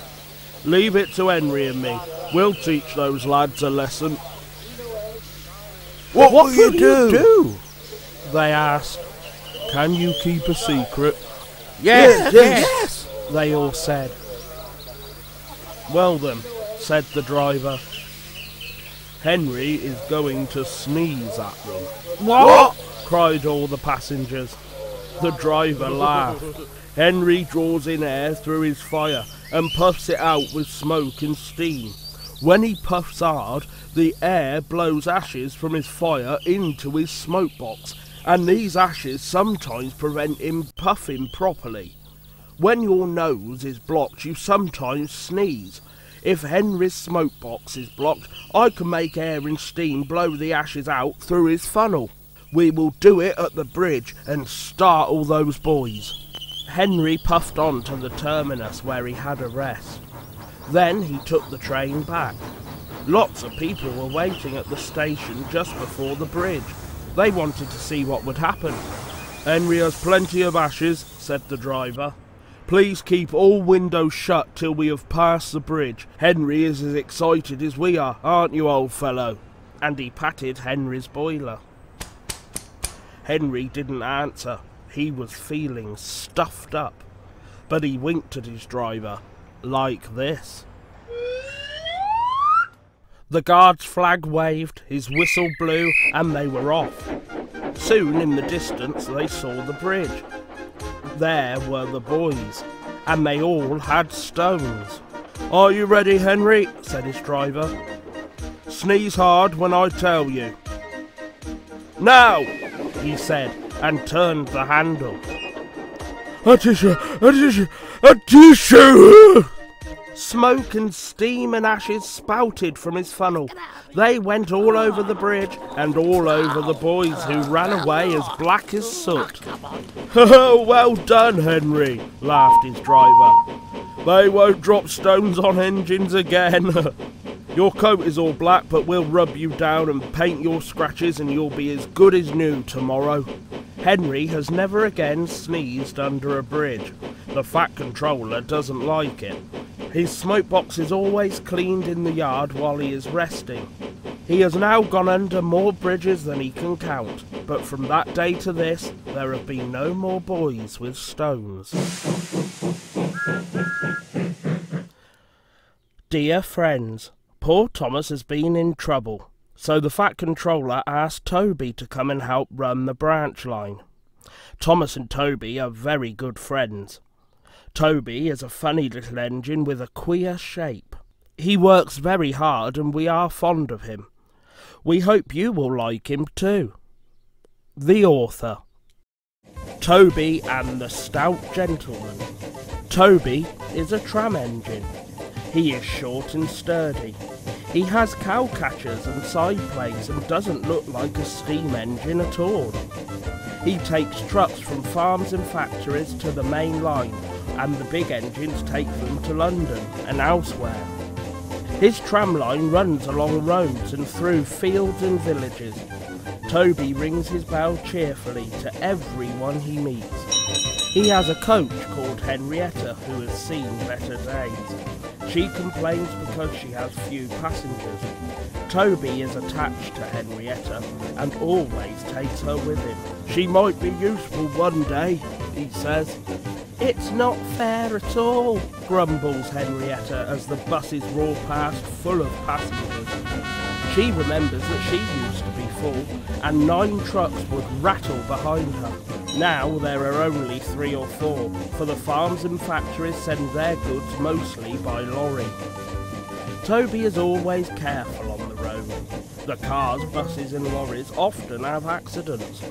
"Leave it to Henry and me. We'll teach those lads a lesson." What will you do? They asked. "Can you keep a secret?" Yes, they all said. "Well then," said the driver, "Henry is going to sneeze at them." "What?" cried all the passengers. The driver laughed. "Henry draws in air through his fire and puffs it out with smoke and steam. When he puffs hard, the air blows ashes from his fire into his smoke box, and these ashes sometimes prevent him puffing properly. When your nose is blocked, you sometimes sneeze. If Henry's smoke box is blocked, I can make air and steam blow the ashes out through his funnel. We will do it at the bridge and startle those boys." Henry puffed on to the terminus where he had a rest. Then he took the train back. Lots of people were waiting at the station just before the bridge. They wanted to see what would happen. "Henry has plenty of ashes," said the driver. "Please keep all windows shut till we have passed the bridge. Henry is as excited as we are, aren't you, old fellow?" And he patted Henry's boiler. Henry didn't answer. He was feeling stuffed up. But he winked at his driver, like this. The guard's flag waved, his whistle blew, and they were off. Soon in the distance they saw the bridge. There were the boys, and they all had stones. "Are you ready, Henry?" said his driver. "Sneeze hard when I tell you." "Now!" he said, and turned the handle. A tissue! Smoke and steam and ashes spouted from his funnel. They went all over the bridge and all over the boys, who ran away as black as soot. "Oh, well done, Henry," laughed his driver. "They won't drop stones on engines again. Your coat is all black, but we'll rub you down and paint your scratches and you'll be as good as new tomorrow." Henry has never again sneezed under a bridge. The Fat Controller doesn't like it. His smoke box is always cleaned in the yard while he is resting. He has now gone under more bridges than he can count, but from that day to this, there have been no more boys with stones. Dear friends, poor Thomas has been in trouble, so the Fat Controller asked Toby to come and help run the branch line. Thomas and Toby are very good friends. Toby is a funny little engine with a queer shape. He works very hard and we are fond of him. We hope you will like him too. The author. Toby and the Stout Gentleman. Toby is a tram engine. He is short and sturdy. He has cow catchers and side plates and doesn't look like a steam engine at all. He takes trucks from farms and factories to the main line, and the big engines take them to London and elsewhere. His tram line runs along roads and through fields and villages. Toby rings his bell cheerfully to everyone he meets. He has a coach called Henrietta who has seen better days. She complains because she has few passengers. Toby is attached to Henrietta and always takes her with him. She might be useful one day, he says. It's not fair at all, grumbles Henrietta as the buses roar past full of passengers. She remembers that she used to be full and 9 trucks would rattle behind her. Now there are only 3 or 4, for the farms and factories send their goods mostly by lorry. Toby is always careful on the road. The cars, buses and lorries often have accidents.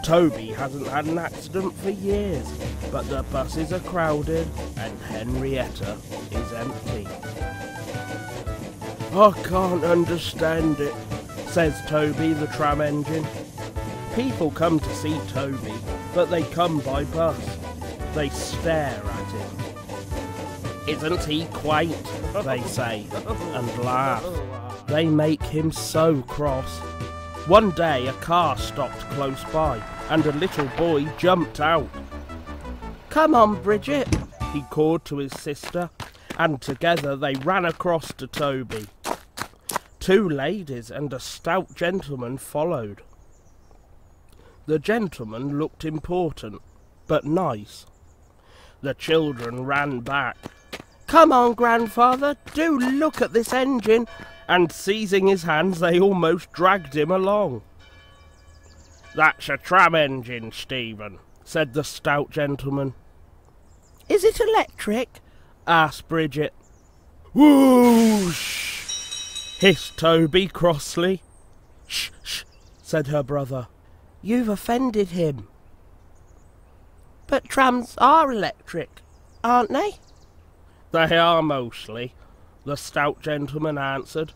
Toby hasn't had an accident for years, but the buses are crowded and Henrietta is empty. I can't understand it, says Toby the tram engine. People come to see Toby, but they come by bus. They stare at him. Isn't he quaint, they say, and laugh. They make him so cross. One day a car stopped close by, and a little boy jumped out. Come on, Bridget, he called to his sister, and together they ran across to Toby. 2 ladies and a stout gentleman followed. The gentleman looked important, but nice. The children ran back. Come on, grandfather, do look at this engine, and seizing his hands they almost dragged him along. That's a tram engine, Stephen, said the stout gentleman. Is it electric? Asked Bridget. Whoosh! Hissed Toby crossly. Shh, shh, said her brother. You've offended him. But trams are electric, aren't they? They are mostly, the stout gentleman answered,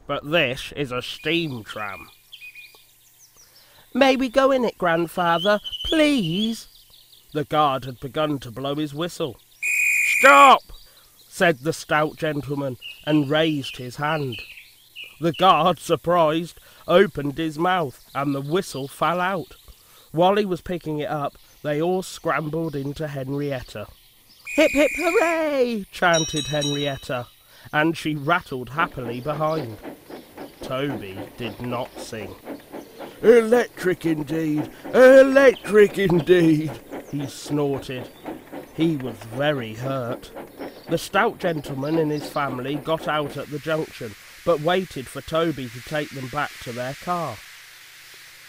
but this is a steam tram. May we go in it, grandfather, please? The guard had begun to blow his whistle. Stop! Said the stout gentleman, and raised his hand. The guard, surprised, opened his mouth, and the whistle fell out. While he was picking it up, they all scrambled into Henrietta. Hip hip hooray! Chanted Henrietta, and she rattled happily behind. Toby did not sing. Electric indeed! Electric indeed! He snorted. He was very hurt. The stout gentleman and his family got out at the junction, but waited for Toby to take them back to their car.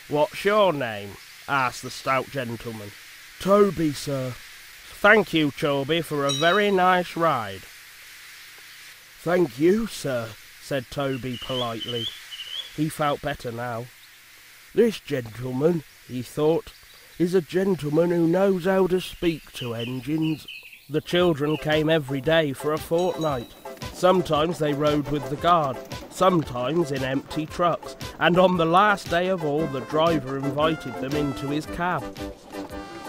What's your name? Asked the stout gentleman. Toby, sir. Thank you, Toby, for a very nice ride. Thank you, sir, said Toby politely. He felt better now. This gentleman, he thought, is a gentleman who knows how to speak to engines. The children came every day for a fortnight. Sometimes they rode with the guard, sometimes in empty trucks, and on the last day of all the driver invited them into his cab.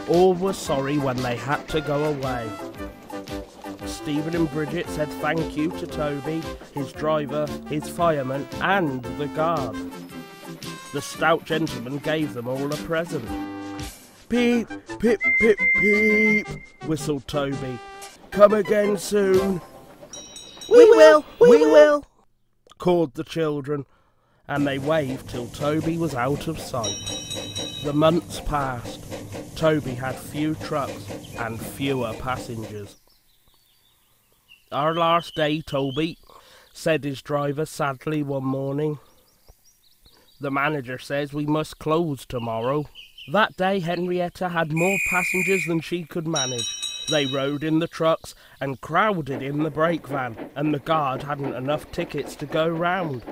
All were sorry when they had to go away. Stephen and Bridget said thank you to Toby, his driver, his fireman, and the guard. The stout gentleman gave them all a present. Peep, pip, pip, peep, whistled Toby. Come again soon. We will, called the children, and they waved till Toby was out of sight. The months passed. Toby had few trucks and fewer passengers. Our last day, Toby, said his driver sadly one morning. The manager says we must close tomorrow. That day Henrietta had more passengers than she could manage. They rode in the trucks and crowded in the brake van, and the guard hadn't enough tickets to go round.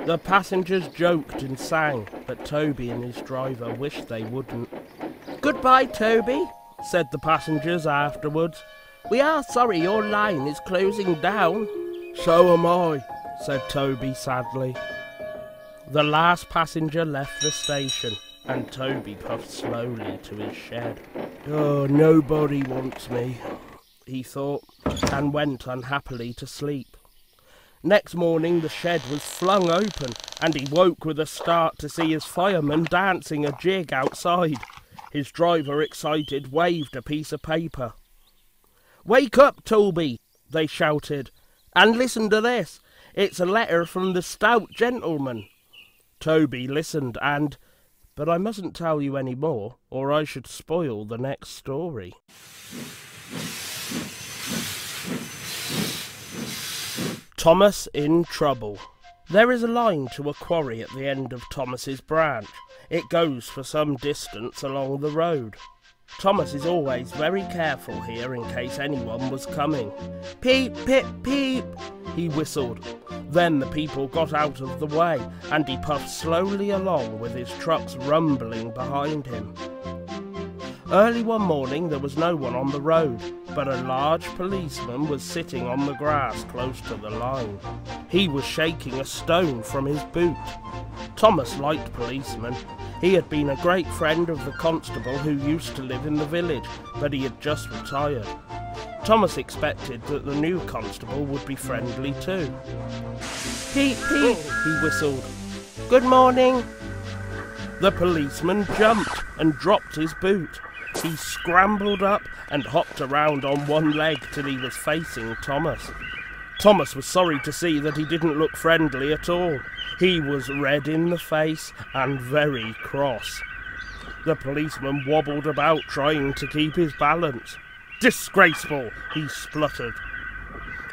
The passengers joked and sang, but Toby and his driver wished they wouldn't. Goodbye, Toby, said the passengers afterwards. We are sorry your line is closing down. So am I, said Toby sadly. The last passenger left the station, and Toby puffed slowly to his shed. Oh, nobody wants me, he thought, and went unhappily to sleep. Next morning the shed was flung open, and he woke with a start to see his fireman dancing a jig outside. His driver, excited, waved a piece of paper. Wake up, Toby, they shouted. And listen to this. It's a letter from the stout gentleman. Toby listened but I mustn't tell you any more, or I should spoil the next story. Thomas in trouble. There is a line to a quarry at the end of Thomas's branch. It goes for some distance along the road. Thomas is always very careful here in case anyone was coming. Peep, peep, peep, he whistled. Then the people got out of the way, and he puffed slowly along with his trucks rumbling behind him. Early one morning there was no one on the road, but a large policeman was sitting on the grass close to the line. He was shaking a stone from his boot. Thomas liked policemen. He had been a great friend of the constable who used to live in the village, but he had just retired. Thomas expected that the new constable would be friendly too. Peep, peep, he whistled. good morning. The policeman jumped and dropped his boot. He scrambled up and hopped around on one leg till he was facing Thomas. Thomas was sorry to see that he didn't look friendly at all. He was red in the face and very cross. The policeman wobbled about trying to keep his balance. Disgraceful, he spluttered.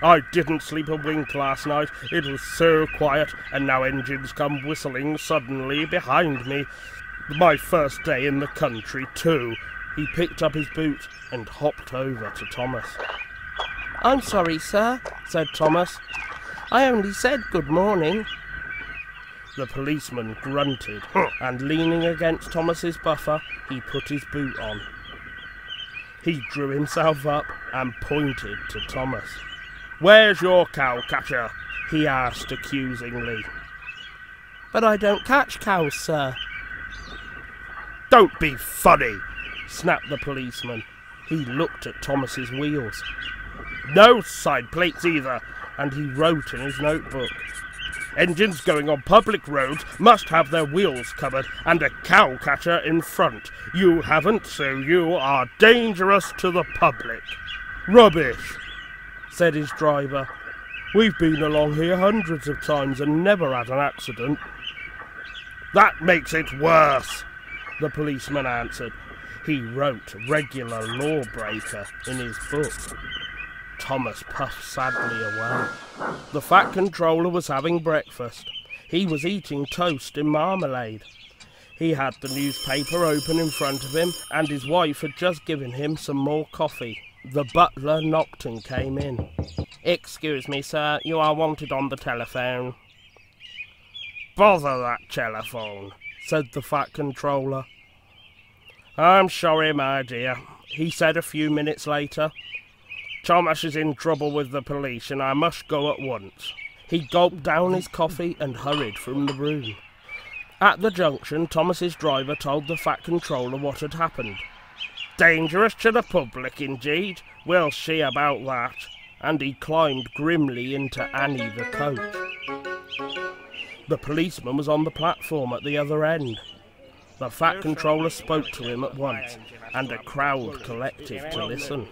I didn't sleep a wink last night. It was so quiet, and now engines come whistling suddenly behind me. My first day in the country, too. He picked up his boot and hopped over to Thomas. I'm sorry, sir, said Thomas. I only said good morning. The policeman grunted, and leaning against Thomas's buffer, he put his boot on. He drew himself up and pointed to Thomas. Where's your cow-catcher? He asked accusingly. But I don't catch cows, sir. Don't be funny, snapped the policeman. He looked at Thomas's wheels. No side plates either, and he wrote in his notebook. Engines going on public roads must have their wheels covered and a cow catcher in front. You haven't, so you are dangerous to the public. Rubbish, said his driver. We've been along here hundreds of times and never had an accident. That makes it worse, the policeman answered. He wrote regular lawbreaker in his book. Thomas puffed sadly away. The Fat Controller was having breakfast. He was eating toast in marmalade. He had the newspaper open in front of him, and his wife had just given him some more coffee. The butler knocked and came in. Excuse me, sir, you are wanted on the telephone. Bother that telephone, said the Fat Controller. I'm sorry, my dear, he said a few minutes later. Thomas is in trouble with the police and I must go at once. He gulped down his coffee and hurried from the room. At the junction, Thomas's driver told the Fat Controller what had happened. Dangerous to the public, indeed. We'll see about that. And he climbed grimly into Annie the coach. The policeman was on the platform at the other end. The Fat Controller spoke to him at once, and a crowd collected to listen.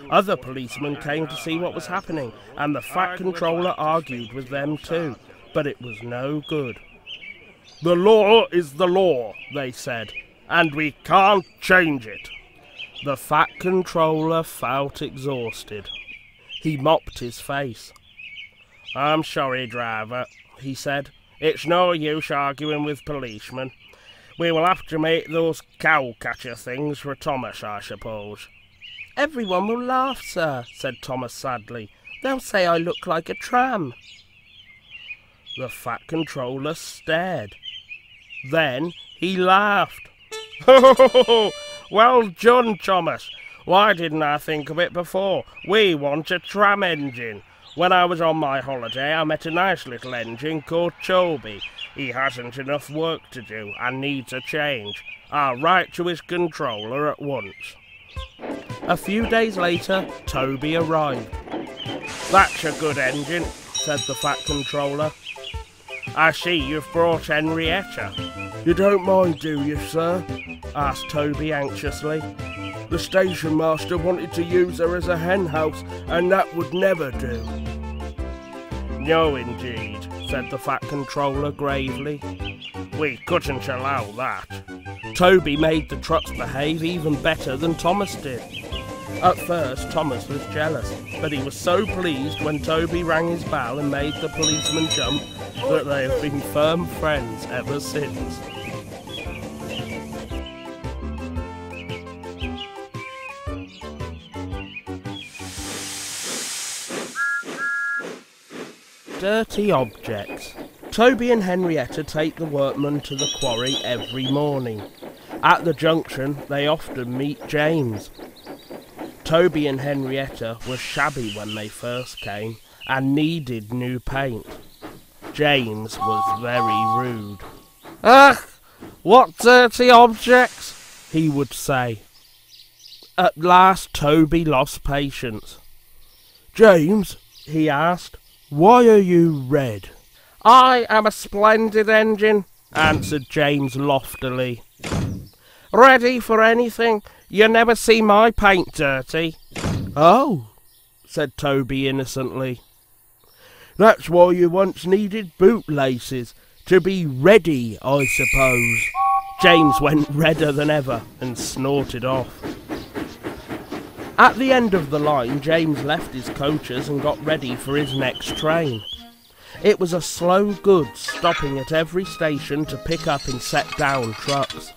Other policemen came to see what was happening, and the Fat Controller argued with them too, but it was no good. The law is the law, they said, and we can't change it. The Fat Controller felt exhausted. He mopped his face. I'm sorry, driver, he said. It's no use arguing with policemen. We will have to make those cow-catcher things for Thomas, I suppose. Everyone will laugh, sir, said Thomas sadly. They'll say I look like a tram. The Fat Controller stared. Then he laughed. Ho! Well done, Thomas. Why didn't I think of it before? We want a tram engine. When I was on my holiday, I met a nice little engine called Toby. He hasn't enough work to do and needs a change. I'll write to his controller at once. A few days later, Toby arrived. That's a good engine, said the Fat Controller. I see you've brought Henrietta. You don't mind, do you, sir? Asked Toby anxiously. The station master wanted to use her as a hen house, and that would never do. No, indeed, said the Fat Controller gravely. We couldn't allow that. Toby made the trucks behave even better than Thomas did. At first, Thomas was jealous, but he was so pleased when Toby rang his bell and made the policeman jump that they have been firm friends ever since. Dirty objects. Toby and Henrietta take the workmen to the quarry every morning. At the junction, they often meet James. Toby and Henrietta were shabby when they first came and needed new paint. James was very rude. "Ugh, what dirty objects," he would say. At last Toby lost patience. "James," he asked, "why are you red?" "I am a splendid engine," answered James loftily. "Ready for anything. You never see my paint dirty." "Oh," said Toby innocently. "That's why you once needed bootlaces, to be ready, I suppose." James went redder than ever and snorted off. At the end of the line, James left his coaches and got ready for his next train. It was a slow goods stopping at every station to pick up and set down trucks.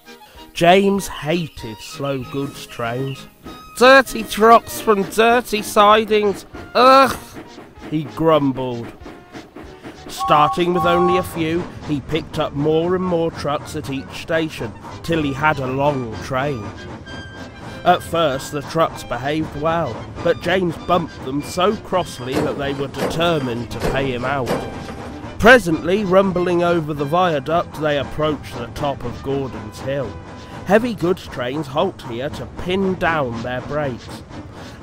James hated slow goods trains. "Dirty trucks from dirty sidings, ugh," he grumbled. Starting with only a few, he picked up more and more trucks at each station, till he had a long train. At first the trucks behaved well, but James bumped them so crossly that they were determined to pay him out. Presently, rumbling over the viaduct, they approached the top of Gordon's Hill. Heavy goods trains halt here to pin down their brakes.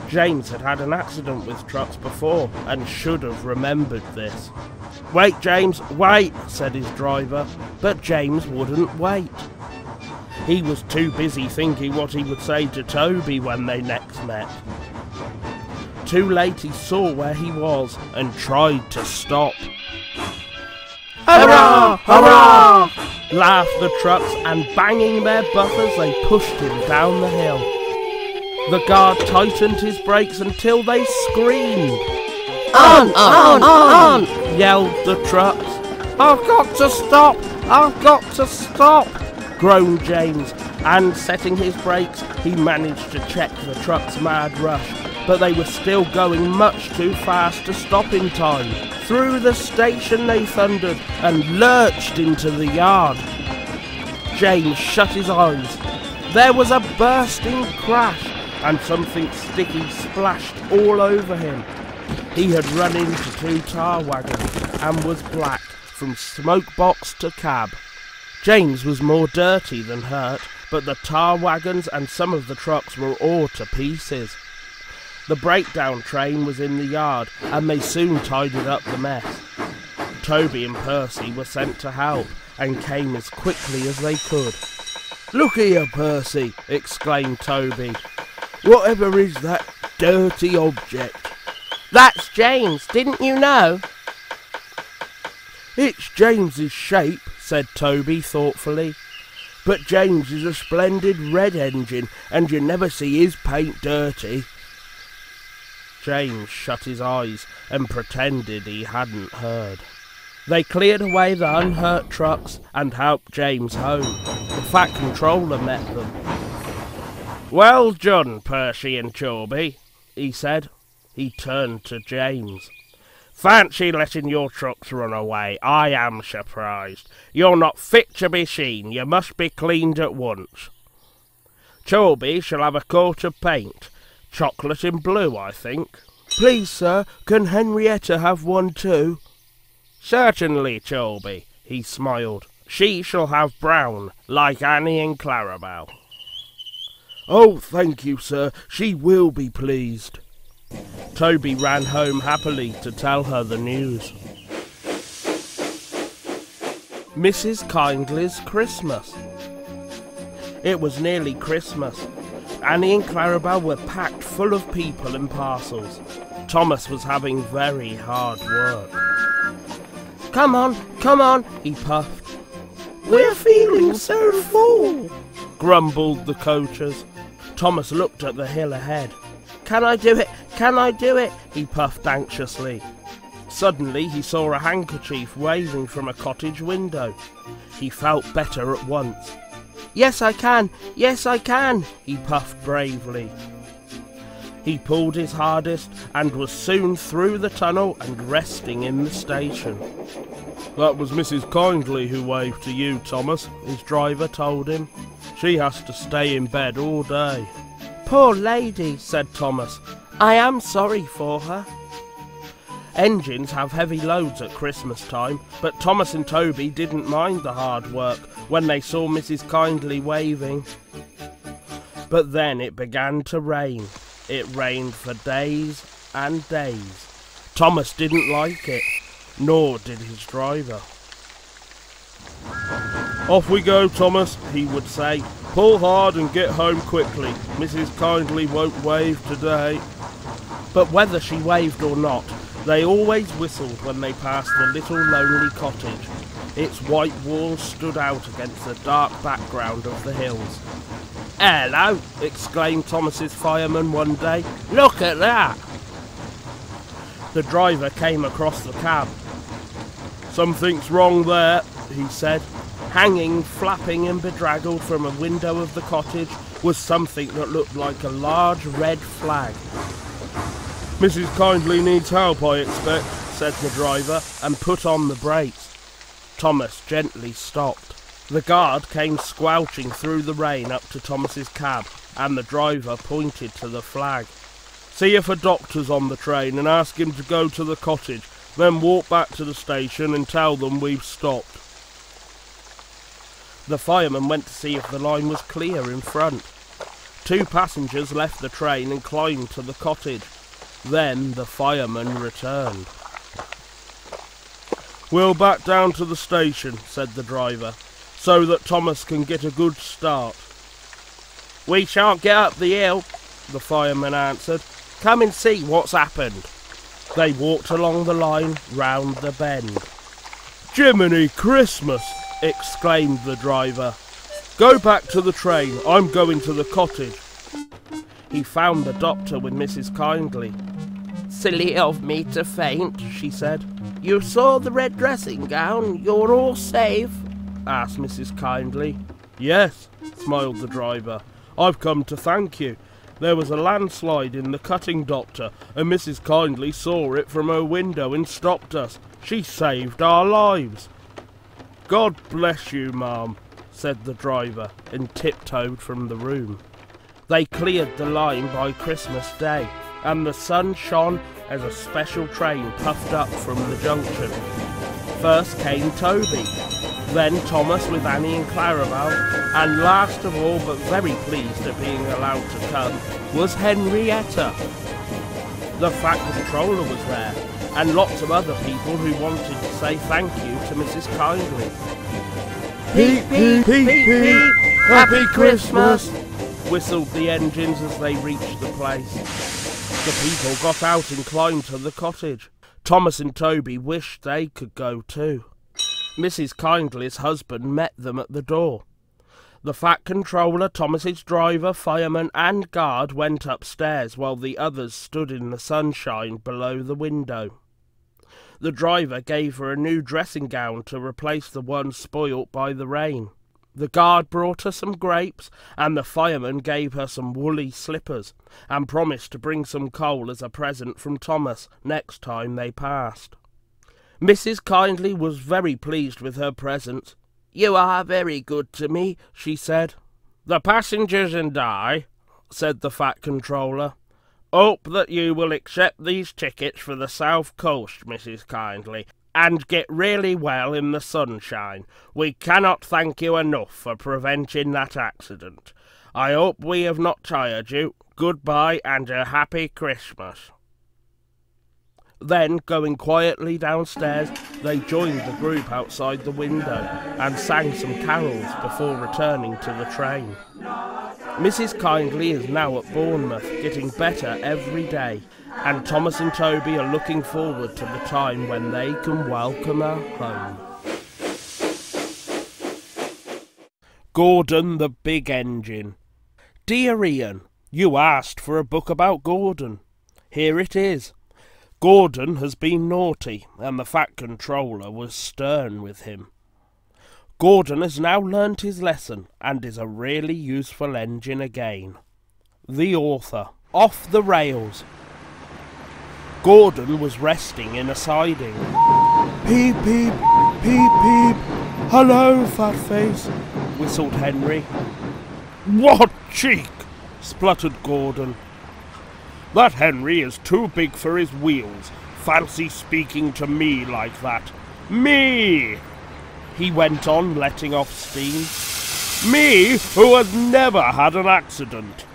James had had an accident with trucks before and should have remembered this. "Wait, James, wait," said his driver, but James wouldn't wait. He was too busy thinking what he would say to Toby when they next met. Too late he saw where he was and tried to stop. "Hurrah! Hurrah!" laughed the trucks, and banging their buffers they pushed him down the hill. The guard tightened his brakes until they screamed. On, yelled the trucks. "I've got to stop! I've got to stop!" groaned James, and setting his brakes, he managed to check the truck's mad rush, but they were still going much too fast to stop in time. Through the station they thundered and lurched into the yard. James shut his eyes. There was a bursting crash, and something sticky splashed all over him. He had run into two tar wagons and was black from smoke box to cab. James was more dirty than hurt, but the tar wagons and some of the trucks were all to pieces. The breakdown train was in the yard, and they soon tidied up the mess. Toby and Percy were sent to help, and came as quickly as they could. "Look here, Percy," exclaimed Toby. "Whatever is that dirty object?" "That's James, didn't you know?" "It's James's shape," said Toby thoughtfully. "But James is a splendid red engine, and you never see his paint dirty." James shut his eyes and pretended he hadn't heard. They cleared away the unhurt trucks and helped James home. The Fat Controller met them. "Well done, Percy and Toby," he said. He turned to James. "Fancy letting your trucks run away. I am surprised. You're not fit to be seen. You must be cleaned at once. Toby shall have a coat of paint. Chocolate and blue, I think." "Please, sir, can Henrietta have one too?" "Certainly, Toby," he smiled. "She shall have brown, like Annie and Clarabelle." "Oh, thank you, sir. She will be pleased." Toby ran home happily to tell her the news. Mrs. Kindly's Christmas. It was nearly Christmas. Annie and Clarabelle were packed full of people and parcels. Thomas was having very hard work. Come on, he puffed. We're feeling so full, grumbled the coachers. Thomas looked at the hill ahead. Can I do it, he puffed anxiously. Suddenly he saw a handkerchief waving from a cottage window. He felt better at once. Yes, I can, he puffed bravely. He pulled his hardest and was soon through the tunnel and resting in the station. That was Mrs. Kindly who waved to you, Thomas, his driver told him. She has to stay in bed all day. Poor lady, said Thomas. I am sorry for her. Engines have heavy loads at Christmas time, but Thomas and Toby didn't mind the hard work when they saw Mrs. Kindly waving. But then it began to rain. It rained for days and days. Thomas didn't like it, nor did his driver. Off we go, Thomas, he would say. Pull hard and get home quickly. Mrs. Kindly won't wave today. But whether she waved or not, they always whistled when they passed the little lonely cottage. Its white walls stood out against the dark background of the hills. Hello, exclaimed Thomas's fireman one day. Look at that! The driver came across the cab. Something's wrong there, he said. Hanging, flapping and bedraggled from a window of the cottage was something that looked like a large red flag. Mrs. Kindly needs help, I expect, said the driver, and put on the brakes. Thomas gently stopped. The guard came squelching through the rain up to Thomas's cab, and the driver pointed to the flag. See if a doctor's on the train and ask him to go to the cottage, then walk back to the station and tell them we've stopped. The fireman went to see if the line was clear in front. 2 passengers left the train and climbed to the cottage. Then the fireman returned. We'll back down to the station, said the driver, so that Thomas can get a good start. We shan't get up the hill, the fireman answered. Come and see what's happened. They walked along the line round the bend. Jiminy Christmas, exclaimed the driver. Go back to the train, I'm going to the cottage. He found the doctor with Mrs. Kindly. Silly of me to faint, she said. You saw the red dressing gown? You're all safe? Asked Mrs. Kindly. Yes, smiled the driver. I've come to thank you. There was a landslide in the cutting, doctor, and Mrs. Kindly saw it from her window and stopped us. She saved our lives. God bless you, ma'am, said the driver, and tiptoed from the room. They cleared the line by Christmas Day, and the sun shone as a special train puffed up from the junction. First came Toby, then Thomas with Annie and Clarabelle, and last of all, but very pleased at being allowed to come, was Henrietta. The Fat Controller was there, and lots of other people who wanted to say thank you to Mrs. Kindly. Peep, peep, peep, peep, Happy Christmas! Whistled the engines as they reached the place. The people got out and climbed to the cottage. Thomas and Toby wished they could go too. Mrs. Kindly's husband met them at the door. The Fat Controller, Thomas's driver, fireman and guard went upstairs while the others stood in the sunshine below the window. The driver gave her a new dressing gown to replace the one spoilt by the rain. The guard brought her some grapes, and the fireman gave her some woolly slippers, and promised to bring some coal as a present from Thomas next time they passed. Mrs. Kindly was very pleased with her present. You are very good to me, she said. The passengers and I, said the Fat Controller, hope that you will accept these tickets for the South Coast, Mrs. Kindly, and get really well in the sunshine. We cannot thank you enough for preventing that accident. I hope we have not tired you. Goodbye and a happy Christmas. Then, going quietly downstairs, they joined the group outside the window and sang some carols before returning to the train. Mrs. Kindly is now at Bournemouth, getting better every day, and Thomas and Toby are looking forward to the time when they can welcome her home. Gordon the Big Engine. Dear Ian, you asked for a book about Gordon. Here it is. Gordon has been naughty, and the Fat Controller was stern with him. Gordon has now learnt his lesson, and is a really useful engine again. The author. Off the rails. Gordon was resting in a siding. Peep, peep, peep, peep. Hello, fat face, whistled Henry. What cheek! Spluttered Gordon. That Henry is too big for his wheels. Fancy speaking to me like that. Me! He went on, letting off steam. Me, who has never had an accident.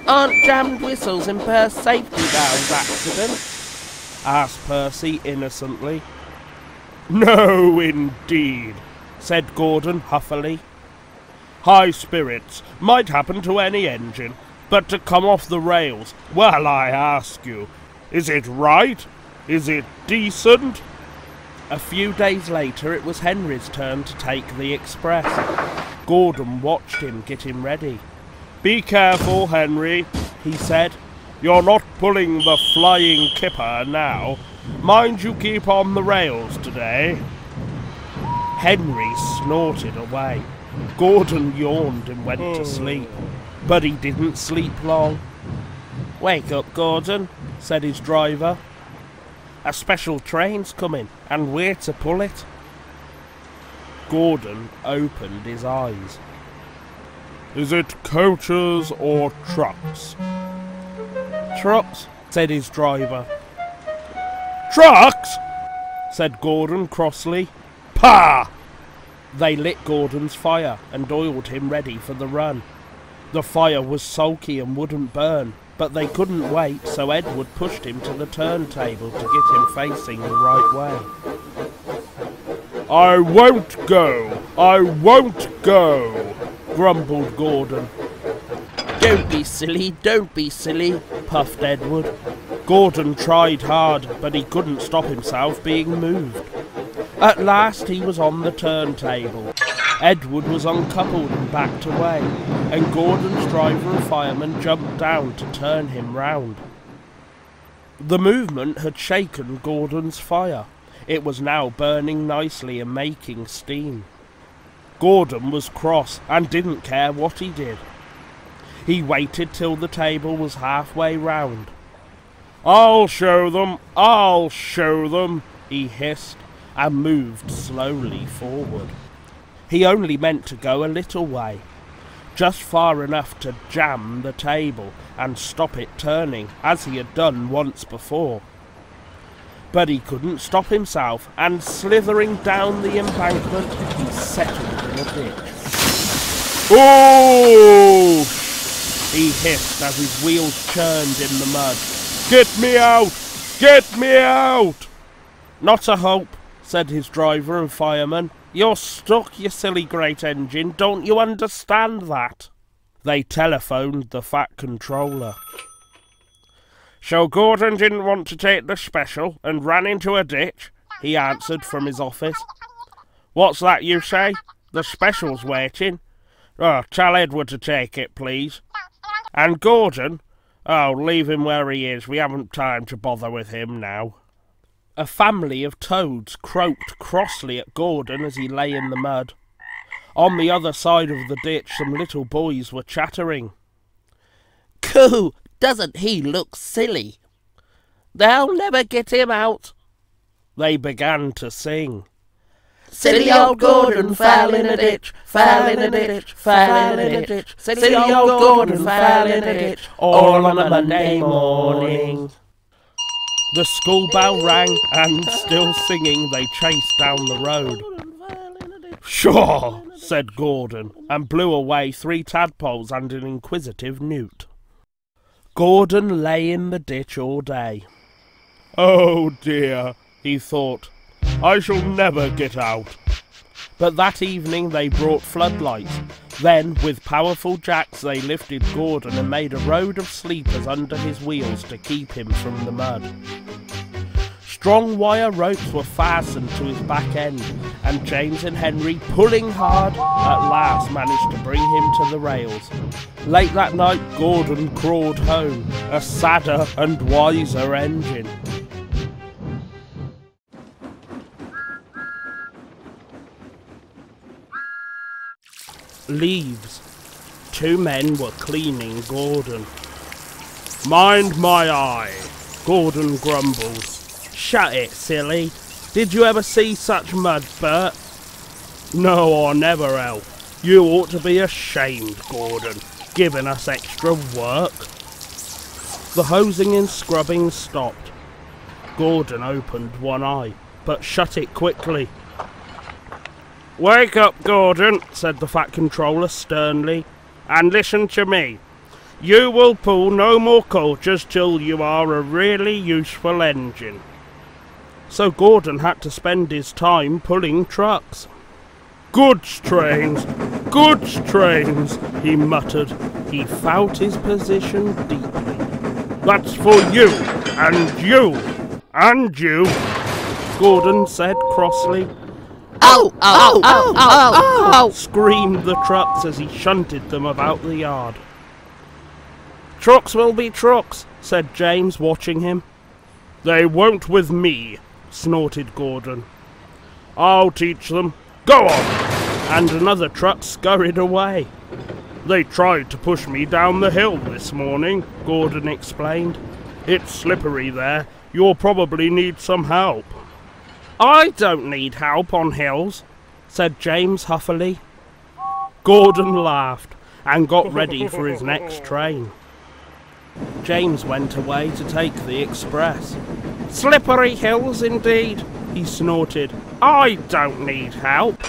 Aren't jammed whistles in Percy's safety valve accident? Asked Percy innocently. No, indeed, said Gordon huffily. High spirits might happen to any engine, but to come off the rails, well, I ask you, is it right? Is it decent? A few days later it was Henry's turn to take the express. Gordon watched him getting ready. Be careful, Henry, he said. You're not pulling the flying kipper now. Mind you keep on the rails today. Henry snorted away. Gordon yawned and went to sleep. But he didn't sleep long. Wake up, Gordon, said his driver. A special train's coming, and we're to pull it. Gordon opened his eyes. Is it coaches or trucks? Trucks, said his driver. Trucks? Said Gordon crossly. Pah! They lit Gordon's fire and oiled him ready for the run. The fire was sulky and wouldn't burn, but they couldn't wait, so Edward pushed him to the turntable to get him facing the right way. I won't go! I won't go! Grumbled Gordon. Don't be silly, puffed Edward. Gordon tried hard, but he couldn't stop himself being moved. At last he was on the turntable. Edward was uncoupled and backed away, and Gordon's driver and fireman jumped down to turn him round. The movement had shaken Gordon's fire. It was now burning nicely and making steam. Gordon was cross and didn't care what he did. He waited till the table was halfway round. I'll show them, he hissed, and moved slowly forward. He only meant to go a little way, just far enough to jam the table and stop it turning, as he had done once before. But he couldn't stop himself, and slithering down the embankment, he settled in a ditch. Oh! He hissed as his wheels churned in the mud. Get me out! Get me out! Not a hope, said his driver and fireman. You're stuck, you silly great engine. Don't you understand that? They telephoned the Fat Controller. So Gordon didn't want to take the special and ran into a ditch, he answered from his office. What's that you say? The special's waiting. Oh, tell Edward to take it, please. And Gordon? Oh, leave him where he is. We haven't time to bother with him now. A family of toads croaked crossly at Gordon as he lay in the mud. On the other side of the ditch, some little boys were chattering. Coo! Doesn't he look silly? They'll never get him out. They began to sing. Silly old Gordon fell in a ditch, fell in a ditch, fell in a ditch. Silly old Gordon fell in a ditch, all on a Monday morning. The school bell rang, and still singing, they chased down the road. Sure, said Gordon, and blew away 3 tadpoles and an inquisitive newt. Gordon lay in the ditch all day. Oh dear, he thought, I shall never get out. But that evening they brought floodlights. Then, with powerful jacks, they lifted Gordon and made a road of sleepers under his wheels to keep him from the mud. Strong wire ropes were fastened to his back end, and James and Henry, pulling hard, at last managed to bring him to the rails. Late that night, Gordon crawled home, a sadder and wiser engine. Leaves. 2 men were cleaning Gordon. Mind my eye, Gordon grumbled. Shut it, silly. Did you ever see such mud, Bert? no, I never have. You ought to be ashamed, Gordon, giving us extra work. The hosing and scrubbing stopped. Gordon opened one eye, but shut it quickly. Wake up, Gordon, said the Fat Controller sternly, and listen to me. You will pull no more coaches till you are a really useful engine. So Gordon had to spend his time pulling trucks. Goods trains, he muttered. He felt his position deeply. That's for you, and you, and you, Gordon said crossly. Ow, ow, ow, ow, ow, screamed the trucks as he shunted them about the yard. Trucks will be trucks, said James, watching him. They won't with me, snorted Gordon. I'll teach them. Go on! And another truck scurried away. They tried to push me down the hill this morning, Gordon explained. It's slippery there. You'll probably need some help. I don't need help on hills, said James huffily. Gordon laughed and got ready for his next train. James went away to take the express. Slippery hills indeed, he snorted. I don't need help.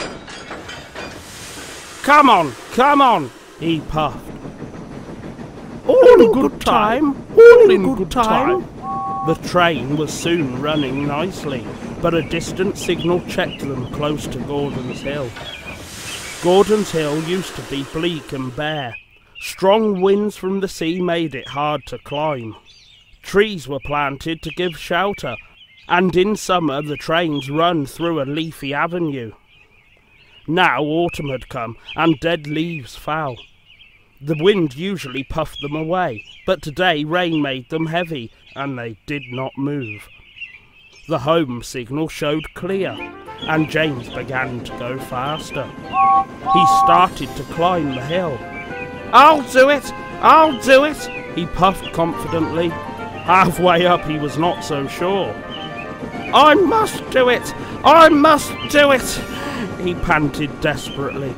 Come on, he puffed. All in good time, all in good time. The train was soon running nicely, but a distant signal checked them close to Gordon's Hill. Gordon's Hill used to be bleak and bare. Strong winds from the sea made it hard to climb. Trees were planted to give shelter, and in summer the trains run through a leafy avenue. Now autumn had come, and dead leaves fell. The wind usually puffed them away, but today rain made them heavy, and they did not move. The home signal showed clear, and James began to go faster. He started to climb the hill. I'll do it! He puffed confidently. Halfway up he was not so sure. I must do it! He panted desperately.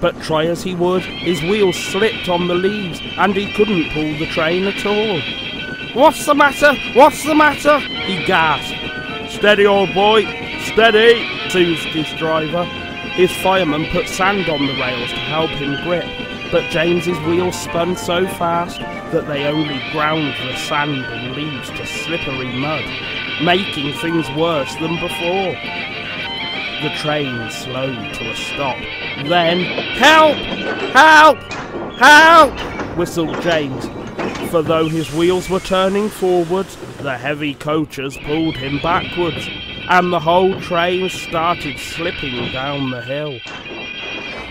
But try as he would, his wheels slipped on the leaves, and he couldn't pull the train at all. What's the matter? He gasped. Steady, old boy, steady, soothed his driver. His fireman put sand on the rails to help him grip, but James's wheels spun so fast that they only ground the sand and leaves to slippery mud, making things worse than before. The train slowed to a stop. Then, help! Whistled James, for though his wheels were turning forwards, the heavy coaches pulled him backwards, and the whole train started slipping down the hill.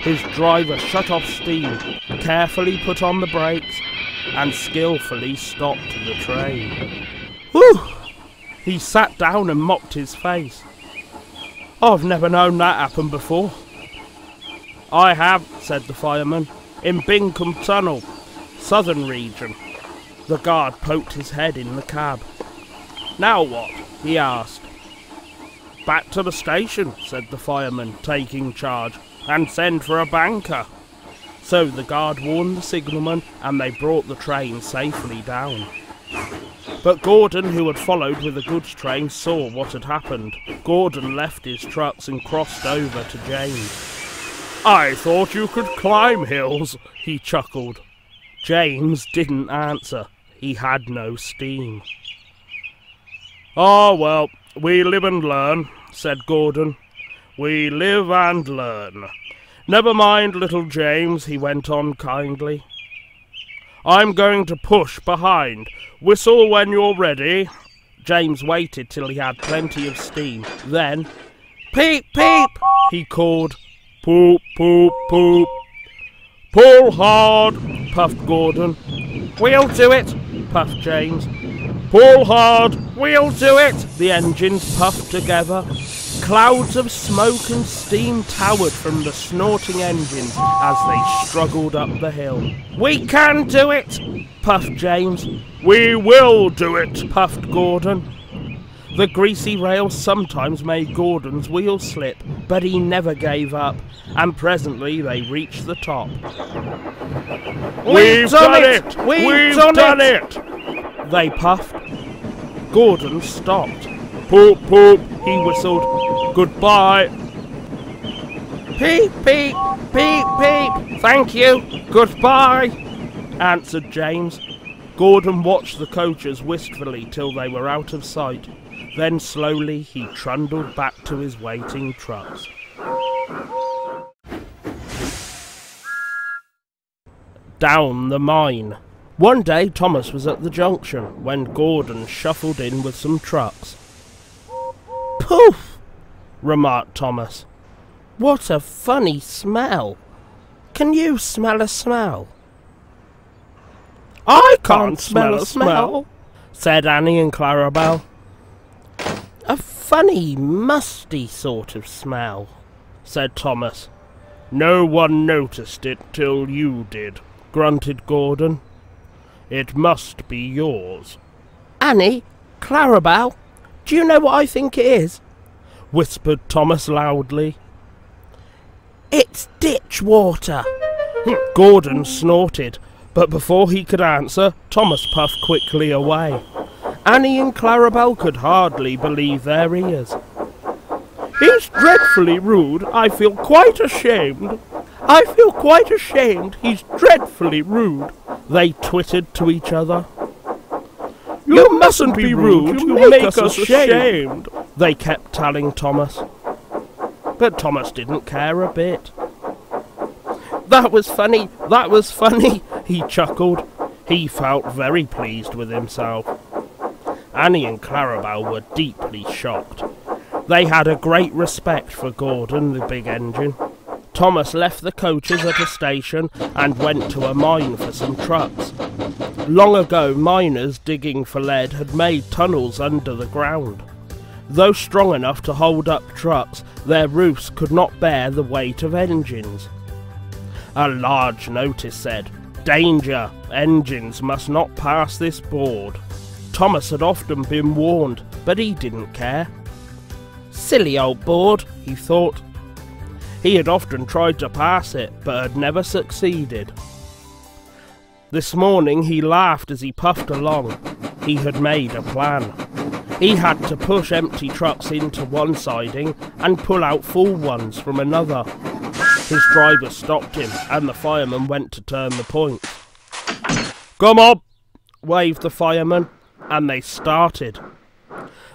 His driver shut off steam, carefully put on the brakes, and skillfully stopped the train. Whew! He sat down and mopped his face. I've never known that happen before. I have, said the fireman, in Bingham Tunnel, southern region. The guard poked his head in the cab. Now what? He asked. Back to the station, said the fireman, taking charge, and send for a banker. So the guard warned the signalman, and they brought the train safely down. But Gordon, who had followed with the goods train, saw what had happened. Gordon left his trucks and crossed over to James. I thought you could climb hills, he chuckled. James didn't answer. He had no steam. Oh, well, we live and learn, said Gordon. We live and learn. Never mind, little James, he went on kindly. I'm going to push behind. Whistle when you're ready. James waited till he had plenty of steam. Then, peep, peep, he called. Poop, poop, poop. Pull hard, puffed Gordon. We'll do it, puffed James. Pull hard. We'll do it. The engines puffed together. Clouds of smoke and steam towered from the snorting engines as they struggled up the hill. We can do it, puffed James. We will do it, puffed Gordon. The greasy rails sometimes made Gordon's wheels slip, but he never gave up, and presently they reached the top. We've done it! We've done it! They puffed. Gordon stopped. Poop, poop, he whistled. Goodbye. Peep, peep, peep, peep. Thank you. Goodbye, answered James. Gordon watched the coaches wistfully till they were out of sight. Then slowly he trundled back to his waiting trucks. Down the mine. One day Thomas was at the junction when Gordon shuffled in with some trucks. Poof! Remarked Thomas. What a funny smell. Can you smell a smell? I can't smell a smell, said Annie and Clarabelle. A funny, musty sort of smell, said Thomas. No one noticed it till you did, grunted Gordon. It must be yours. Annie, Clarabelle, do you know what I think it is? Whispered Thomas loudly. It's ditch water. Gordon snorted, but before he could answer, Thomas puffed quickly away. Annie and Clarabelle could hardly believe their ears. He's dreadfully rude. I feel quite ashamed. I feel quite ashamed. He's dreadfully rude. They twittered to each other. You mustn't be rude. You make us ashamed. They kept telling Thomas. But Thomas didn't care a bit. That was funny, he chuckled. He felt very pleased with himself. Annie and Clarabelle were deeply shocked. They had a great respect for Gordon, the big engine. Thomas left the coaches at a station and went to a mine for some trucks. Long ago, miners digging for lead had made tunnels under the ground. Though strong enough to hold up trucks, their roofs could not bear the weight of engines. A large notice said, "Danger! Engines must not pass this board." Thomas had often been warned, but he didn't care. Silly old board, he thought. He had often tried to pass it, but had never succeeded. This morning he laughed as he puffed along. He had made a plan. He had to push empty trucks into one siding and pull out full ones from another. His driver stopped him, and the fireman went to turn the point. "Come on," waved the fireman, and they started.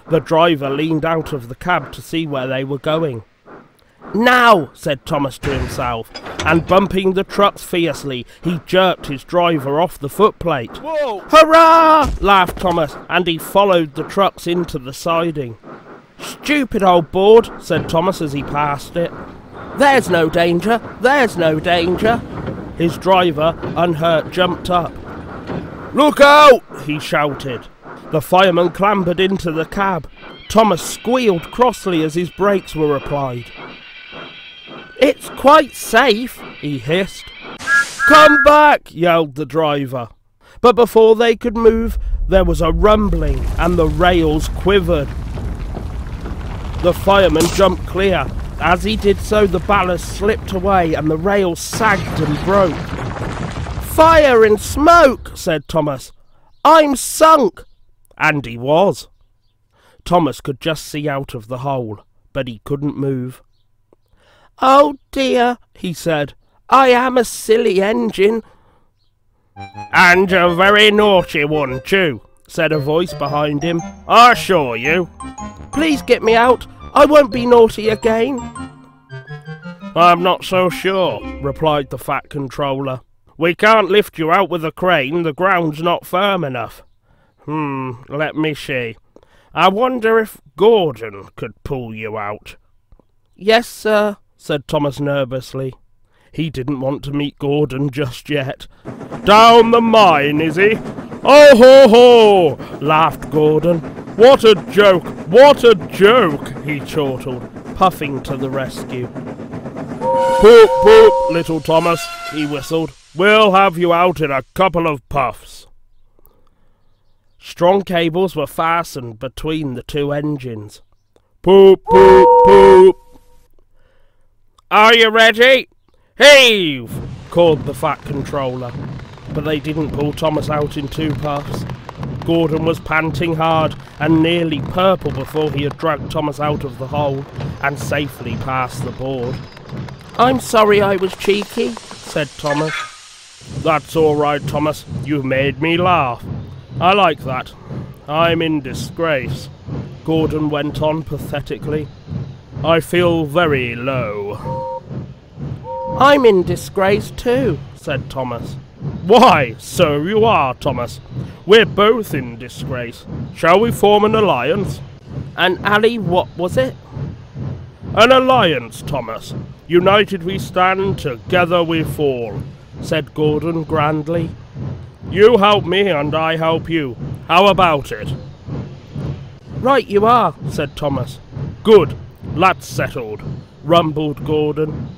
The driver leaned out of the cab to see where they were going. "Now," said Thomas to himself, and bumping the trucks fiercely, he jerked his driver off the footplate. Whoa! "Hurrah!" laughed Thomas, and he followed the trucks into the siding. "Stupid old board," said Thomas as he passed it. "There's no danger, there's no danger." His driver, unhurt, jumped up. "Look out!" he shouted. The fireman clambered into the cab. Thomas squealed crossly as his brakes were applied. "It's quite safe," he hissed. "Come back!" yelled the driver. But before they could move, there was a rumbling and the rails quivered. The fireman jumped clear. As he did so, the ballast slipped away and the rails sagged and broke. "Fire and smoke," said Thomas. "I'm sunk." And he was. Thomas could just see out of the hole, but he couldn't move. "Oh dear," he said, "I am a silly engine." "And a very naughty one too," said a voice behind him. "I assure you." "Please get me out. I won't be naughty again." I'm not so sure, replied the Fat Controller. We can't lift you out with a crane, the ground's not firm enough. Let me see. I wonder if Gordon could pull you out. Yes, sir, said Thomas nervously. He didn't want to meet Gordon just yet. Down the mine, is he? Oh ho ho! Laughed Gordon. What a joke! What a joke! He chortled, puffing to the rescue. Poop, poop, little Thomas, he whistled. We'll have you out in a couple of puffs. Strong cables were fastened between the two engines. Poop, poop, poop. Are you ready? Heave! Called the Fat Controller. But they didn't pull Thomas out in 2 puffs. Gordon was panting hard and nearly purple before he had dragged Thomas out of the hole and safely past the board. I'm sorry I was cheeky, said Thomas. That's all right, Thomas. You made me laugh. I like that. I'm in disgrace, Gordon went on pathetically. I feel very low. I'm in disgrace too, said Thomas. Why, so you are, Thomas. We're both in disgrace. Shall we form an alliance? An ally, what was it? An alliance, Thomas. United we stand, together we fall, said Gordon grandly. You help me and I help you. How about it? Right you are, said Thomas. Good, that's settled, rumbled Gordon.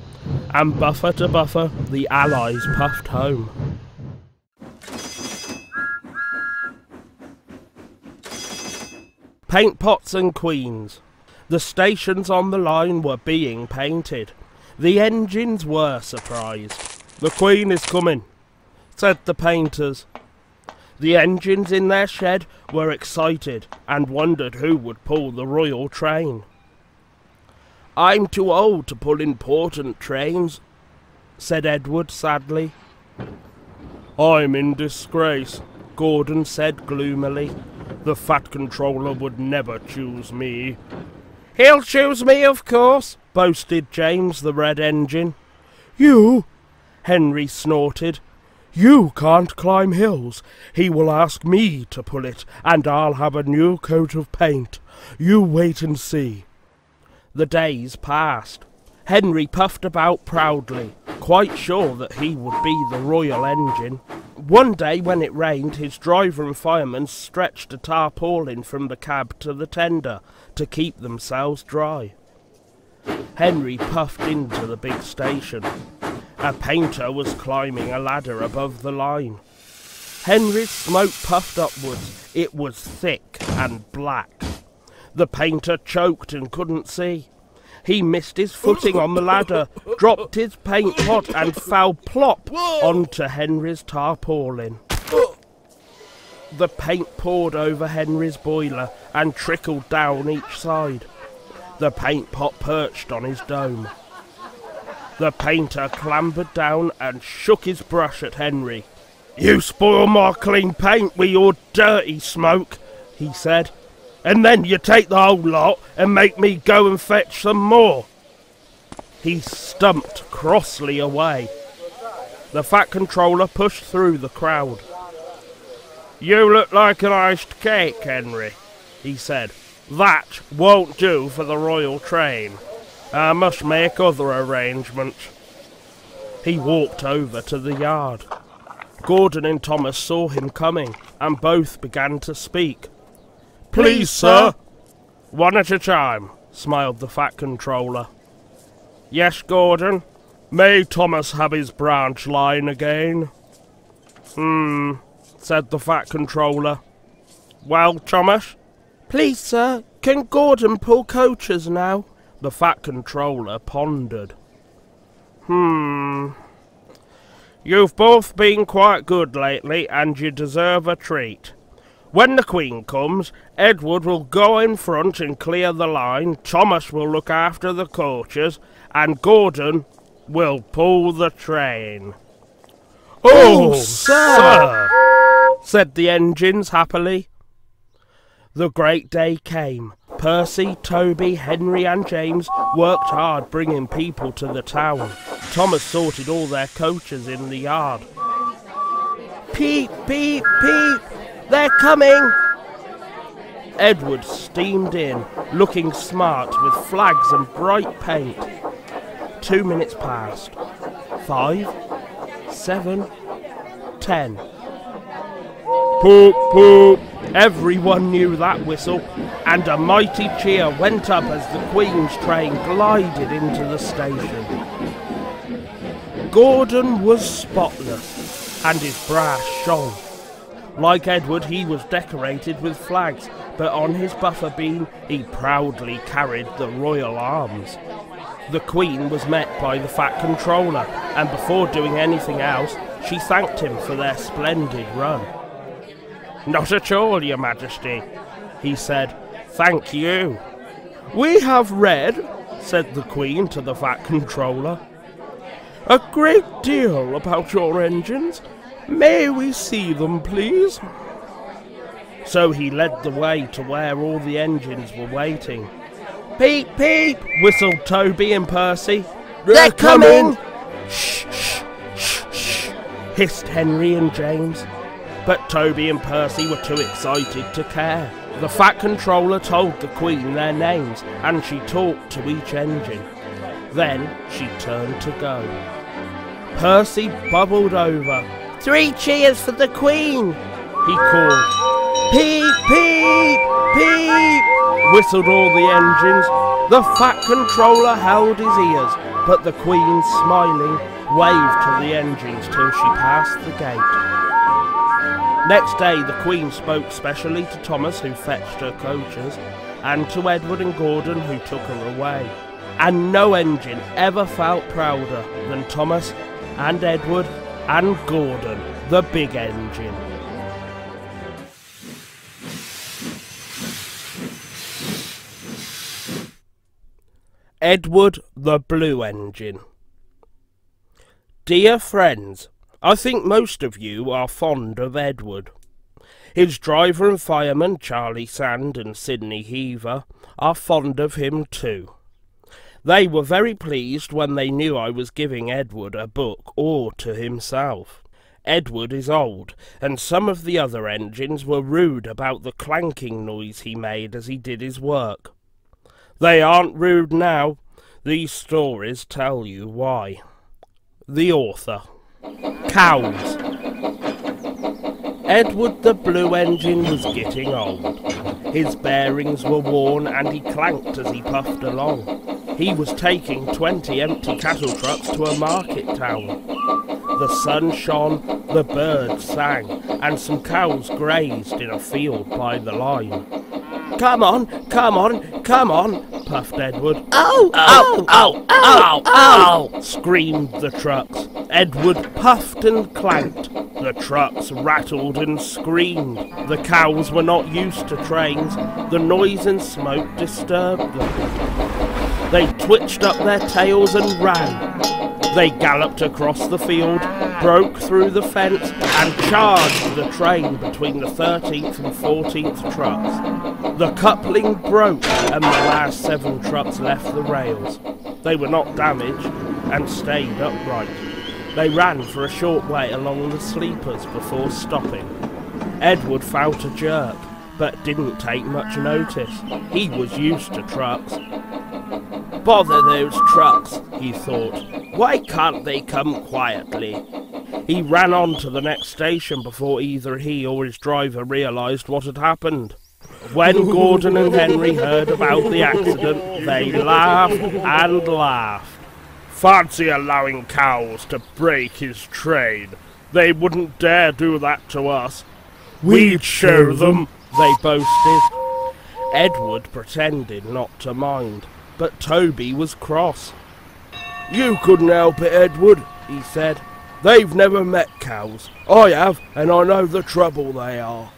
And buffer to buffer, the allies puffed home. Paint pots and queens. The stations on the line were being painted. The engines were surprised. The Queen is coming, said the painters. The engines in their shed were excited and wondered who would pull the royal train. I'm too old to pull important trains, said Edward sadly. I'm in disgrace, Gordon said gloomily. The Fat Controller would never choose me. He'll choose me, of course, boasted James the Red Engine. You? Henry snorted. You can't climb hills. He will ask me to pull it, and I'll have a new coat of paint. You wait and see. The days passed. Henry puffed about proudly, quite sure that he would be the royal engine. One day when it rained, his driver and fireman stretched a tarpaulin from the cab to the tender to keep themselves dry. Henry puffed into the big station. A painter was climbing a ladder above the line. Henry's smoke puffed upwards. It was thick and black. The painter choked and couldn't see. He missed his footing on the ladder, dropped his paint pot and fell plop onto Henry's tarpaulin. The paint poured over Henry's boiler and trickled down each side. The paint pot perched on his dome. The painter clambered down and shook his brush at Henry. "You spoil my clean paint with your dirty smoke," he said. "And then you take the whole lot and make me go and fetch some more." He stumped crossly away. The Fat Controller pushed through the crowd. "You look like an iced cake, Henry," he said. "That won't do for the royal train. I must make other arrangements." He walked over to the yard. Gordon and Thomas saw him coming, and both began to speak. "Please, sir." "One at a time," smiled the Fat Controller. "Yes, Gordon? May Thomas have his branch line again?" Said the Fat Controller. "Well, Thomas?" "Please, sir, can Gordon pull coaches now?" The Fat Controller pondered. You've both been quite good lately, and you deserve a treat. When the Queen comes, Edward will go in front and clear the line, Thomas will look after the coaches, and Gordon will pull the train." "Oh, sir!" said the engines happily. The great day came. Percy, Toby, Henry and James worked hard bringing people to the town. Thomas sorted all their coaches in the yard. Peep, peep, peep! They're coming! Edward steamed in, looking smart with flags and bright paint. 2 minutes passed. 5, 7, 10. Poop, poop! Everyone knew that whistle, and a mighty cheer went up as the Queen's train glided into the station. Gordon was spotless, and his brass shone. Like Edward, he was decorated with flags, but on his buffer beam he proudly carried the royal arms. The Queen was met by the Fat Controller, and before doing anything else, she thanked him for their splendid run. "Not at all, Your Majesty," he said. "Thank you." "We have read," said the Queen to the Fat Controller, "a great deal about your engines. May we see them, please?" So he led the way to where all the engines were waiting. "Peep, peep!" whistled Toby and Percy. They're coming! "Shh, shh, shh, shh!" hissed Henry and James. But Toby and Percy were too excited to care. The Fat Controller told the Queen their names, and she talked to each engine. Then she turned to go. Percy bubbled over. "3 cheers for the Queen!" He called. "Peep, peep, peep!" whistled all the engines. The Fat Controller held his ears, but the Queen, smiling, waved to the engines till she passed the gate. Next day the Queen spoke specially to Thomas, who fetched her coaches, and to Edward and Gordon, who took her away. And no engine ever felt prouder than Thomas and Edward and Gordon, the big engine. Edward the Blue Engine. Dear friends, I think most of you are fond of Edward. His driver and fireman, Charlie Sand and Sidney Heaver, are fond of him too. They were very pleased when they knew I was giving Edward a book all to himself. Edward is old, and some of the other engines were rude about the clanking noise he made as he did his work. They aren't rude now. These stories tell you why. The author. Cows. Edward the Blue Engine was getting old. His bearings were worn and he clanked as he puffed along. He was taking 20 empty cattle trucks to a market town. The sun shone, the birds sang, and some cows grazed in a field by the line. "Come on, come on, come on," puffed Edward. "Ow, ow, ow, ow, ow!" screamed the trucks. Edward puffed and clanked. The trucks rattled and screamed. The cows were not used to trains. The noise and smoke disturbed them. They twitched up their tails and ran. They galloped across the field, broke through the fence, and charged the train between the 13th and 14th trucks. The coupling broke, and the last 7 trucks left the rails. They were not damaged, and stayed upright. They ran for a short way along the sleepers before stopping. Edward felt a jerk, but didn't take much notice. He was used to trucks. "Bother those trucks," he thought. "Why can't they come quietly?" He ran on to the next station before either he or his driver realised what had happened. When Gordon and Henry heard about the accident, they laughed and laughed. Fancy allowing cows to break his train. They wouldn't dare do that to us. We'd show them, they boasted. Edward pretended not to mind, but Toby was cross. "You couldn't help it, Edward," he said. "They've never met cows. I have, and I know the trouble they are."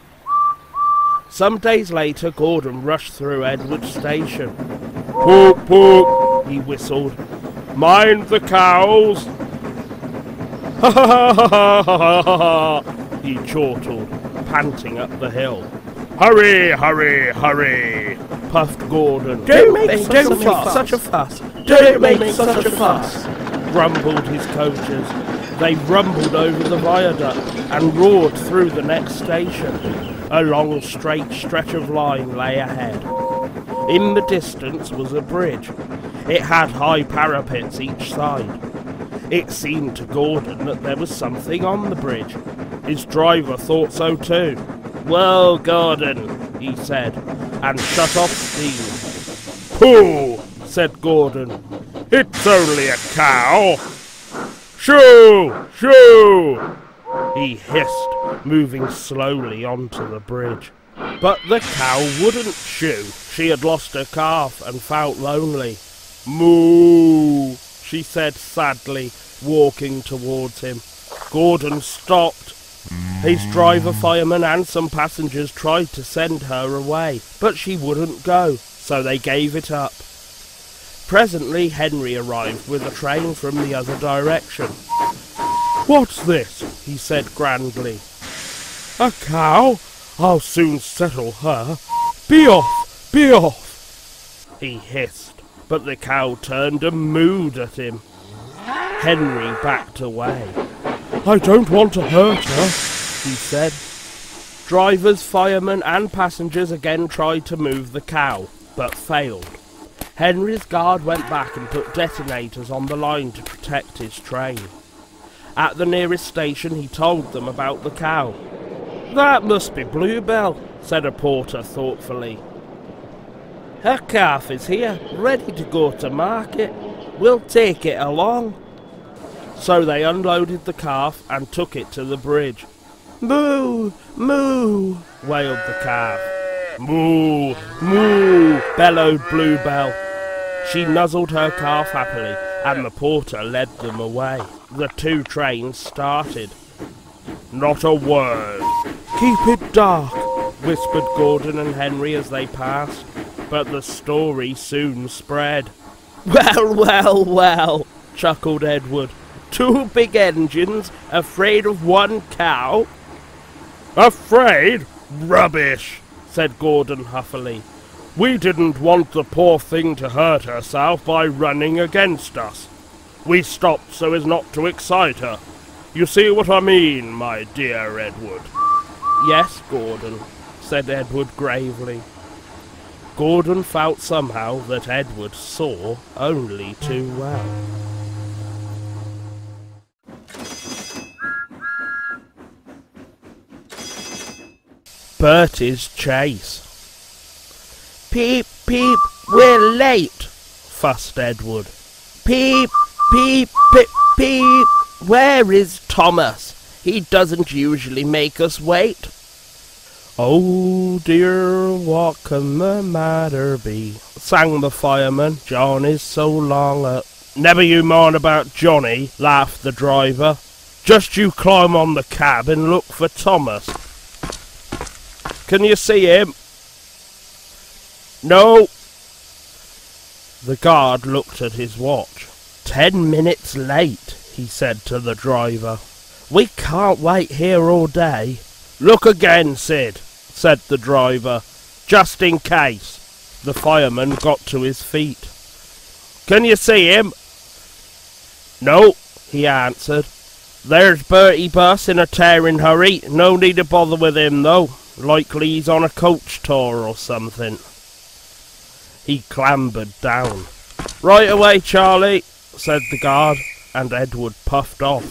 Some days later, Gordon rushed through Edward's station. Poop, poop, he whistled. "Mind the cows!" Ha ha ha ha ha ha ha! He chortled, panting up the hill. Hurry, hurry, hurry, puffed Gordon. Don't make such a fuss. Don't make such a fuss. Grumbled his coaches. They rumbled over the viaduct and roared through the next station. A long straight stretch of line lay ahead. In the distance was a bridge. It had high parapets each side. It seemed to Gordon that there was something on the bridge. His driver thought so too. "Well, Gordon," he said, and shut off steam. "Pooh," said Gordon. "It's only a cow." "Shoo! Shoo!" he hissed, moving slowly onto the bridge. But the cow wouldn't shoo. She had lost her calf and felt lonely. "Moo!" she said sadly, walking towards him. Gordon stopped. His driver, fireman and some passengers tried to send her away, but she wouldn't go, so they gave it up. Presently Henry arrived with a train from the other direction. "What's this?" he said grandly. "A cow? I'll soon settle her. Be off! Be off!" he hissed, but the cow turned and mooed at him. Henry backed away. "I don't want to hurt her," he said. Drivers, firemen and passengers again tried to move the cow, but failed. Henry's guard went back and put detonators on the line to protect his train. At the nearest station he told them about the cow. "That must be Bluebell," said a porter thoughtfully. "Her calf is here, ready to go to market. We'll take it along." So they unloaded the calf and took it to the bridge. "Moo! Moo!" wailed the calf. "Moo! Moo!" bellowed Bluebell. She nuzzled her calf happily, and the porter led them away. The two trains started. "Not a word." "Keep it dark," whispered Gordon and Henry as they passed. But the story soon spread. "Well, well, well," chuckled Edward. "Two big engines, afraid of one cow?" "Afraid? Rubbish," said Gordon huffily. "We didn't want the poor thing to hurt herself by running against us. We stopped so as not to excite her. You see what I mean, my dear Edward?" "Yes, Gordon," said Edward gravely. Gordon felt somehow that Edward saw only too well. Bertie's chase. "Peep, peep, we're late," fussed Edward. "Peep, peep, peep, peep, where is Thomas? He doesn't usually make us wait." "Oh dear, what can the matter be?" sang the fireman. "John is so long up." "Never you mind about Johnny," laughed the driver. "Just you climb on the cab and look for Thomas. Can you see him?" "No." The guard looked at his watch. 10 minutes late," he said to the driver. "We can't wait here all day." "Look again, Sid," said the driver, "just in case." The fireman got to his feet. "Can you see him?" "No," he answered. "There's Bertie Bus in a tearing hurry. No need to bother with him, though. Likely he's on a coach tour or something." He clambered down. "Right away, Charlie," said the guard, and Edward puffed off.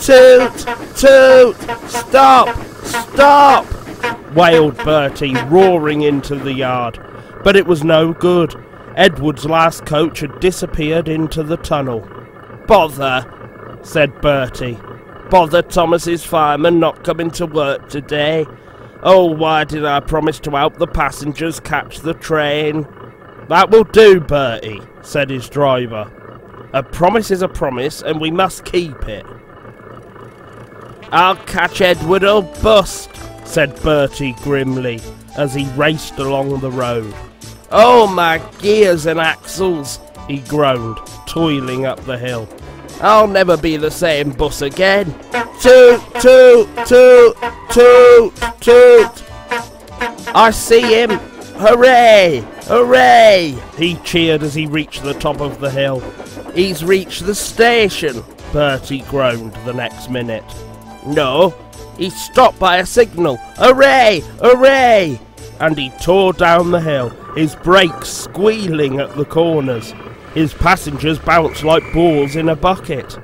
"Toot! Toot! Stop! Stop!" wailed Bertie, roaring into the yard. But it was no good. Edward's last coach had disappeared into the tunnel. "Bother," said Bertie. "Bother Thomas's fireman not coming to work today. Oh, why did I promise to help the passengers catch the train?" "That will do, Bertie," said his driver. "A promise is a promise, and we must keep it." "I'll catch Edward or bust," said Bertie grimly, as he raced along the road. "Oh, my gears and axles," he groaned, toiling up the hill. "I'll never be the same bus again. Toot, toot, toot, toot, toot." I see him! Hooray! Hooray! He cheered as he reached the top of the hill. He's reached the station, Bertie groaned the next minute. No, he stopped by a signal. Hooray! Hooray! And he tore down the hill, his brakes squealing at the corners. His passengers bounced like balls in a bucket.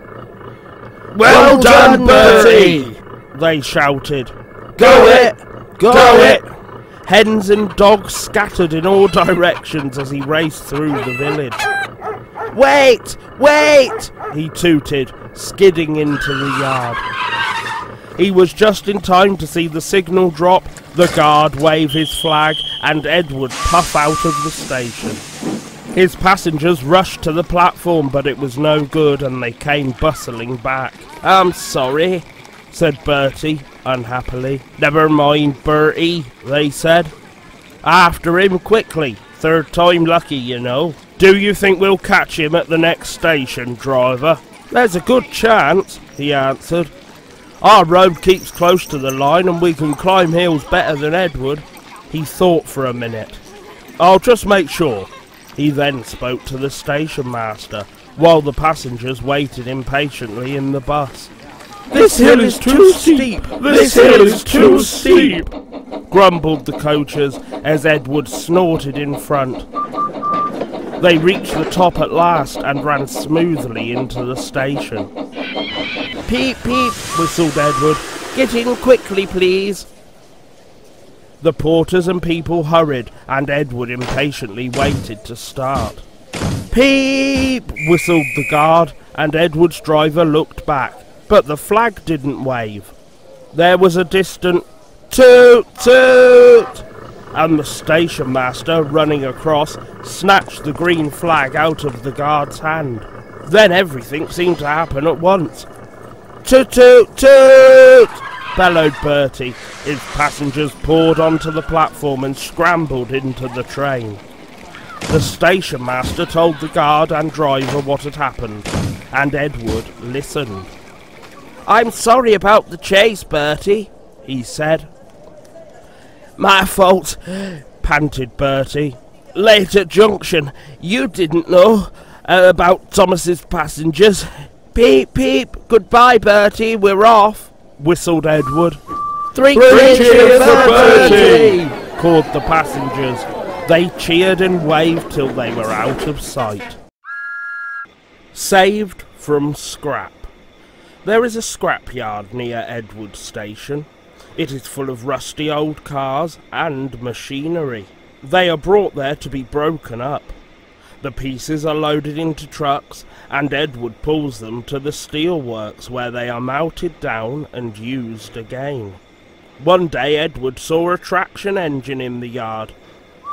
Well done, Bertie! They shouted. Go it! Go it! Hens and dogs scattered in all directions as he raced through the village. Wait! Wait! He tooted, skidding into the yard. He was just in time to see the signal drop, the guard wave his flag, and Edward puff out of the station. His passengers rushed to the platform, but it was no good, and they came bustling back. I'm sorry, said Bertie, unhappily. Never mind, Bertie, they said. After him quickly, third time lucky, you know. Do you think we'll catch him at the next station, driver? There's a good chance, he answered. Our road keeps close to the line and we can climb hills better than Edward. He thought for a minute. I'll just make sure. He then spoke to the station master, while the passengers waited impatiently in the bus. This hill is too steep! This hill is too steep! Grumbled the coachers as Edward snorted in front. They reached the top at last and ran smoothly into the station. Peep, peep, whistled Edward. Get in quickly, please. The porters and people hurried, and Edward impatiently waited to start. Peep, whistled the guard, and Edward's driver looked back, but the flag didn't wave. There was a distant toot, toot, and the station master, running across, snatched the green flag out of the guard's hand. Then everything seemed to happen at once. Toot, toot, toot! Bellowed Bertie. His passengers poured onto the platform and scrambled into the train. The station master told the guard and driver what had happened, and Edward listened. I'm sorry about the chase, Bertie, he said. My fault, panted Bertie. Late at junction, you didn't know about Thomas's passengers. Peep, peep, goodbye, Bertie, we're off, whistled Edward. Three cheers for Bertie, called the passengers. They cheered and waved till they were out of sight. Saved from scrap. There is a scrapyard near Edward Station. It is full of rusty old cars and machinery. They are brought there to be broken up. The pieces are loaded into trucks, and Edward pulls them to the steelworks where they are melted down and used again. One day Edward saw a traction engine in the yard.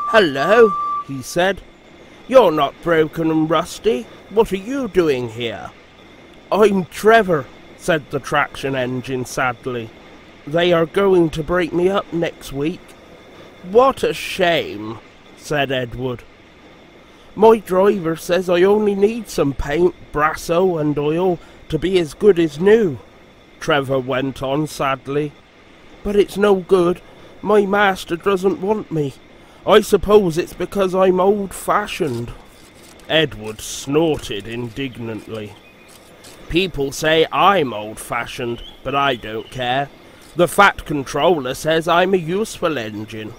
Hello, he said. You're not broken and rusty. What are you doing here? I'm Trevor, said the traction engine sadly. They are going to break me up next week. What a shame, said Edward. My driver says I only need some paint, brasso and oil to be as good as new, Trevor went on sadly. But it's no good. My master doesn't want me. I suppose it's because I'm old-fashioned. Edward snorted indignantly. People say I'm old-fashioned, but I don't care. The Fat Controller says I'm a useful engine.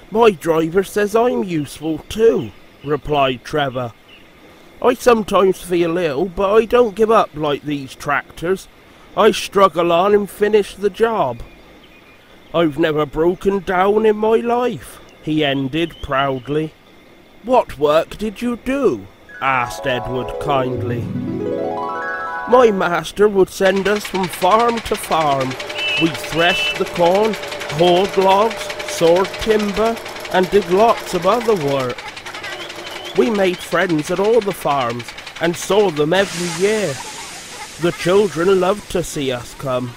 My driver says I'm useful too, replied Trevor. I sometimes feel ill, but I don't give up like these tractors. I struggle on and finish the job. I've never broken down in my life, he ended proudly. What work did you do? Asked Edward kindly. My master would send us from farm to farm. We threshed the corn, hauled logs, sawed timber, and did lots of other work. We made friends at all the farms and saw them every year. The children loved to see us come.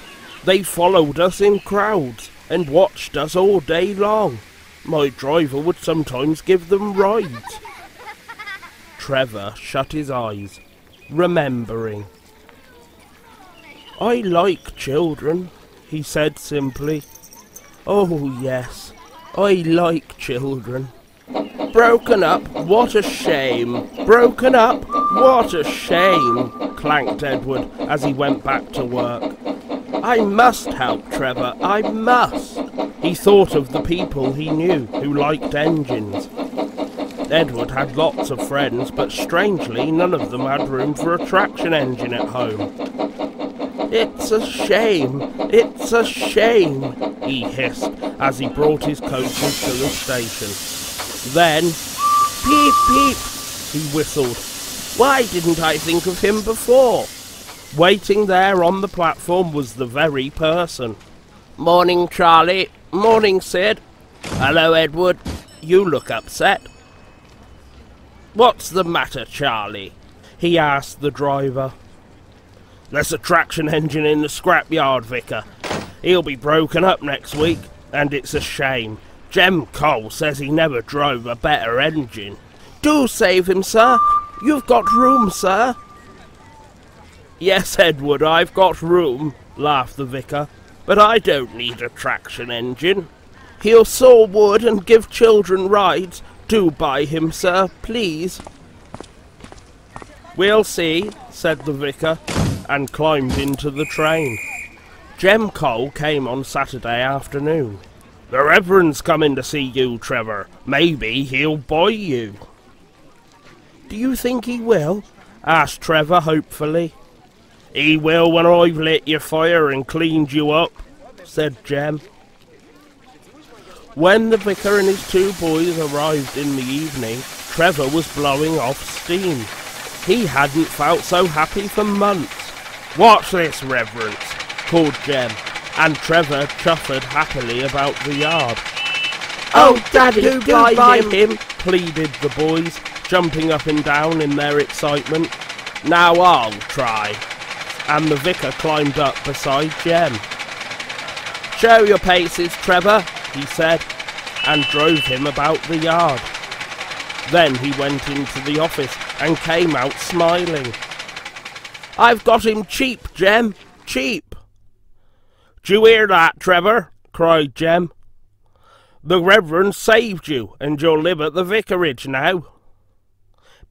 They followed us in crowds and watched us all day long. My driver would sometimes give them rides. Trevor shut his eyes, remembering. I like children, he said simply. Oh, yes, I like children. Broken up, what a shame. Broken up, what a shame, clanked Edward as he went back to work. I must help Trevor, I must. He thought of the people he knew who liked engines. Edward had lots of friends, but strangely none of them had room for a traction engine at home. It's a shame, it's a shame, he hissed as he brought his coaches to the station. Then, peep, peep, he whistled. Why didn't I think of him before? Waiting there on the platform was the very person. Morning, Charlie. Morning, Sid. Hello, Edward. You look upset. What's the matter, Charlie? He asked the driver. There's a traction engine in the scrapyard, Vicar. He'll be broken up next week, and it's a shame. Jem Cole says he never drove a better engine. Do save him, sir. You've got room, sir. Yes, Edward, I've got room, laughed the vicar, but I don't need a traction engine. He'll saw wood and give children rides. Do buy him, sir, please. We'll see, said the vicar, and climbed into the train. Jem Cole came on Saturday afternoon. The Reverend's coming to see you, Trevor. Maybe he'll buy you. Do you think he will? Asked Trevor hopefully. He will when I've lit your fire and cleaned you up, said Jem. When the vicar and his two boys arrived in the evening, Trevor was blowing off steam. He hadn't felt so happy for months. Watch this, Reverend, called Jem, and Trevor chuffed happily about the yard. Oh, Daddy, do buy him, pleaded the boys, jumping up and down in their excitement. Now I'll try. And the vicar climbed up beside Jem. Show your paces, Trevor, he said, and drove him about the yard. Then he went into the office and came out smiling. I've got him cheap, Jem, cheap. Do you hear that, Trevor? Cried Jem. The Reverend saved you, and you'll live at the vicarage now.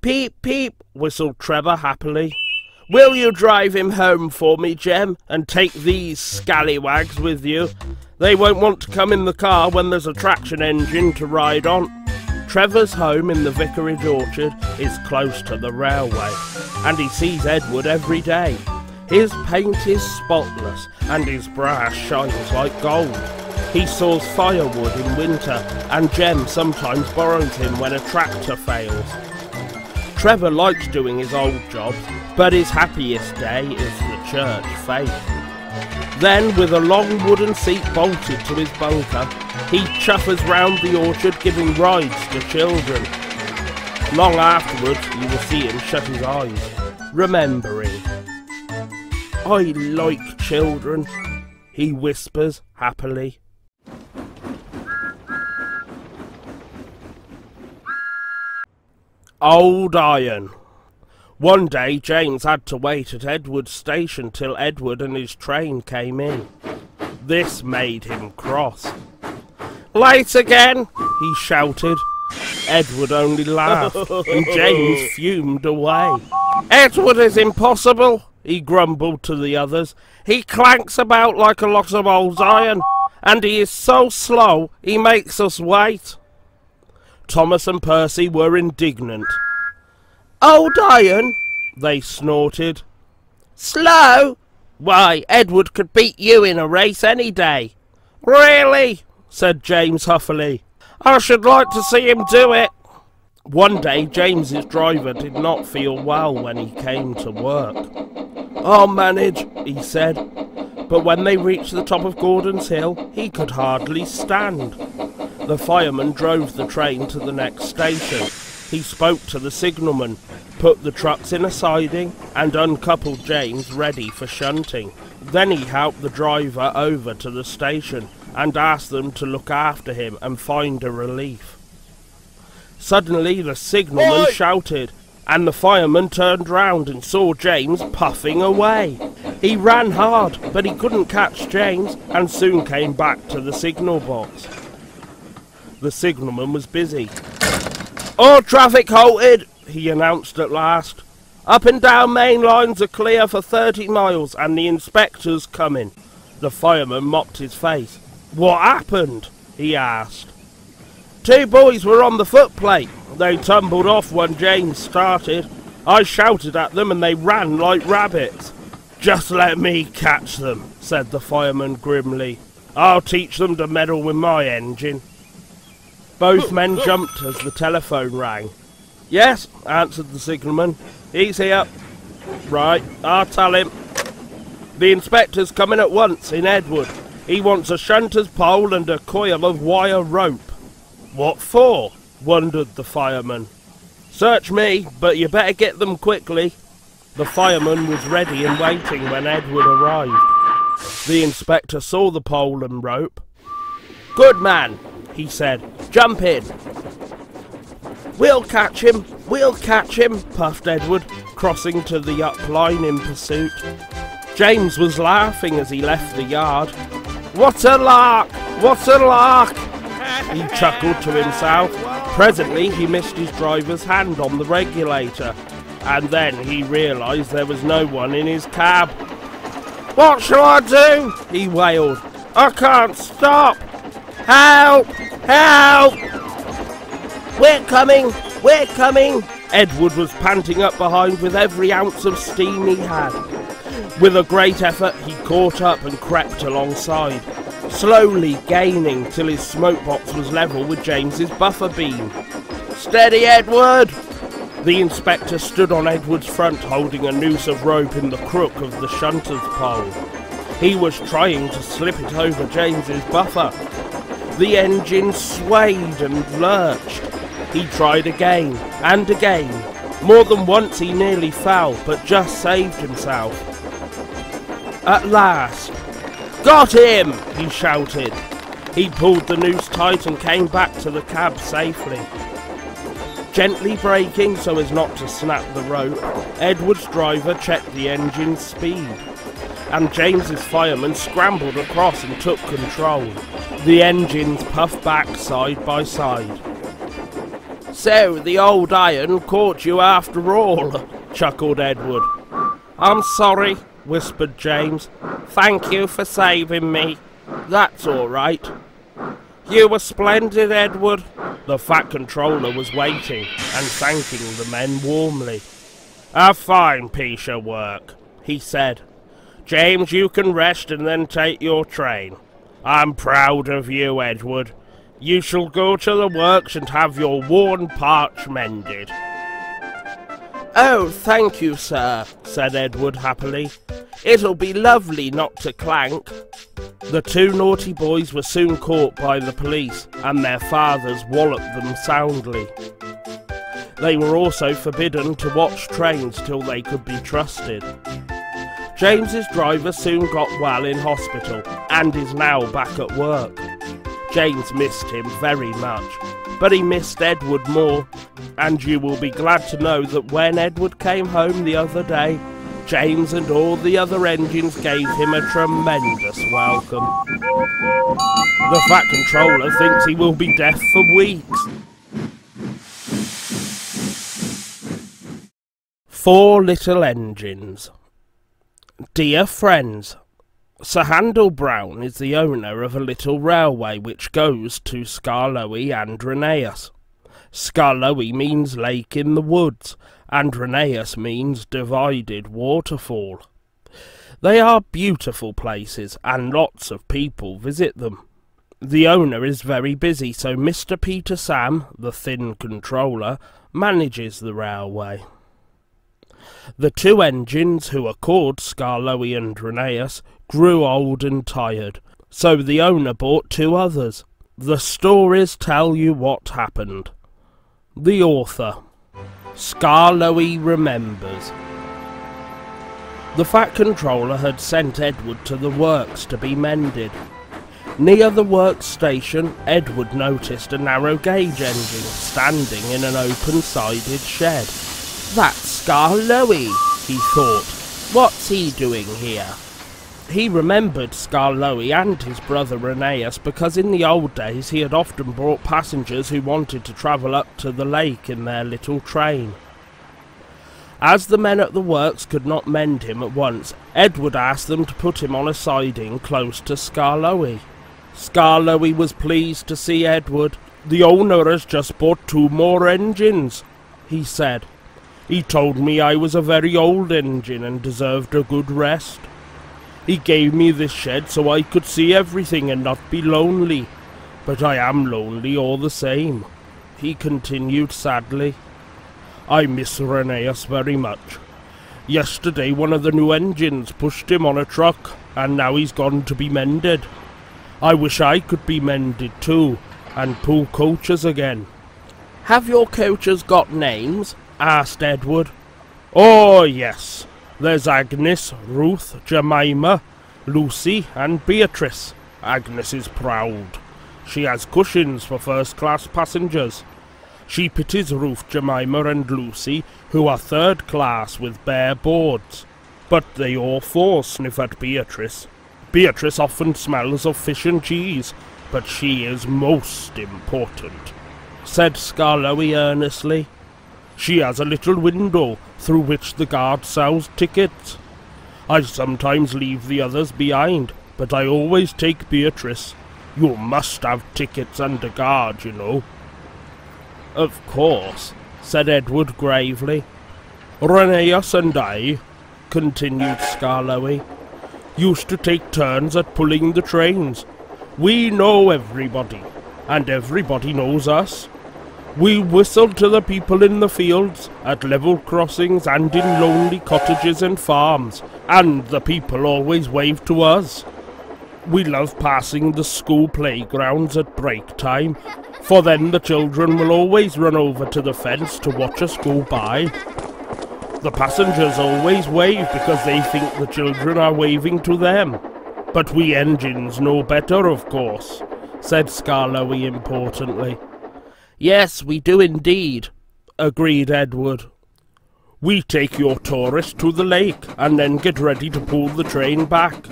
Peep, peep, whistled Trevor happily. Will you drive him home for me, Jem, and take these scallywags with you? They won't want to come in the car when there's a traction engine to ride on. Trevor's home in the vicarage orchard is close to the railway, and he sees Edward every day. His paint is spotless, and his brass shines like gold. He saws firewood in winter, and Jem sometimes borrows him when a tractor fails. Trevor likes doing his old jobs, but his happiest day is the church faith. Then, with a long wooden seat bolted to his bunker, he chuffers round the orchard giving rides to children. Long afterwards, you will see him shut his eyes, remembering. I like children, he whispers happily. Old Iron. One day James had to wait at Edward's station till Edward and his train came in. This made him cross. Late again, he shouted. Edward only laughed, and James fumed away. Edward is impossible, he grumbled to the others. He clanks about like a lot of old iron, and he is so slow he makes us wait. Thomas and Percy were indignant. Old iron, they snorted. Slow? Why, Edward could beat you in a race any day. Really? Said James huffily. I should like to see him do it. One day James's driver did not feel well when he came to work. I'll manage, he said, but when they reached the top of Gordon's Hill, he could hardly stand. The fireman drove the train to the next station. He spoke to the signalman, put the trucks in a siding, and uncoupled James ready for shunting. Then he helped the driver over to the station and asked them to look after him and find a relief. Suddenly the signalman shouted, and the fireman turned round and saw James puffing away. He ran hard, but he couldn't catch James, and soon came back to the signal box. The signalman was busy. "All traffic halted," he announced at last. "Up and down main lines are clear for 30 miles and the inspector's coming." The fireman mopped his face. "What happened?" he asked. "Two boys were on the footplate. They tumbled off when James started. I shouted at them and they ran like rabbits." "Just let me catch them," said the fireman grimly. "I'll teach them to meddle with my engine." Both men jumped as the telephone rang. "Yes," answered the signalman. "He's here." "Right, I'll tell him." "The inspector's coming at once in Edward. He wants a shunter's pole and a coil of wire rope." "What for?" wondered the fireman. "Search me, but you better get them quickly." The fireman was ready and waiting when Edward arrived. The inspector saw the pole and rope. "Good man," he said. "Jump in." We'll catch him, puffed Edward, crossing to the up line in pursuit. James was laughing as he left the yard. "What a lark! What a lark!" he chuckled to himself. Presently he missed his driver's hand on the regulator, and then he realised there was no one in his cab. "What shall I do?" he wailed. "I can't stop! Help! Help!" We're coming! We're coming! Edward was panting up behind with every ounce of steam he had. With a great effort he caught up and crept alongside, slowly gaining till his smokebox was level with James's buffer beam. "Steady, Edward!" The inspector stood on Edward's front holding a noose of rope in the crook of the shunter's pole. He was trying to slip it over James's buffer. The engine swayed and lurched. He tried again and again. More than once he nearly fell, but just saved himself. At last, "Got him!" he shouted. He pulled the noose tight and came back to the cab safely. Gently braking so as not to snap the rope, Edward's driver checked the engine's speed, and James's fireman scrambled across and took control. The engines puffed back side by side. "So the old iron caught you after all," chuckled Edward. "I'm sorry," whispered James. "Thank you for saving me." "That's all right." "You were splendid, Edward." The Fat Controller was waiting and thanking the men warmly. "A fine piece of work," he said. "James, you can rest and then take your train. I'm proud of you, Edward. You shall go to the works and have your worn parts mended." "Oh, thank you, sir," said Edward happily. "It'll be lovely not to clank." The two naughty boys were soon caught by the police, and their fathers walloped them soundly. They were also forbidden to watch trains till they could be trusted. James's driver soon got well in hospital, and is now back at work. James missed him very much, but he missed Edward more, and you will be glad to know that when Edward came home the other day, James and all the other engines gave him a tremendous welcome. The Fat Controller thinks he will be deaf for weeks. 4 Little Engines. Dear friends, Sir Handel Brown is the owner of a little railway which goes to Skarloey and Reneus. Skarloey means lake in the woods, and Reneus means divided waterfall. They are beautiful places, and lots of people visit them. The owner is very busy, so Mr. Peter Sam, the thin controller, manages the railway. The 2 engines who are called Skarloey and Reneus grew old and tired, so the owner bought 2 others. The stories tell you what happened. The author. Skarloey Remembers. The Fat Controller had sent Edward to the works to be mended. Near the works station, Edward noticed a narrow gauge engine standing in an open-sided shed. "That's Skarloey," he thought. "What's he doing here?" He remembered Skarloey and his brother Rheneas because in the old days he had often brought passengers who wanted to travel up to the lake in their little train. As the men at the works could not mend him at once, Edward asked them to put him on a siding close to Skarloey. Skarloey was pleased to see Edward. "The owner has just bought 2 more engines," he said. "He told me I was a very old engine and deserved a good rest. He gave me this shed so I could see everything and not be lonely. But I am lonely all the same," he continued sadly. "I miss Rheneas very much. Yesterday one of the new engines pushed him on a truck, and now he's gone to be mended. I wish I could be mended too, and pull coaches again." "Have your coaches got names?" asked Edward. "Oh yes. There's Agnes, Ruth, Jemima, Lucy and Beatrice. Agnes is proud. She has cushions for first-class passengers. She pities Ruth, Jemima and Lucy, who are third class with bare boards. But they all 4 sniff at Beatrice. Beatrice often smells of fish and cheese, but she is most important," said Skarloey earnestly. "She has a little window through which the guard sells tickets. I sometimes leave the others behind, but I always take Beatrice. You must have tickets and a guard, you know." "Of course," said Edward gravely. "Rheneas and I," continued Skarloey, "used to take turns at pulling the trains. We know everybody, and everybody knows us. We whistle to the people in the fields, at level crossings and in lonely cottages and farms, and the people always wave to us. We love passing the school playgrounds at break time, for then the children will always run over to the fence to watch us go by. The passengers always wave because they think the children are waving to them. But we engines know better, of course," said Skarloey importantly. "Yes, we do indeed," agreed Edward. "We take your tourists to the lake and then get ready to pull the train back.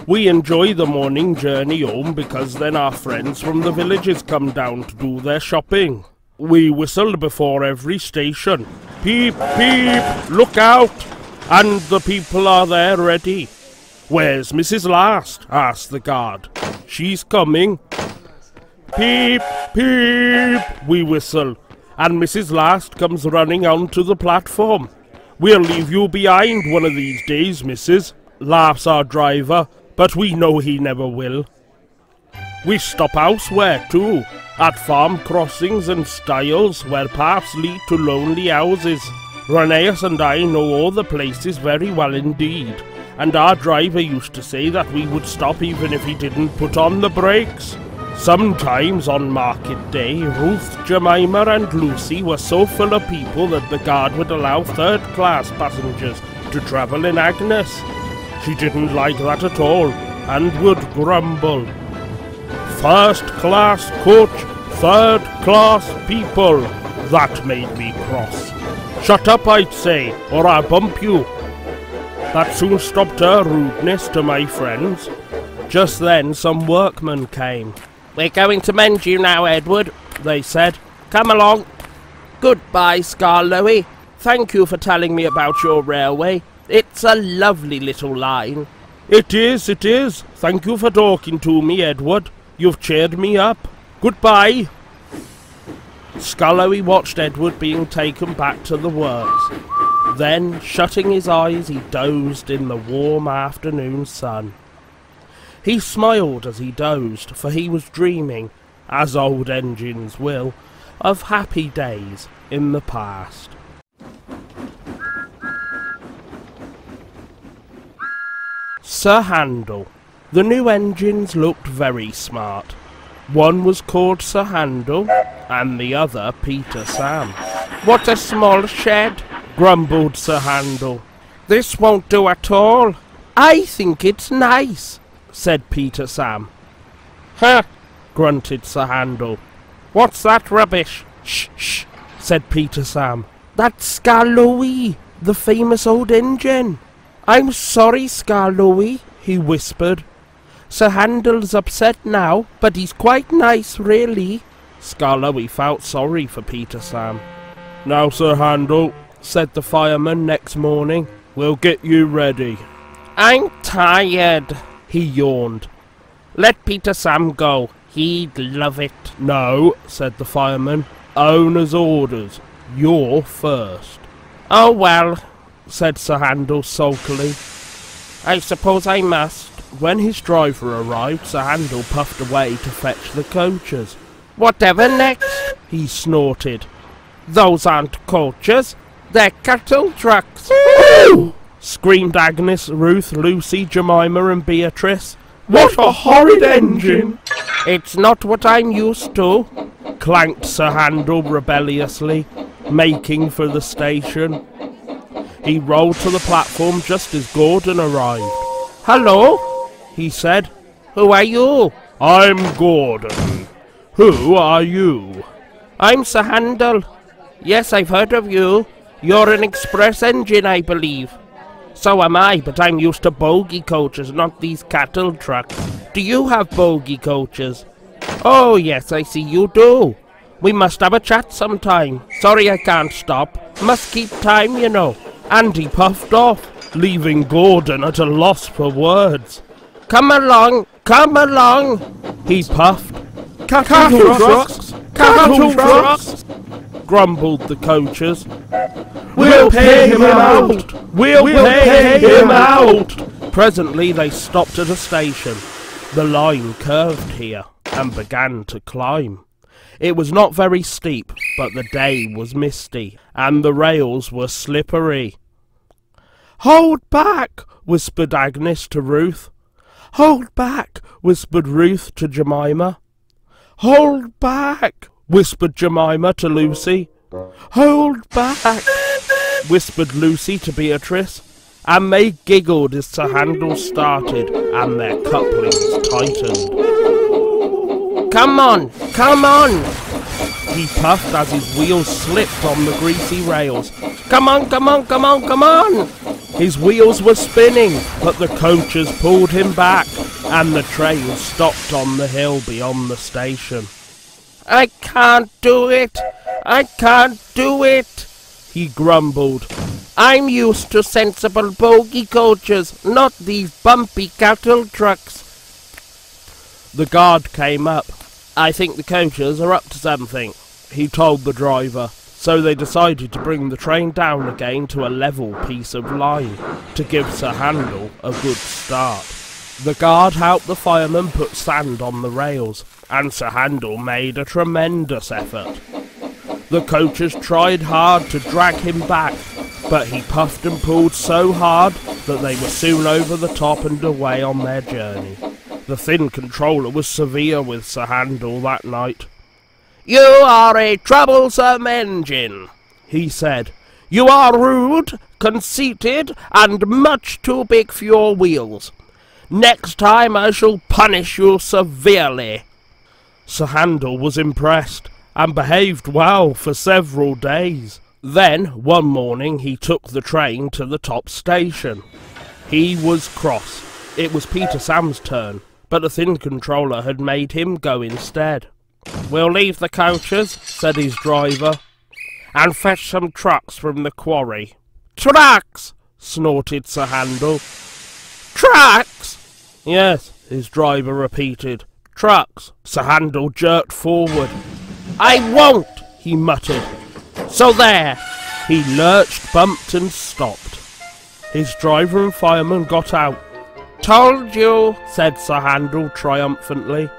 We enjoy the morning journey home because then our friends from the villages come down to do their shopping. We whistle before every station. Peep, peep, look out! And the people are there ready. 'Where's Mrs. Last?' asked the guard. 'She's coming.' Peep, peep, we whistle, and Mrs. Last comes running onto the platform. 'We'll leave you behind one of these days, missus,' laughs our driver, but we know he never will. We stop elsewhere too, at farm crossings and stiles where paths lead to lonely houses. Rheneas and I know all the places very well indeed, and our driver used to say that we would stop even if he didn't put on the brakes. Sometimes on market day, Ruth, Jemima and Lucy were so full of people that the guard would allow third-class passengers to travel in Agnes. She didn't like that at all, and would grumble. 'First-class coach, third-class people.' That made me cross. 'Shut up, I'd say, or I'll bump you.' That soon stopped her rudeness to my friends. Just then some workmen came. 'We're going to mend you now, Edward,' they said. 'Come along.' 'Goodbye, Skarloey. Thank you for telling me about your railway. It's a lovely little line.' 'It is, it is. Thank you for talking to me, Edward. You've cheered me up. Goodbye.' Skarloey watched Edward being taken back to the works. Then, shutting his eyes, he dozed in the warm afternoon sun. He smiled as he dozed, for he was dreaming, as old engines will, of happy days in the past. Sir Handel. The new engines looked very smart. One was called Sir Handel, and the other Peter Sam. 'What a small shed,' grumbled Sir Handel. 'This won't do at all.' 'I think it's nice,' said Peter Sam. 'Huh,' grunted Sir Handel. 'What's that rubbish?' 'Shh, shh,' said Peter Sam. 'That's Skarloey, the famous old engine.' 'I'm sorry, Skarloey,' he whispered. Sir Handel's upset now, but he's quite nice, really. Skarloey felt sorry for Peter Sam. Now, Sir Handel, said the fireman next morning, we'll get you ready. I'm tired, he yawned. Let Peter Sam go. He'd love it. No, said the fireman. Owner's orders. You're first. Oh well, said Sir Handel sulkily. I suppose I must. When his driver arrived, Sir Handel puffed away to fetch the coaches. Whatever next? He snorted. Those aren't coaches. They're cattle trucks. Woo! Screamed Agnes, Ruth, Lucy, Jemima and Beatrice. What a horrid engine! It's not what I'm used to, clanked Sir Handel rebelliously, making for the station. He rolled to the platform just as Gordon arrived. Hello, he said. Who are you? I'm Gordon. Who are you? I'm Sir Handel. Yes, I've heard of you. You're an express engine, I believe. So am I, but I'm used to bogie coaches, not these cattle trucks. Do you have bogie coaches? Oh, yes, I see you do. We must have a chat sometime. Sorry I can't stop. Must keep time, you know. And he puffed off, leaving Gordon at a loss for words. Come along, he puffed. Cattle trucks! Cattle trucks! Grumbled the coaches. We'll pay him out! We'll pay him out! Presently they stopped at a station. The line curved here and began to climb. It was not very steep, but the day was misty, and the rails were slippery. Hold back, whispered Agnes to Ruth. Hold back, whispered Ruth to Jemima. Hold back, whispered Jemima to Lucy. Hold back, whispered Lucy to Beatrice, and they giggled as Sir Handel started, and their couplings tightened. Come on, he puffed as his wheels slipped on the greasy rails. Come on! His wheels were spinning, but the coaches pulled him back, and the train stopped on the hill beyond the station. I can't do it, he grumbled. I'm used to sensible bogie coaches, not these bumpy cattle trucks. The guard came up. I think the coaches are up to something, he told the driver. So they decided to bring the train down again to a level piece of line, to give Sir Handel a good start. The guard helped the fireman put sand on the rails, and Sir Handel made a tremendous effort. The coaches tried hard to drag him back, but he puffed and pulled so hard that they were soon over the top and away on their journey. The thin controller was severe with Sir Handel that night. You are a troublesome engine, he said. You are rude, conceited, and much too big for your wheels. Next time I shall punish you severely. Sir Handel was impressed, and behaved well for several days. Then, one morning, he took the train to the top station. He was cross. It was Peter Sam's turn, but the thin controller had made him go instead. We'll leave the coaches, said his driver, and fetch some trucks from the quarry. Trucks! snorted Sir Handel. Trucks? Yes, his driver repeated. Trucks. Sir Handel jerked forward. I won't, he muttered. So there. He lurched, bumped and stopped. His driver and fireman got out. Told you, said Sir Handel triumphantly.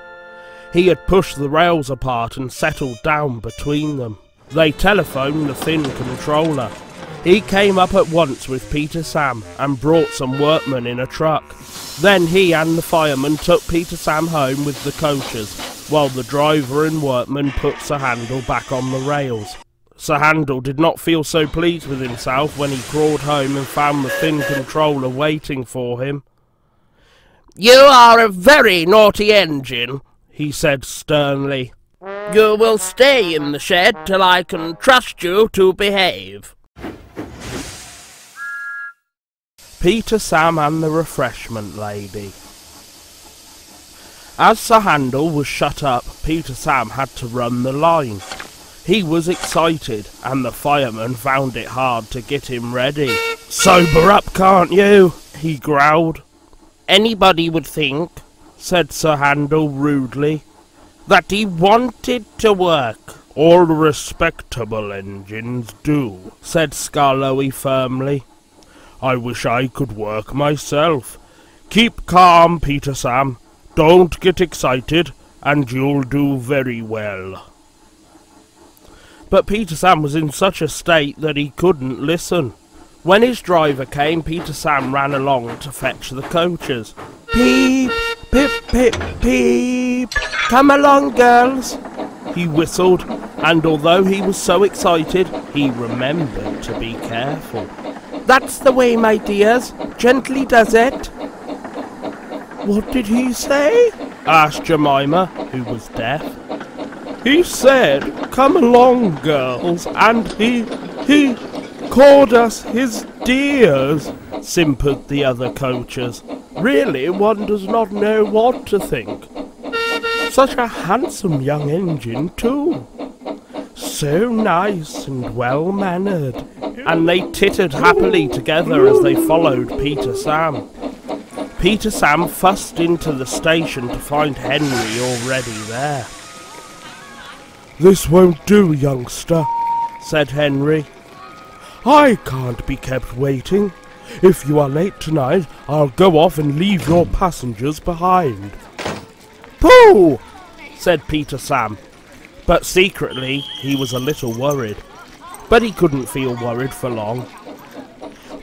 He had pushed the rails apart and settled down between them. They telephoned the thin controller. He came up at once with Peter Sam and brought some workmen in a truck. Then he and the fireman took Peter Sam home with the coaches, while the driver and workmen put Sir Handel back on the rails. Sir Handel did not feel so pleased with himself when he crawled home and found the thin controller waiting for him. You are a very naughty engine, he said sternly. You will stay in the shed till I can trust you to behave. Peter, Sam and the refreshment lady. As Sir Handel was shut up, Peter Sam had to run the line. He was excited, and the fireman found it hard to get him ready. "Sober up, can't you?" he growled. "Anybody would think," said Sir Handel rudely, "that he wanted to work." "All respectable engines do," said Skarloey firmly. "I wish I could work myself. Keep calm, Peter Sam. Don't get excited, and you'll do very well." But Peter Sam was in such a state that he couldn't listen. When his driver came, Peter Sam ran along to fetch the coaches. "Peep, pip, pip, peep. Come along, girls," he whistled, and although he was so excited, he remembered to be careful. "That's the way, my dears. Gently does it." "What did he say?" asked Jemima, who was deaf. "He said, 'Come along, girls,' and he called us his dears," simpered the other coaches. "Really, one does not know what to think. Such a handsome young engine, too. So nice and well-mannered." And they tittered happily together as they followed Peter Sam. Peter Sam fussed into the station to find Henry already there. "This won't do, youngster," said Henry. "I can't be kept waiting. If you are late tonight, I'll go off and leave your passengers behind." "Pooh!" said Peter Sam, but secretly he was a little worried. But he couldn't feel worried for long.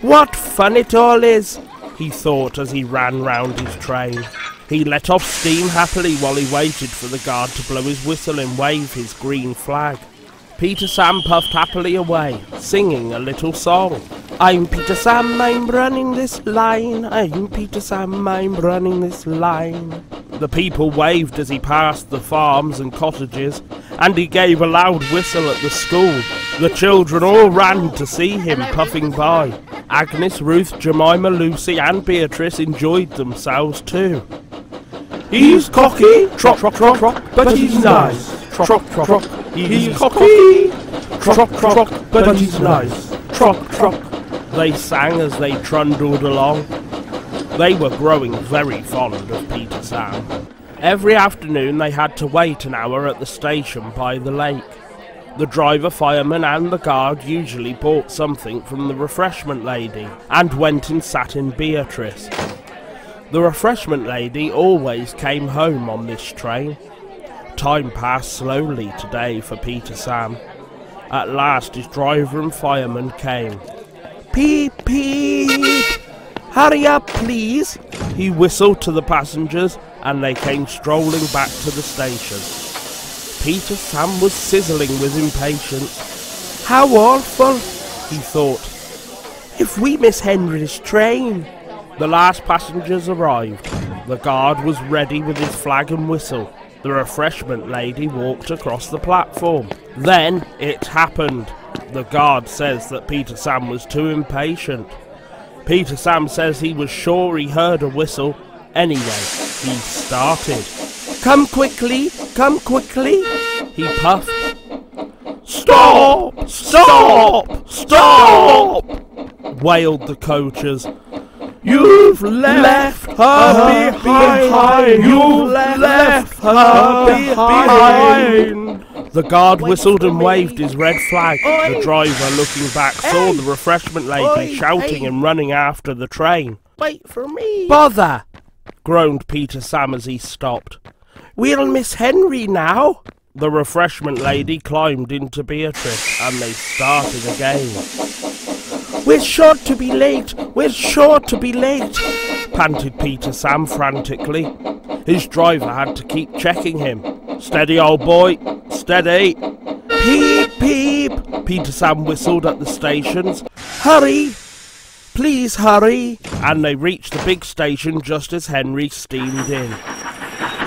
"What fun it all is," he thought as he ran round his train. He let off steam happily while he waited for the guard to blow his whistle and wave his green flag. Peter Sam puffed happily away, singing a little song. "I'm Peter Sam, I'm running this line. I'm Peter Sam, I'm running this line." The people waved as he passed the farms and cottages, and he gave a loud whistle at the school. The children all ran to see him puffing by. Agnes, Ruth, Jemima, Lucy and Beatrice enjoyed themselves too. "He's cocky, trot, trot, trot, trot, but he's nice. Trot, trot, trot. He's cocky, trot, trot, trot, but he's nice. Trot, trot," they sang as they trundled along. They were growing very fond of Peter Sam. Every afternoon they had to wait an hour at the station by the lake. The driver, fireman and the guard usually bought something from the refreshment lady and went and sat in Beatrice. The refreshment lady always came home on this train. Time passed slowly today for Peter Sam. At last his driver and fireman came. "Peep, peep! Hurry up, please!" he whistled to the passengers, and they came strolling back to the station. Peter Sam was sizzling with impatience. "How awful," he thought. "If we miss Henry's train." The last passengers arrived. The guard was ready with his flag and whistle. The refreshment lady walked across the platform. Then it happened. The guard says that Peter Sam was too impatient. Peter Sam says he was sure he heard a whistle. Anyway, he started. "Come quickly, come quickly," he puffed. "Stop! Stop! Stop!" wailed the coaches. "You've left her behind! You've left her behind!" The guard whistled and waved his red flag. The driver, looking back, saw the refreshment lady shouting and running after the train. "Wait for me." "Bother!" groaned Peter Sam as he stopped. "We'll miss Henry now." The refreshment lady climbed into Beatrice and they started again. "We're sure to be late! We're sure to be late!" panted Peter Sam frantically. His driver had to keep checking him. "Steady, old boy, steady!" "Peep, peep!" Peter Sam whistled at the stations. "Hurry! Please hurry!" And they reached the big station just as Henry steamed in.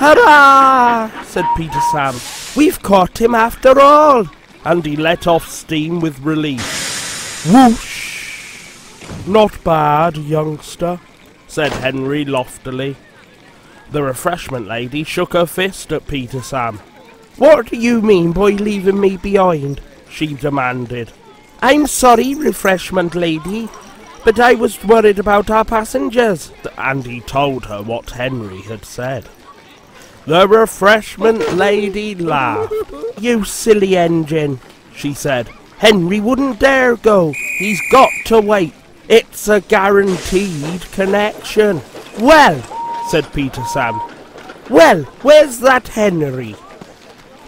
"Hurrah!" said Peter Sam. "We've caught him after all!" And he let off steam with relief. Whoosh! Not bad, youngster, said Henry loftily. The refreshment lady shook her fist at Peter Sam. What do you mean by leaving me behind? She demanded. I'm sorry, refreshment lady, but I was worried about our passengers. And he told her what Henry had said. The refreshment lady laughed. You silly engine, she said. Henry wouldn't dare go. He's got to wait. It's a guaranteed connection. Well, said Peter Sam. Well, where's that Henry?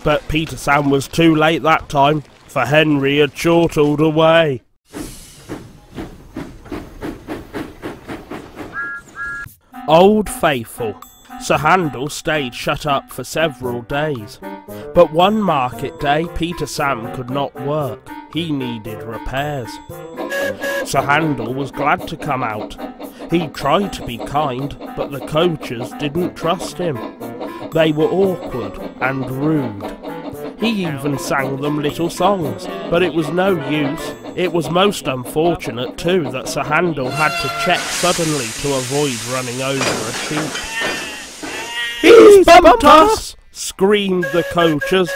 But Peter Sam was too late that time, for Henry had chortled away. Old Faithful. Sir Handel stayed shut up for several days. But one market day Peter Sam could not work. He needed repairs. Sir Handel was glad to come out. He tried to be kind, but the coachers didn't trust him. They were awkward and rude. He even sang them little songs, but it was no use. It was most unfortunate too that Sir Handel had to check suddenly to avoid running over a sheep. "He's bumped us!" screamed the coachers.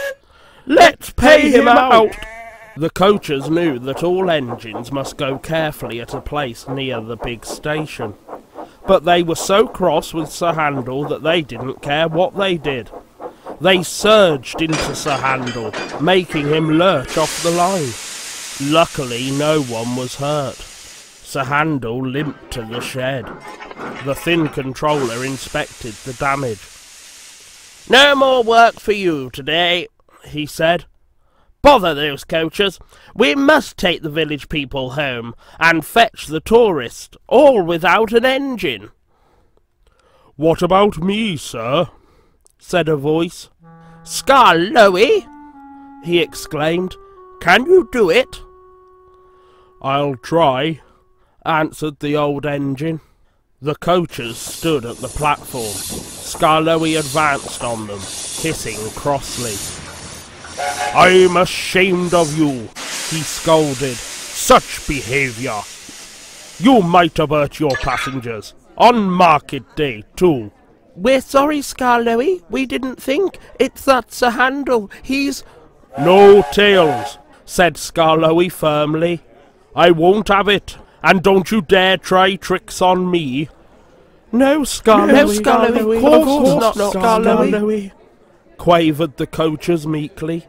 "Let's pay him out!" The coachers knew that all engines must go carefully at a place near the big station. But they were so cross with Sir Handel that they didn't care what they did. They surged into Sir Handel, making him lurch off the line. Luckily, no one was hurt. Sir Handel limped to the shed. The thin controller inspected the damage. "No more work for you today," he said. "Bother those coachers. We must take the village people home and fetch the tourists, all without an engine." "What about me, sir?" said a voice. "Scarloey!" he exclaimed. "Can you do it?" "I'll try," answered the old engine. The coachers stood at the platform. Scarloey advanced on them, hissing crossly. "I'm ashamed of you," he scolded. "Such behaviour! You might have hurt your passengers, on market day too." "We're sorry, Scarloey. We didn't think. It's that Sir Handel. He's—" "No tales," said Scarloey firmly. "I won't have it, and don't you dare try tricks on me." "No, Scarloey. No, Scarloey. Of course not, Scarloey," quavered the coachers meekly.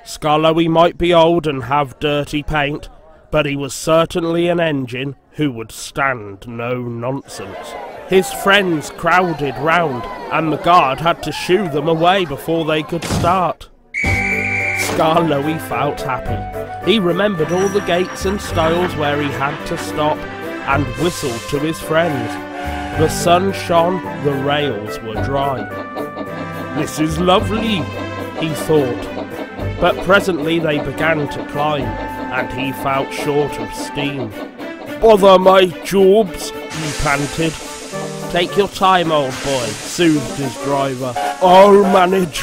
Scarloey might be old and have dirty paint, but he was certainly an engine who would stand no nonsense. His friends crowded round, and the guard had to shoo them away before they could start. Scarloey felt happy. He remembered all the gates and stiles where he had to stop, and whistled to his friends. The sun shone, the rails were dry. "This is lovely," he thought. But presently they began to climb, and he felt short of steam. "Bother my tubes," he panted. "Take your time, old boy," soothed his driver. I'll manage,"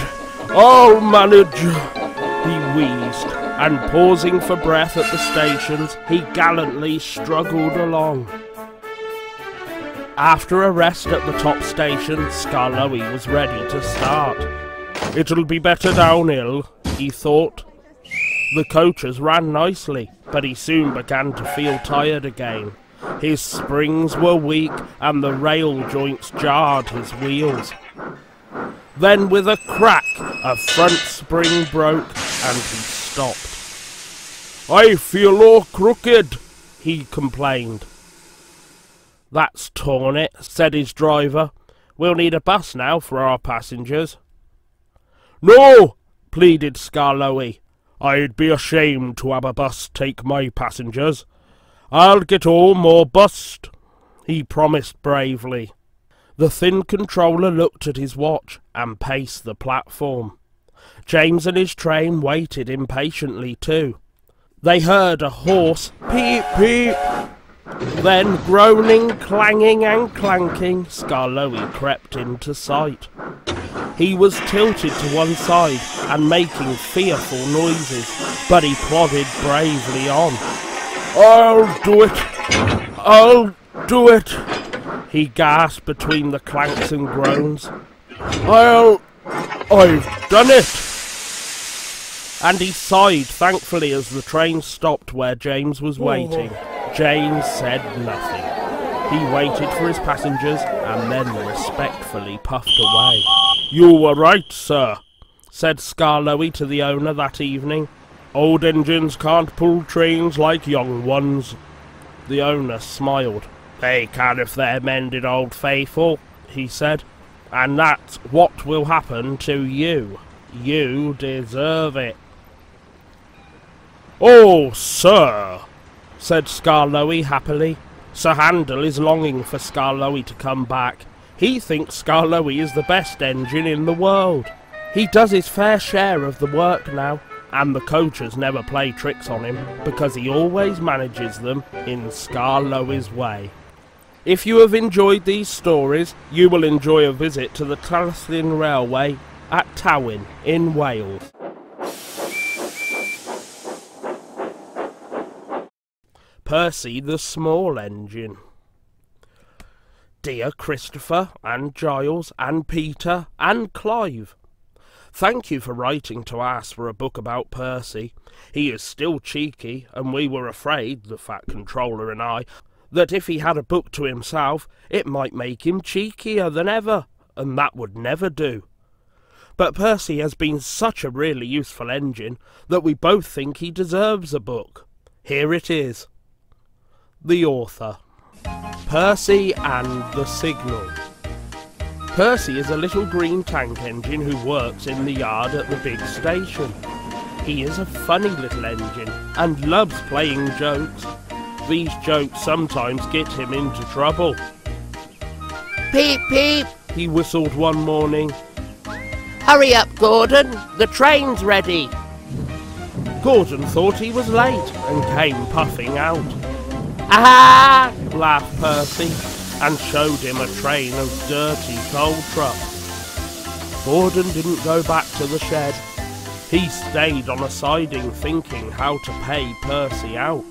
he wheezed, and pausing for breath at the stations, he gallantly struggled along. After a rest at the top station, Scarloey was ready to start. "It'll be better downhill," he thought. The coachers ran nicely, but he soon began to feel tired again. His springs were weak, and the rail joints jarred his wheels. Then with a crack, a front spring broke, and he stopped. "I feel all crooked," he complained. "That's torn it," said his driver. "We'll need a bus now for our passengers." "No," pleaded Scarloey. "I'd be ashamed to have a bus take my passengers. I'll get home or bust," he promised bravely. The thin controller looked at his watch and paced the platform. James and his train waited impatiently too. They heard a hoarse peep peep. Then, groaning, clanging and clanking, Scarloey crept into sight. He was tilted to one side and making fearful noises, but he plodded bravely on. I'll do it! I'll do it! He gasped between the clanks and groans. I've done it! And he sighed thankfully as the train stopped where James was waiting. James said nothing. He waited for his passengers and then respectfully puffed away. You were right, sir, said Skarloey to the owner that evening. Old engines can't pull trains like young ones. The owner smiled. They can if they're mended, Old Faithful, he said. And that's what will happen to you. You deserve it. Oh, sir, said Skarloey happily. Sir Handel is longing for Skarloey to come back. He thinks Skarloey is the best engine in the world. He does his fair share of the work now, and the coachers never play tricks on him, because he always manages them in Skarloey's way. If you have enjoyed these stories, you will enjoy a visit to the Llywelyn Railway at Tywyn in Wales. Percy the Small Engine. Dear Christopher and Giles and Peter and Clive, thank you for writing to ask for a book about Percy. He is still cheeky, and we were afraid, the Fat Controller and I, that if he had a book to himself, it might make him cheekier than ever, and that would never do. But Percy has been such a really useful engine that we both think he deserves a book. Here it is. The author. Percy and the Signal. Percy is a little green tank engine who works in the yard at the big station. He is a funny little engine and loves playing jokes. These jokes sometimes get him into trouble. Peep, peep. He whistled one morning. Hurry up, Gordon. The train's ready. Gordon thought he was late and came puffing out. Aha! Laughed Percy and showed him a train of dirty coal trucks. Gordon didn't go back to the shed. He stayed on a siding thinking how to pay Percy out.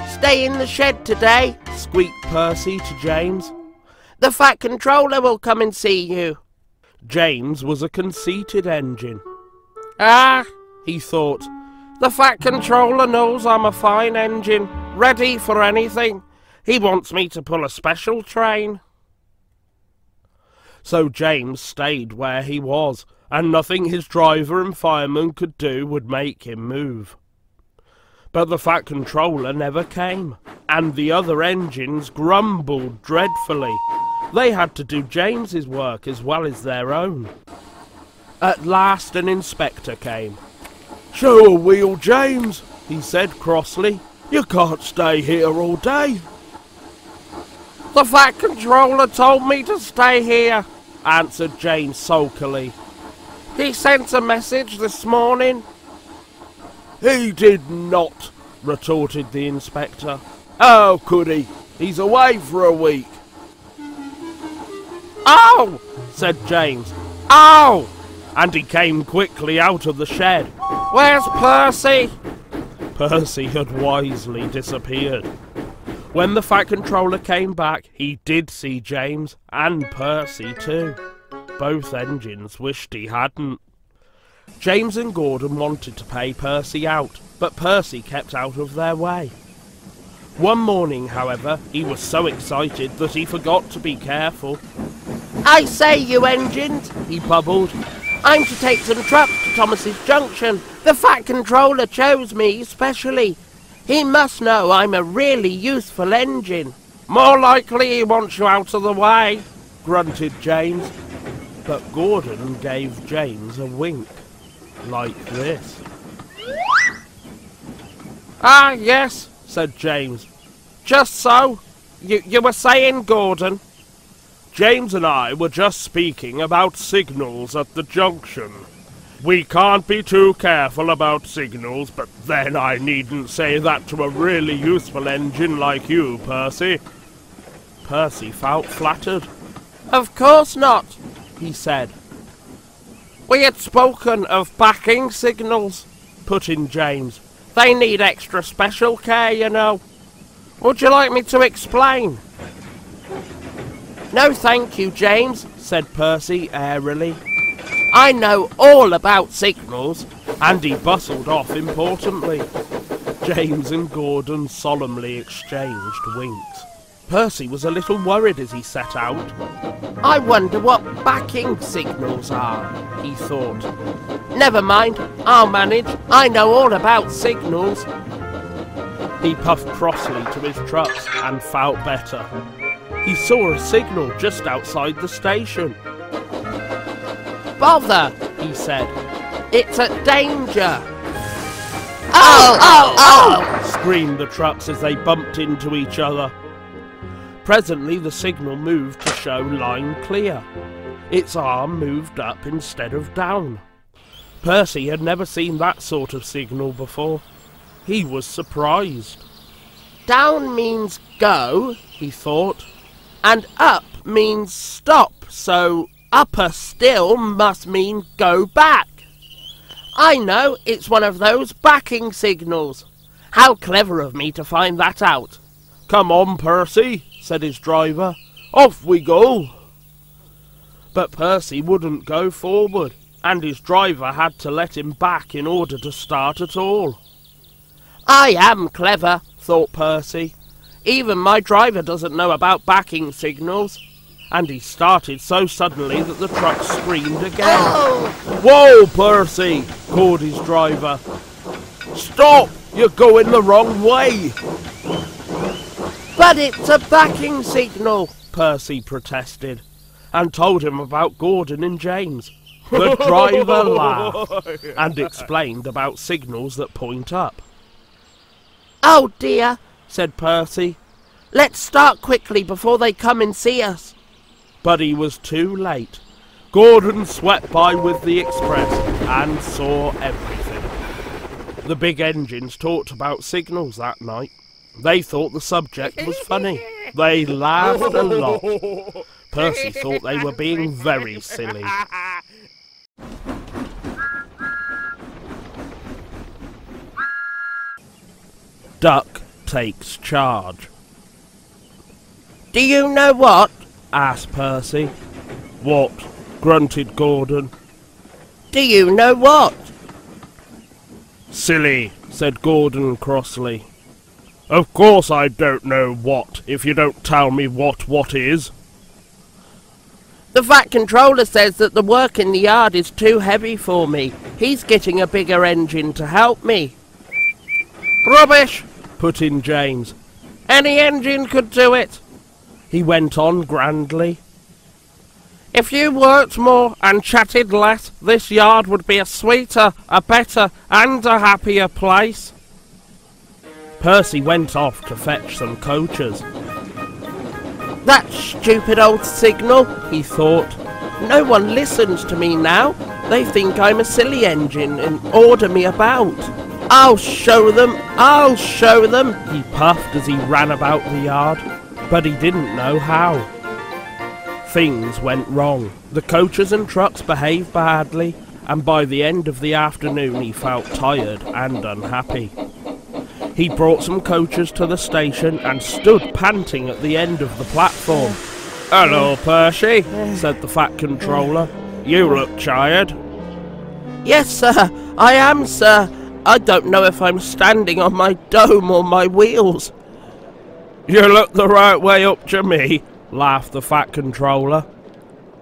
Stay in the shed today, Squeaked Percy to James. The Fat Controller will come and see you. James was a conceited engine. Ah, He thought, the Fat Controller knows I'm a fine engine, ready for anything. He wants me to pull a special train. so James stayed where he was, and nothing his driver and fireman could do would make him move. But the Fat Controller never came, and the other engines grumbled dreadfully. They had to do James's work as well as their own. At last an inspector came. "Show a wheel, James," he said crossly. "You can't stay here all day." The Fat Controller told me to stay here, answered James sulkily. He sent a message this morning. "He did not," retorted the inspector. "How could he? He's away for a week." Oh, said James, oh, and he came quickly out of the shed. where's Percy? Percy had wisely disappeared. When the Fat Controller came back, he did see James and Percy too. Both engines wished he hadn't. James and Gordon wanted to pay Percy out, but Percy kept out of their way. One morning, however, he was so excited that he forgot to be careful. I say, you engines, He bubbled. I'm to take some trucks to Thomas's Junction. The Fat Controller chose me specially. He must know I'm a really useful engine. More likely he wants you out of the way, Grunted James. But Gordon gave James a wink. Like this. Ah, yes, Said James. just so. You were saying, Gordon? James and I were just speaking about signals at the junction. We can't be too careful about signals, but then I needn't say that to a really useful engine like you, Percy. Percy felt flattered. Of course not, He said. We had spoken of backing signals. Put in James. They need extra special care, you know. Would you like me to explain? No thank you, James, said Percy airily. I know all about signals. And he bustled off importantly. James and Gordon solemnly exchanged winks. Percy was a little worried as he set out. I wonder what backing signals are, he thought. Never mind, I'll manage. I know all about signals. He puffed crossly to his trucks and felt better. He saw a signal just outside the station. Bother, he said. It's a danger. Oh, oh, oh! Screamed the trucks as they bumped into each other. Presently the signal moved to show line clear. Its arm moved up instead of down. Percy had never seen that sort of signal before. He was surprised. Down means go, he thought, and up means stop, so upper still must mean go back. I know, it's one of those backing signals. How clever of me to find that out. Come on, Percy, said his driver. Off we go. But Percy wouldn't go forward, and his driver had to let him back in order to start at all. I am clever, thought Percy. Even my driver doesn't know about backing signals. And he started so suddenly that the truck screamed again. Oh! Whoa, Percy, called his driver. Stop! You're going the wrong way. But it's a backing signal, Percy protested, and told him about Gordon and James. The driver laughed and explained about signals that point up. Oh dear, said Percy. Let's start quickly before they come and see us. But he was too late. Gordon swept by with the express and saw everything. The big engines talked about signals that night. They thought the subject was funny. They laughed a lot. Percy thought they were being very silly. Duck takes charge. Do you know what? Asked Percy. What? Grunted Gordon. Do you know what? Silly, said Gordon crossly. Of course I don't know what, if you don't tell me what is. The Fat Controller says that the work in the yard is too heavy for me. He's getting a bigger engine to help me. Rubbish, put in James. Any engine could do it. He went on grandly. If you worked more and chatted less, this yard would be a sweeter, a better and a happier place. Percy went off to fetch some coachers. That stupid old signal, he thought. No one listens to me now. They think I'm a silly engine and order me about. I'll show them, I'll show them, he puffed as he ran about the yard, but he didn't know how. Things went wrong. The coaches and trucks behaved badly, and by the end of the afternoon he felt tired and unhappy. He brought some coaches to the station and stood panting at the end of the platform. Hello, Percy, said the Fat Controller. You look tired. Yes, sir, I am, sir. I don't know if I'm standing on my dome or my wheels. You look the right way up to me, laughed the Fat Controller.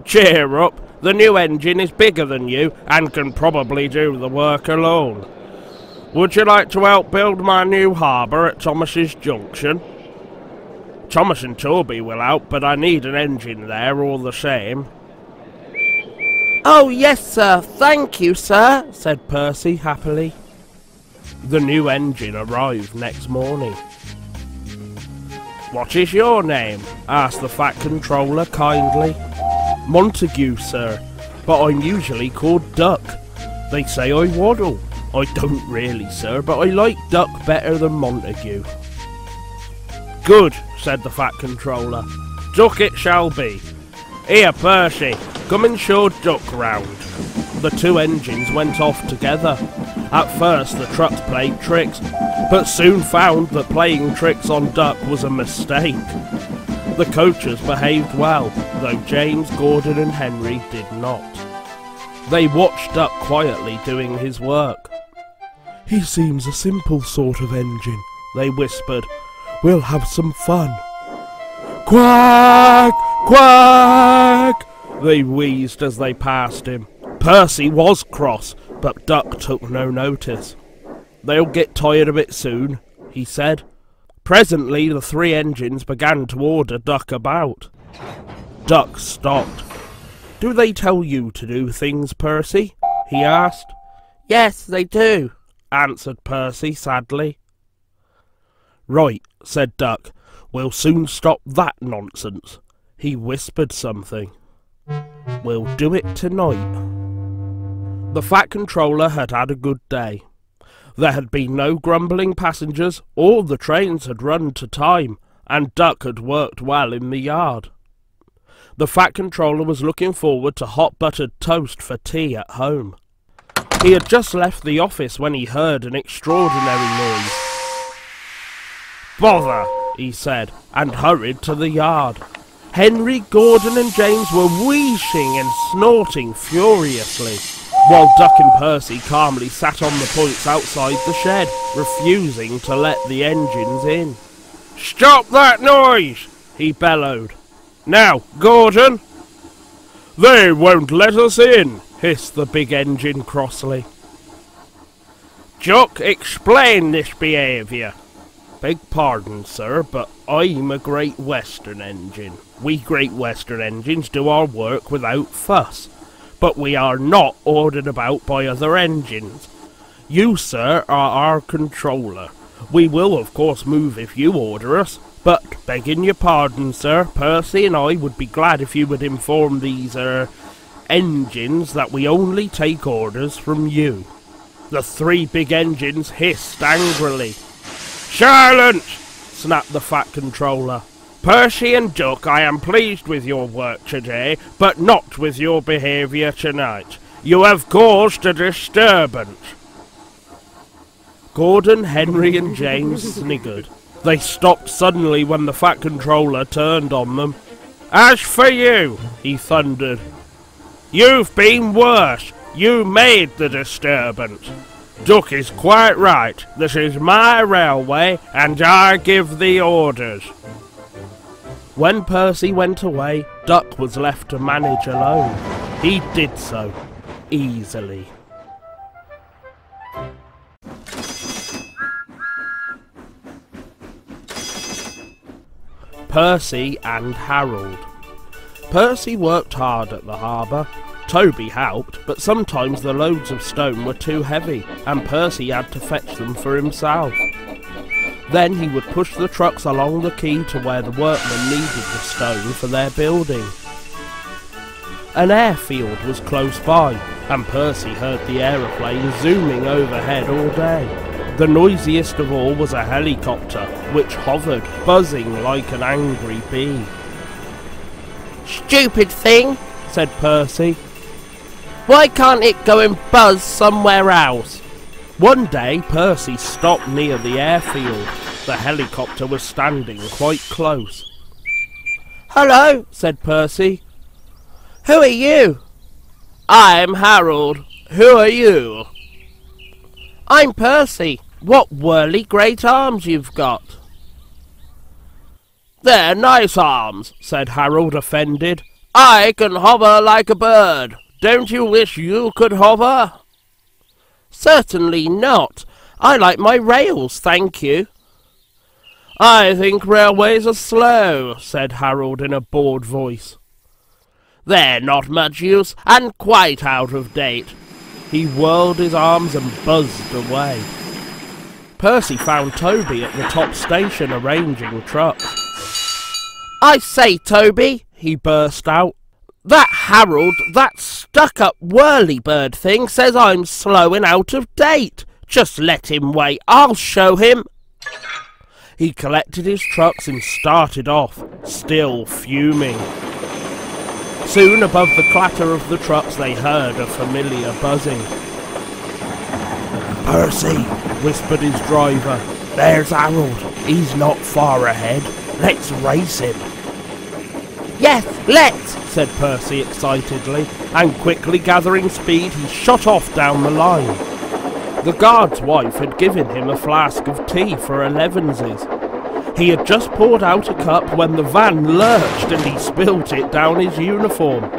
Cheer up, the new engine is bigger than you and can probably do the work alone. Would you like to help build my new harbour at Thomas's Junction? Thomas and Toby will help, but I need an engine there all the same. Oh yes, sir, thank you, sir, said Percy happily. The new engine arrived next morning. What is your name? Asked the Fat Controller kindly. Montague, sir, but I'm usually called Duck. They say I waddle. I don't really, sir, but I like Duck better than Montague. Good, said the Fat Controller. Duck it shall be. Here, Percy, come and show Duck round. The two engines went off together. At first the trucks played tricks, but soon found that playing tricks on Duck was a mistake. The coachers behaved well, though James, Gordon and Henry did not. They watched Duck quietly doing his work. "He seems a simple sort of engine," they whispered. "We'll have some fun." "Quack! Quack!" they wheezed as they passed him. Percy was cross, but Duck took no notice. "They'll get tired of it soon," he said. Presently the three engines began to order Duck about. Duck stopped. "Do they tell you to do things, Percy?" he asked. Yes, they do, answered Percy sadly. "Right," said Duck. "We'll soon stop that nonsense." He whispered something. "We'll do it tonight." The Fat Controller had had a good day. There had been no grumbling passengers, all the trains had run to time, and Duck had worked well in the yard. The Fat Controller was looking forward to hot buttered toast for tea at home. He had just left the office when he heard an extraordinary noise. "Bother!" he said, and hurried to the yard. Henry, Gordon and James were wheezing and snorting furiously, while Duck and Percy calmly sat on the points outside the shed, refusing to let the engines in. "Stop that noise!" he bellowed. "Now, Gordon!" "They won't let us in," hissed the big engine crossly. "Jock, explain this behaviour." "Beg pardon, sir, but I'm a Great Western engine. We Great Western engines do our work without fuss, but we are not ordered about by other engines. You, sir, are our controller. We will, of course, move if you order us, but, begging your pardon, sir, Percy and I would be glad if you would inform these, engines that we only take orders from you." The three big engines hissed angrily. "Silence!" snapped the Fat Controller. "Percy and Duck, I am pleased with your work today, but not with your behaviour tonight. You have caused a disturbance." Gordon, Henry and James sniggered. They stopped suddenly when the Fat Controller turned on them. "As for you," he thundered, "you've been worse. You made the disturbance. Duck is quite right. This is my railway, and I give the orders." When Percy went away, Duck was left to manage alone. He did so, easily. Percy and Harold. Percy worked hard at the harbour. Toby helped, but sometimes the loads of stone were too heavy, and Percy had to fetch them for himself. Then he would push the trucks along the quay to where the workmen needed the stone for their building. An airfield was close by, and Percy heard the aeroplanes zooming overhead all day. The noisiest of all was a helicopter, which hovered, buzzing like an angry bee. "Stupid thing," said Percy. "Why can't it go and buzz somewhere else?" One day Percy stopped near the airfield. The helicopter was standing quite close. "Hello," said Percy. "Who are you?" "I'm Harold. Who are you?" "I'm Percy. What whirly great arms you've got." "They're nice arms," said Harold, offended. "I can hover like a bird. Don't you wish you could hover?" "Certainly not. I like my rails, thank you." "I think railways are slow," said Harold in a bored voice. "They're not much use, and quite out of date." He whirled his arms and buzzed away. Percy found Toby at the top station arranging trucks. "I say, Toby," he burst out, "that Harold, that stuck-up whirlybird thing, says I'm slow and out of date. Just let him wait, I'll show him." He collected his trucks and started off, still fuming. Soon above the clatter of the trucks they heard a familiar buzzing. "Percy," whispered his driver, "there's Harold. He's not far ahead. Let's race him." Yes, let's! said Percy excitedly, and quickly gathering speed he shot off down the line. The guard's wife had given him a flask of tea for 11s. He had just poured out a cup when the van lurched and he spilt it down his uniform.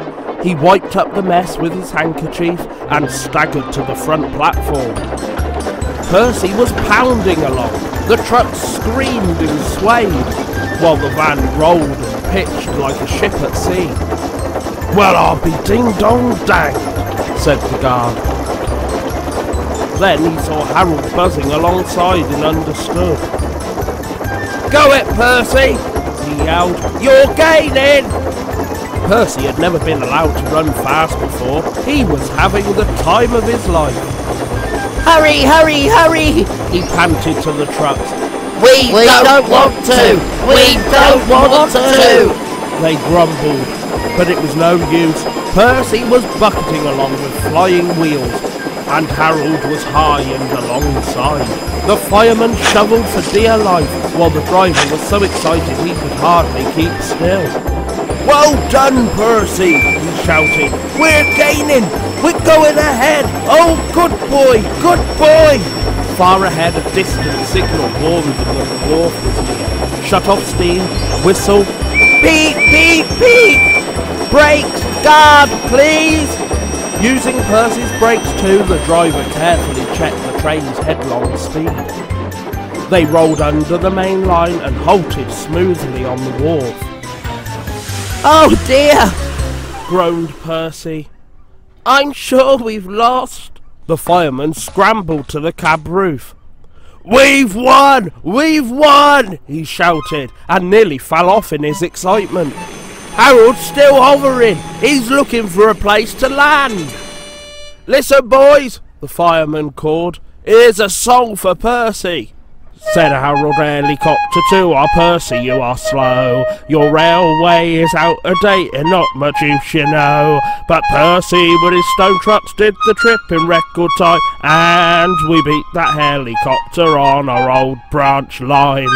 He wiped up the mess with his handkerchief and staggered to the front platform. Percy was pounding along. The truck screamed and swayed, while the van rolled and pitched like a ship at sea. "Well, I'll be ding-dong-danged," said the guard. Then he saw Harold buzzing alongside and understood. "Go it, Percy!" he yelled. "You're gaining!" Percy had never been allowed to run fast before. He was having the time of his life. Hurry, hurry, hurry! He panted to the trucks. We don't want to! We don't want to! They grumbled, but it was no use. Percy was bucketing along with flying wheels, and Harold was high and alongside. The fireman shovelled for dear life, while the driver was so excited he could hardly keep still. "Well done, Percy!" he shouted. "We're gaining! We're going ahead! Oh, good boy! Good boy!" Far ahead, a distant signal warned them that the wharf was near. Shut off steam, whistle. "Beep, beep, beep! Brakes, guard, please!" Using Percy's brakes too, the driver carefully checked the train's headlong speed. They rolled under the main line and halted smoothly on the wharf. Oh dear! groaned Percy. I'm sure we've lost. The fireman scrambled to the cab roof. "We've won! We've won!" he shouted, and nearly fell off in his excitement. "Harold's still hovering! He's looking for a place to land!" "Listen, boys!" the fireman called. "Here's a song for Percy!" Said Harold Helicopter to our Percy, "You are slow. Your railway is out of date and not much use, you know. But Percy with his stone trucks did the trip in record time, and we beat that helicopter on our old branch line."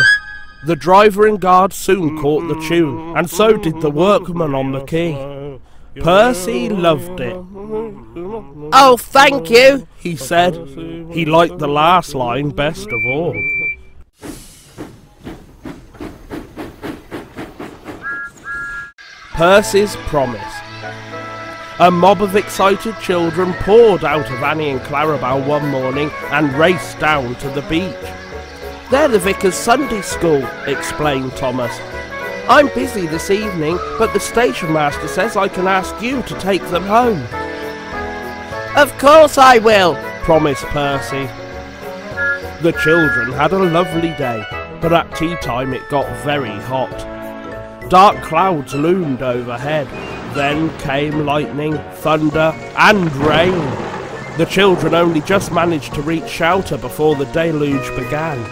The driver and guard soon caught the tune, and so did the workman on the quay. Percy loved it. Oh, thank you, he said. He liked the last line best of all. Percy's Promise. A mob of excited children poured out of Annie and Clarabelle one morning and raced down to the beach. "They're the Vicar's Sunday School," explained Thomas. "I'm busy this evening, but the station master says I can ask you to take them home." Of course I will, promised Percy. The children had a lovely day, but at tea time it got very hot. Dark clouds loomed overhead. Then came lightning, thunder, and rain. The children only just managed to reach shelter before the deluge began.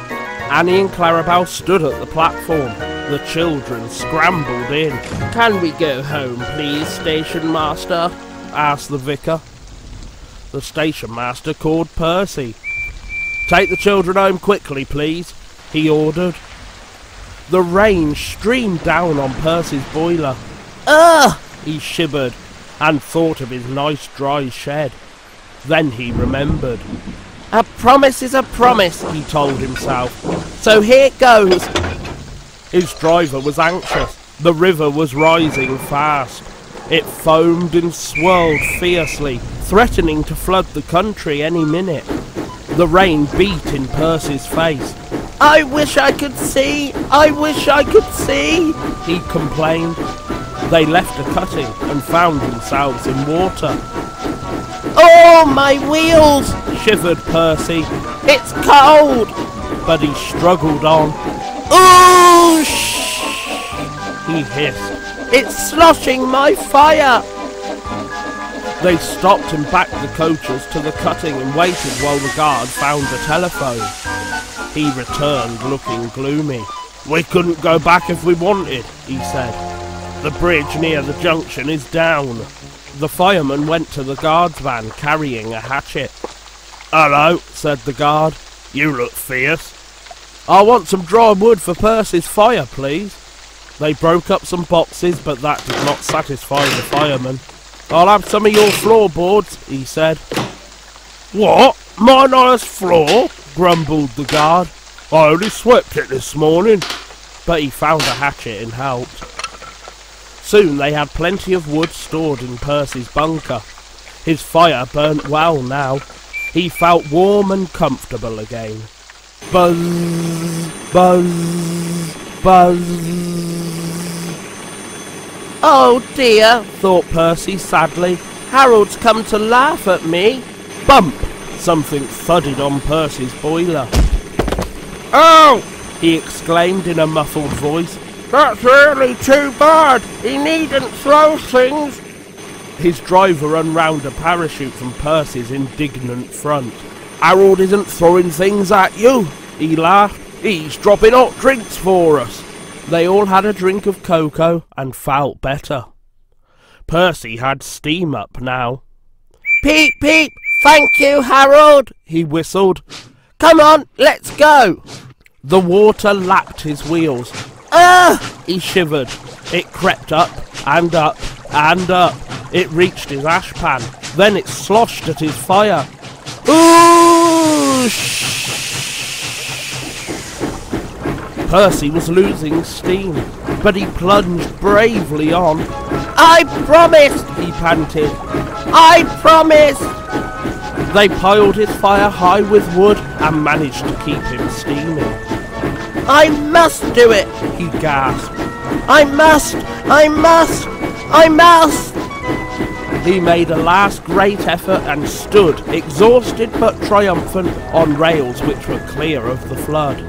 Annie and Clarabelle stood at the platform. The children scrambled in. "Can we go home, please, station master?" asked the vicar. The station master called Percy. "Take the children home quickly, please," he ordered. The rain streamed down on Percy's boiler. Ugh! He shivered and thought of his nice dry shed. Then he remembered. "A promise is a promise," he told himself. "So here goes." His driver was anxious. The river was rising fast. It foamed and swirled fiercely, threatening to flood the country any minute. The rain beat in Percy's face. "I wish I could see! I wish I could see!" he complained. They left a cutting and found themselves in water. "Oh, my wheels!" shivered Percy. "It's cold!" But he struggled on. "Ooh, shh!" he hissed. "It's sloshing my fire!" They stopped and backed the coaches to the cutting and waited while the guard found the telephone. He returned looking gloomy. "We couldn't go back if we wanted," he said. the bridge near the junction is down. The fireman went to the guard's van carrying a hatchet. "Hello," said the guard. "You look fierce." "I want some dry wood for Percy's fire, please." They broke up some boxes, but that did not satisfy the fireman. "I'll have some of your floorboards," he said. "What? My nice floor?" grumbled the guard. "I only swept it this morning." But he found a hatchet and helped. Soon they had plenty of wood stored in Percy's bunker. His fire burnt well now. He felt warm and comfortable again. Buzz, buzz, buzz. Oh dear, thought Percy sadly. Harold's come to laugh at me. Bump! Something thudded on Percy's boiler. Oh! He exclaimed in a muffled voice. That's really too bad. He needn't throw things. His driver unwound a parachute from Percy's indignant front. "Harold isn't throwing things at you," he laughed. "He's dropping hot drinks for us." They all had a drink of cocoa and felt better. Percy had steam up now. "Peep, peep! Thank you, Harold," he whistled. "Come on, let's go." The water lapped his wheels. Ah! He shivered. It crept up and up and up. It reached his ashpan. Then it sloshed at his fire. Ooh! Percy was losing steam, but he plunged bravely on. "I promised," he panted. "I promised." They piled his fire high with wood and managed to keep him steaming. "I must do it," he gasped. "I must, I must, I must." He made a last great effort and stood, exhausted but triumphant, on rails which were clear of the flood.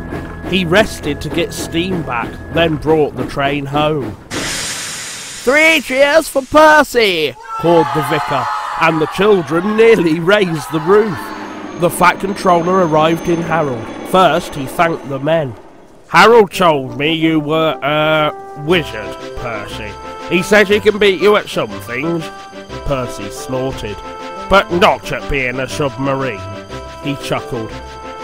He rested to get steam back, then brought the train home. "3 cheers for Percy!" called the vicar, and the children nearly raised the roof. The Fat Controller arrived in Harold. First he thanked the men. "Harold told me you were a wizard, Percy. He says he can beat you at some things." Percy snorted. "But not at being a submarine." He chuckled.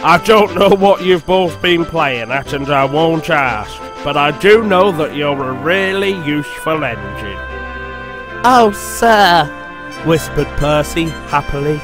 "I don't know what you've both been playing at, and I won't ask, but I do know that you're a really useful engine." "Oh, sir," whispered Percy happily.